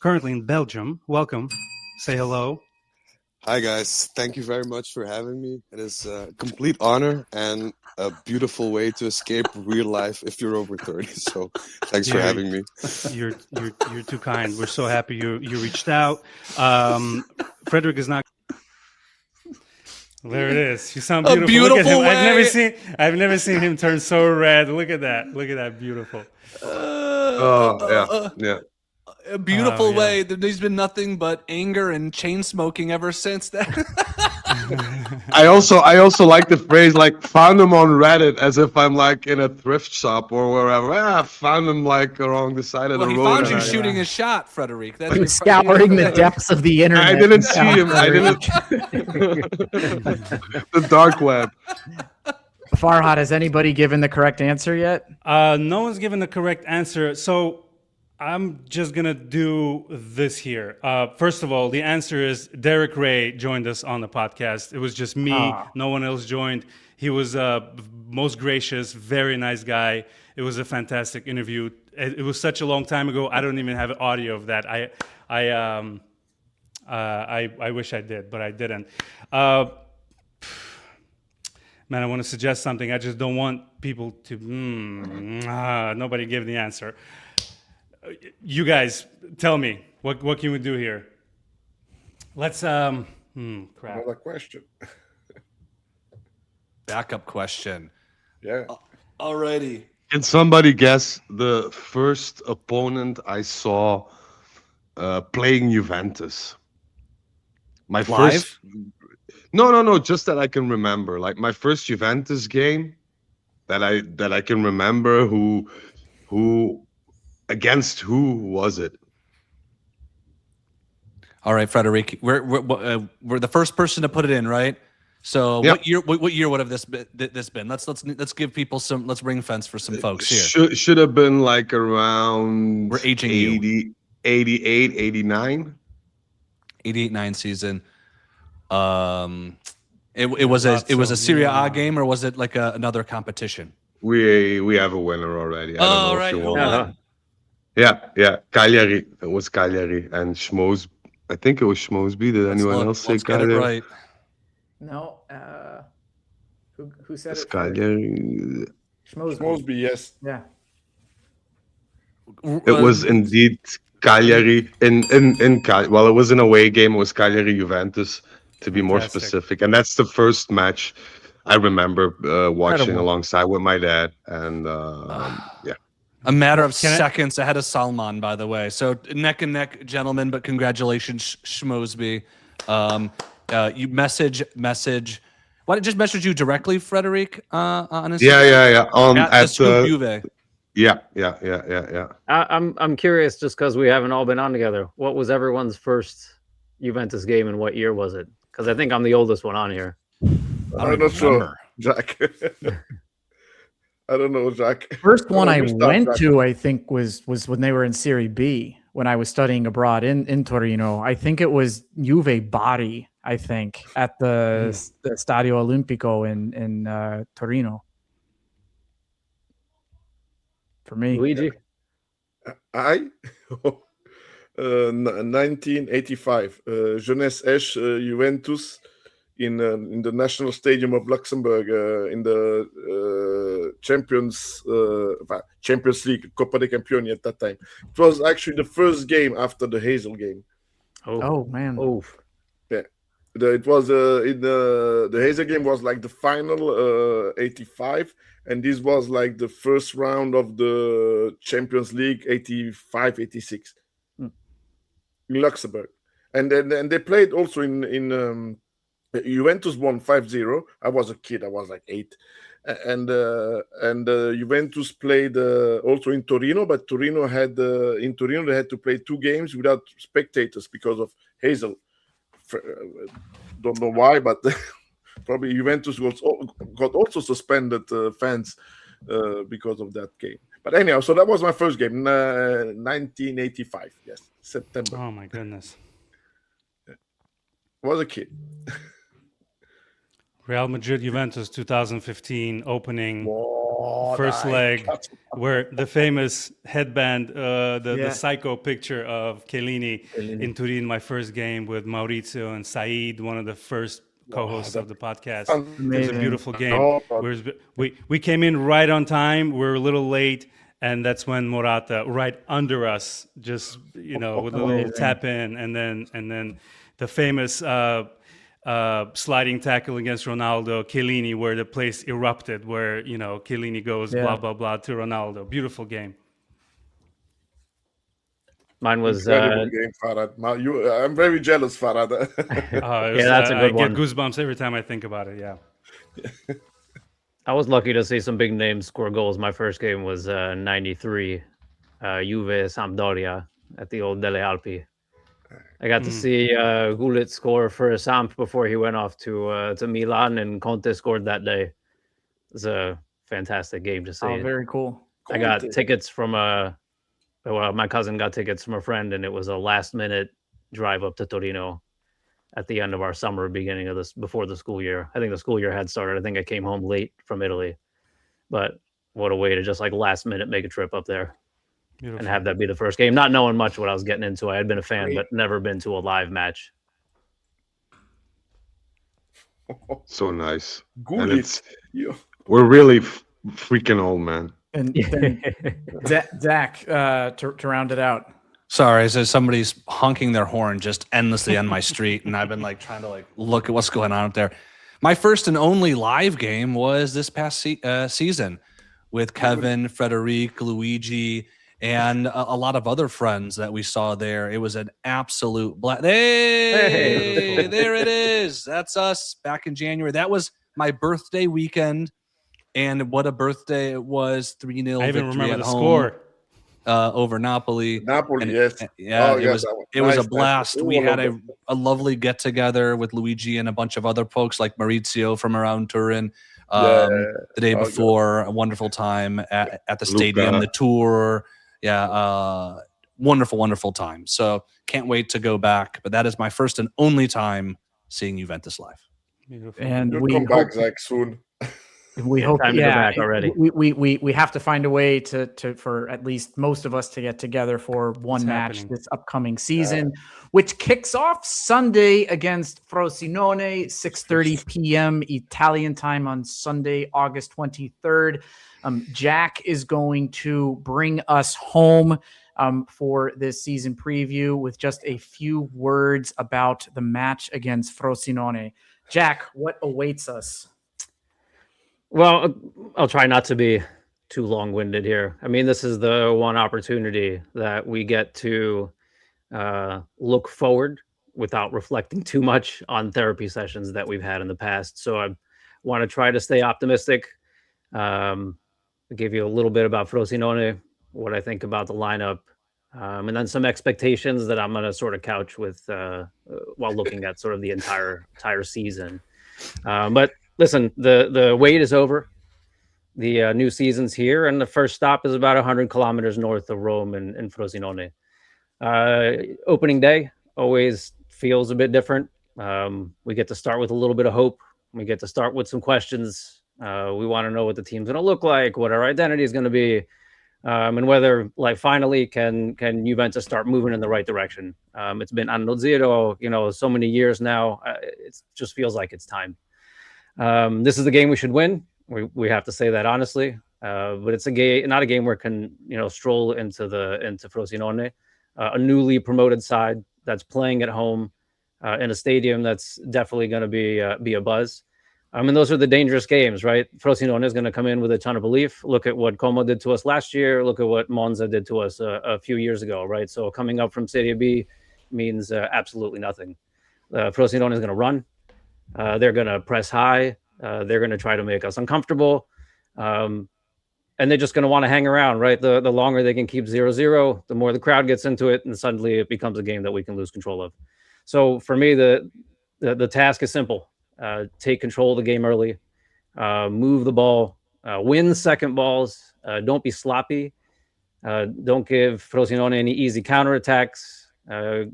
currently in Belgium. Welcome. Say hello. Hi, guys. Thank you very much for having me. It is a complete honor and a beautiful way to escape real life if you're over 30. So thanks for having me. You're too kind. We're so happy you reached out. Frederic is not. There it is. You sound beautiful. Beautiful Look at him. way. I've never seen him turn so red. Look at that. Look at that. Beautiful. Yeah. A beautiful way. There's been nothing but anger and chain smoking ever since then. I also like the phrase like found him on Reddit, as if I'm like in a thrift shop or wherever. I found him like along the side of the road. He found you shooting a shot, Frederic. That's scouring the depths of the internet. I didn't see him. The dark web. Farhad, has anybody given the correct answer yet? No one's given the correct answer. So I'm just going to do this here. First of all, the answer is Derek Ray joined us on the podcast. It was just me. No one else joined. He was most gracious, very nice guy. It was a fantastic interview. It was such a long time ago. I don't even have audio of that. I wish I did, but I didn't. Man, I want to suggest something. I just don't want people to... nobody gave the answer. You guys, tell me, what can we do here? Let's, crap. Another question. Backup question. Yeah. Alrighty. Can somebody guess the first opponent I saw playing Juventus? Live? No, just that I can remember. Like my first Juventus game that I can remember. Who against who was it? All right, Frederic, we're the first person to put it in, right? So Yep. what year would have this been? Let's give people some. Let's ring fence for some folks here. Should have been like around We're aging 80, 88, 89. 88-9 season. It was a Serie A game, or was it like another competition? We have a winner already. I don't know right. if you Who want. won? Yeah. Cagliari. It was Cagliari and Schmoes. I think it was Schmosby. Did anyone else say Let's get it Cagliari? right. No. Who said It's it? Cagliari. Mosby, yes. Yeah. It was indeed Cagliari well, it was an away game. It was Cagliari Juventus, to be more Fantastic. specific, and that's the first match I remember watching Incredible. alongside with my dad. And yeah, A matter of Can I- seconds ahead of Salman, by the way. So neck and neck, gentlemen. But congratulations, Schmosby. You message. Why did just message you directly, Frederic? On Instagram? yeah. At the Scoop Juve. Yeah. I'm curious, just because we haven't all been on together. What was everyone's first Juventus game, and what year was it? Because I think I'm the oldest one on here. I'm not sure, Jack. I don't know, Jack. First one I You start, went Jack. to, I think, was when they were in Serie B, when I was studying abroad in Torino. I think it was Juve Bari, I think, at the Stadio Olimpico in Torino. For me. Luigi? 1985. Jeunesse Esch, Juventus, in the National Stadium of Luxembourg, in the Champions League, Coppa dei Campioni at that time. It was actually the first game after the Hazel game. Oh man. Oh. Yeah. It was in the Hazel game was like the final 85, and this was like the first round of the Champions League 85-86 in Luxembourg. And then they played also in Juventus won 5-0. I was a kid. I was like 8. And Juventus played also in Torino, but Torino had in Torino they had to play 2 games without spectators because of Hazel. Don't know why, but probably Juventus got also suspended fans because of that game. But anyhow, so that was my first game, 1985. Yes, September. Oh my goodness. I was a kid. Real Madrid Juventus 2015 opening first leg, where the famous headband, the psycho picture of Chiellini in Turin, my first game with Maurizio and Said, one of the first co-hosts of the podcast. It was a beautiful game. We came in right on time. We were a little late, and that's when Morata right under us, just with a little tap in, and then the famous sliding tackle against Ronaldo, Chiellini, where the place erupted, where Chiellini goes blah blah blah to Ronaldo. Beautiful game. Mine was incredible game, Farhad. I'm very jealous, Farhad. That's a good one. I get goosebumps every time I think about it. Yeah. I was lucky to see some big names score goals. My first game was 93, Juve Sampdoria at the old Delle Alpi. I got to see Gullit score for Samp before he went off to Milan, and Conte scored that day. It was a fantastic game to see. Oh, very cool. I got tickets from my cousin got tickets from a friend, and it was a last-minute drive up to Torino at the end of our summer, beginning of before the school year. I think the school year had started. I think I came home late from Italy, but what a way to just like last-minute make a trip up there. Beautiful. And have that be the first game, not knowing much what I was getting into. I had been a fan, but never been to a live match. So nice. Good. We're really freaking old, man. And then Zach, to round it out. Sorry, so somebody's honking their horn just endlessly on my street, and I've been like trying to look at what's going on up there. My first and only live game was this past season with Kevin, Frederic, Luigi, and a lot of other friends that we saw there. It was an absolute blast. Hey, there it is. That's us back in January. That was my birthday weekend, and what a birthday it was. 3-0 I even victory remember at the home, score. over Napoli. Napoli, yes. It was a blast. We had a lovely get-together with Luigi and a bunch of other folks like Maurizio from around Turin. The day before, a wonderful time at the stadium, the tour. Wonderful time. So can't wait to go back. But that is my first and only time seeing Juventus live. Beautiful. And we come back Zach soon. We hope. Time to go back already. We have to find a way to for at least most of us to get together for one match this upcoming season, which kicks off Sunday against Frosinone, 6:30 p.m. Italian time on Sunday, August 23rd. Jack is going to bring us home for this season preview with just a few words about the match against Frosinone. Jack, what awaits us? Well, I'll try not to be too long-winded here. I mean, this is the one opportunity that we get to look forward without reflecting too much on therapy sessions that we've had in the past. So I want to try to stay optimistic. I'll give you a little bit about Frosinone, what I think about the lineup, and then some expectations that I'm going to sort of couch with while looking at sort of the entire season. But listen, the wait is over. The new season's here, and the first stop is about 100 kilometers north of Rome in Frosinone. Opening day always feels a bit different. We get to start with a little bit of hope. We get to start with some questions. We want to know what the team's going to look like, what our identity is going to be. and whether like finally can Juventus start moving in the right direction. It's been anno zero, so many years now. It just feels like it's time. This is the game we should win. We have to say that honestly. But it's not a game where can stroll into Frosinone, a newly promoted side that's playing at home in a stadium that's definitely going to be a buzz. And those are the dangerous games, right? Frosinone is going to come in with a ton of belief. Look at what Como did to us last year. Look at what Monza did to us a few years ago, right? So coming up from Serie B means absolutely nothing. Frosinone is going to run. They're going to press high. They're going to try to make us uncomfortable. And they're just going to want to hang around, right? The longer they can keep 0-0, the more the crowd gets into it, and suddenly it becomes a game that we can lose control of. So for me, the task is simple. Take control of the game early, move the ball, win second balls, don't be sloppy, don't give Frosinone any easy counterattacks,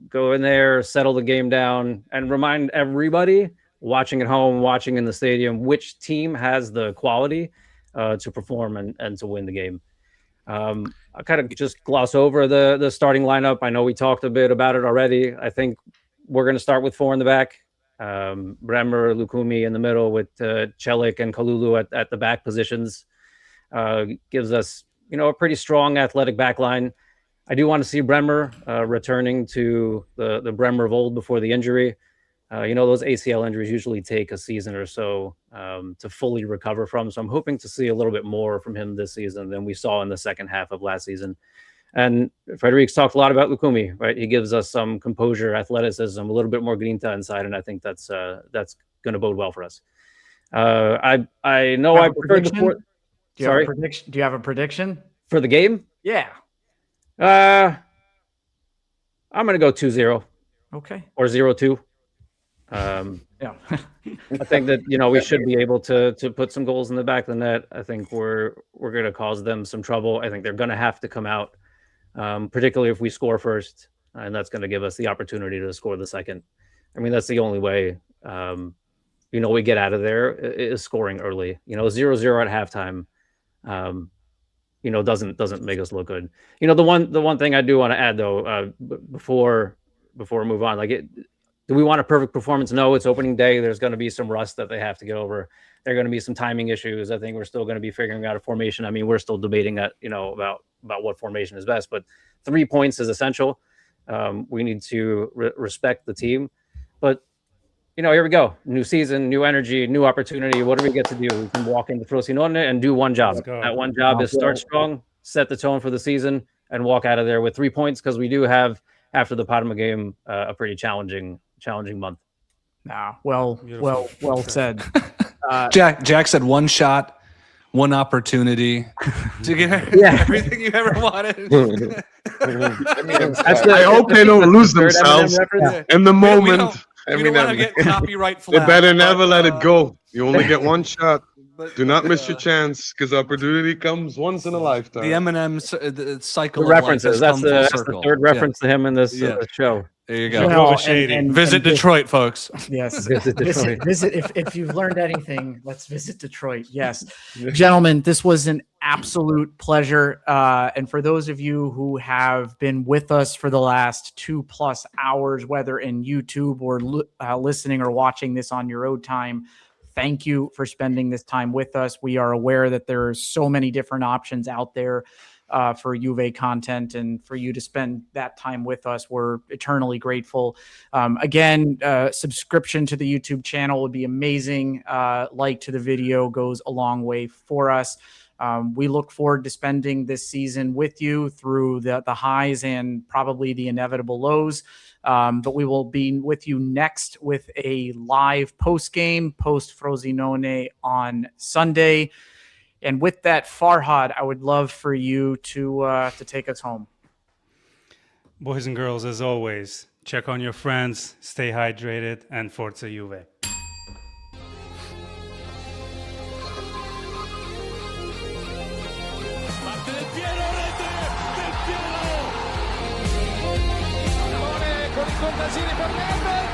go in there, settle the game down, and remind everybody watching at home, watching in the stadium, which team has the quality to perform and to win the game. I kind of just gloss over the starting lineup. I know we talked a bit about it already. I think we're going to start with 4 in the back. Bremer, Lukumi in the middle with Celik and Kalulu at the back positions gives us, a pretty strong athletic back line. I do want to see Bremer returning to the Bremer of old before the injury. Those ACL injuries usually take a season or so to fully recover from. So I'm hoping to see a little bit more from him this season than we saw in the second half of last season. And Frederic's talked a lot about Lukumi, right? He gives us some composure, athleticism, a little bit more grinta inside, and I think that's going to bode well for us. I know I preferred the fourth. Do you have a prediction for the game? Yeah. I'm going to go 2-0. Okay. Or 0-2. Yeah. I think that we should be able to put some goals in the back of the net. I think we're going to cause them some trouble. I think they're going to have to come out. Particularly if we score first, and that's going to give us the opportunity to score the second. I mean, that's the only way, we get out of there is scoring early. 0-0 at halftime, doesn't make us look good. The one thing I do want to add though, before we move on, do we want a perfect performance? No, it's opening day. There's going to be some rust that they have to get over. There are going to be some timing issues. I think we're still going to be figuring out a formation. I mean, we're still debating that, about what formation is best, but 3 points is essential. We need to respect the team, but here we go. New season, new energy, new opportunity. What do we get to do? We can walk into Frosinone and do one job. That one job is start strong, set the tone for the season, and walk out of there with 3 points, because we do have, after the Parma game, a pretty challenging month. Well said. Jack said one shot, one opportunity to get everything you ever wanted. I hope they don't lose themselves in the moment. We don't want to get copyright They flag. better never let it go. You only get one shot. Do not miss your chance, because opportunity comes once in a lifetime. The Eminem cycle. The references. That's the third reference to him in this show. There you go. Visit Detroit, folks. Yes. Visit Detroit. Visit if you've learned anything, let's visit Detroit. Yes. Gentlemen, this was an absolute pleasure. And for those of you who have been with us for the last 2+ hours, whether in YouTube or listening or watching this on your own time, thank you for spending this time with us. We are aware that there are so many different options out there for Juve content, and for you to spend that time with us, we're eternally grateful. Again, subscription to the YouTube channel would be amazing. Like to the video goes a long way for us. We look forward to spending this season with you through the highs and probably the inevitable lows. But we will be with you next with a live post Frosinone on Sunday. And with that, Farhad, I would love for you to take us home. Boys and girls, as always, check on your friends, stay hydrated, and Forza Juve. Con i contadini per Nedved.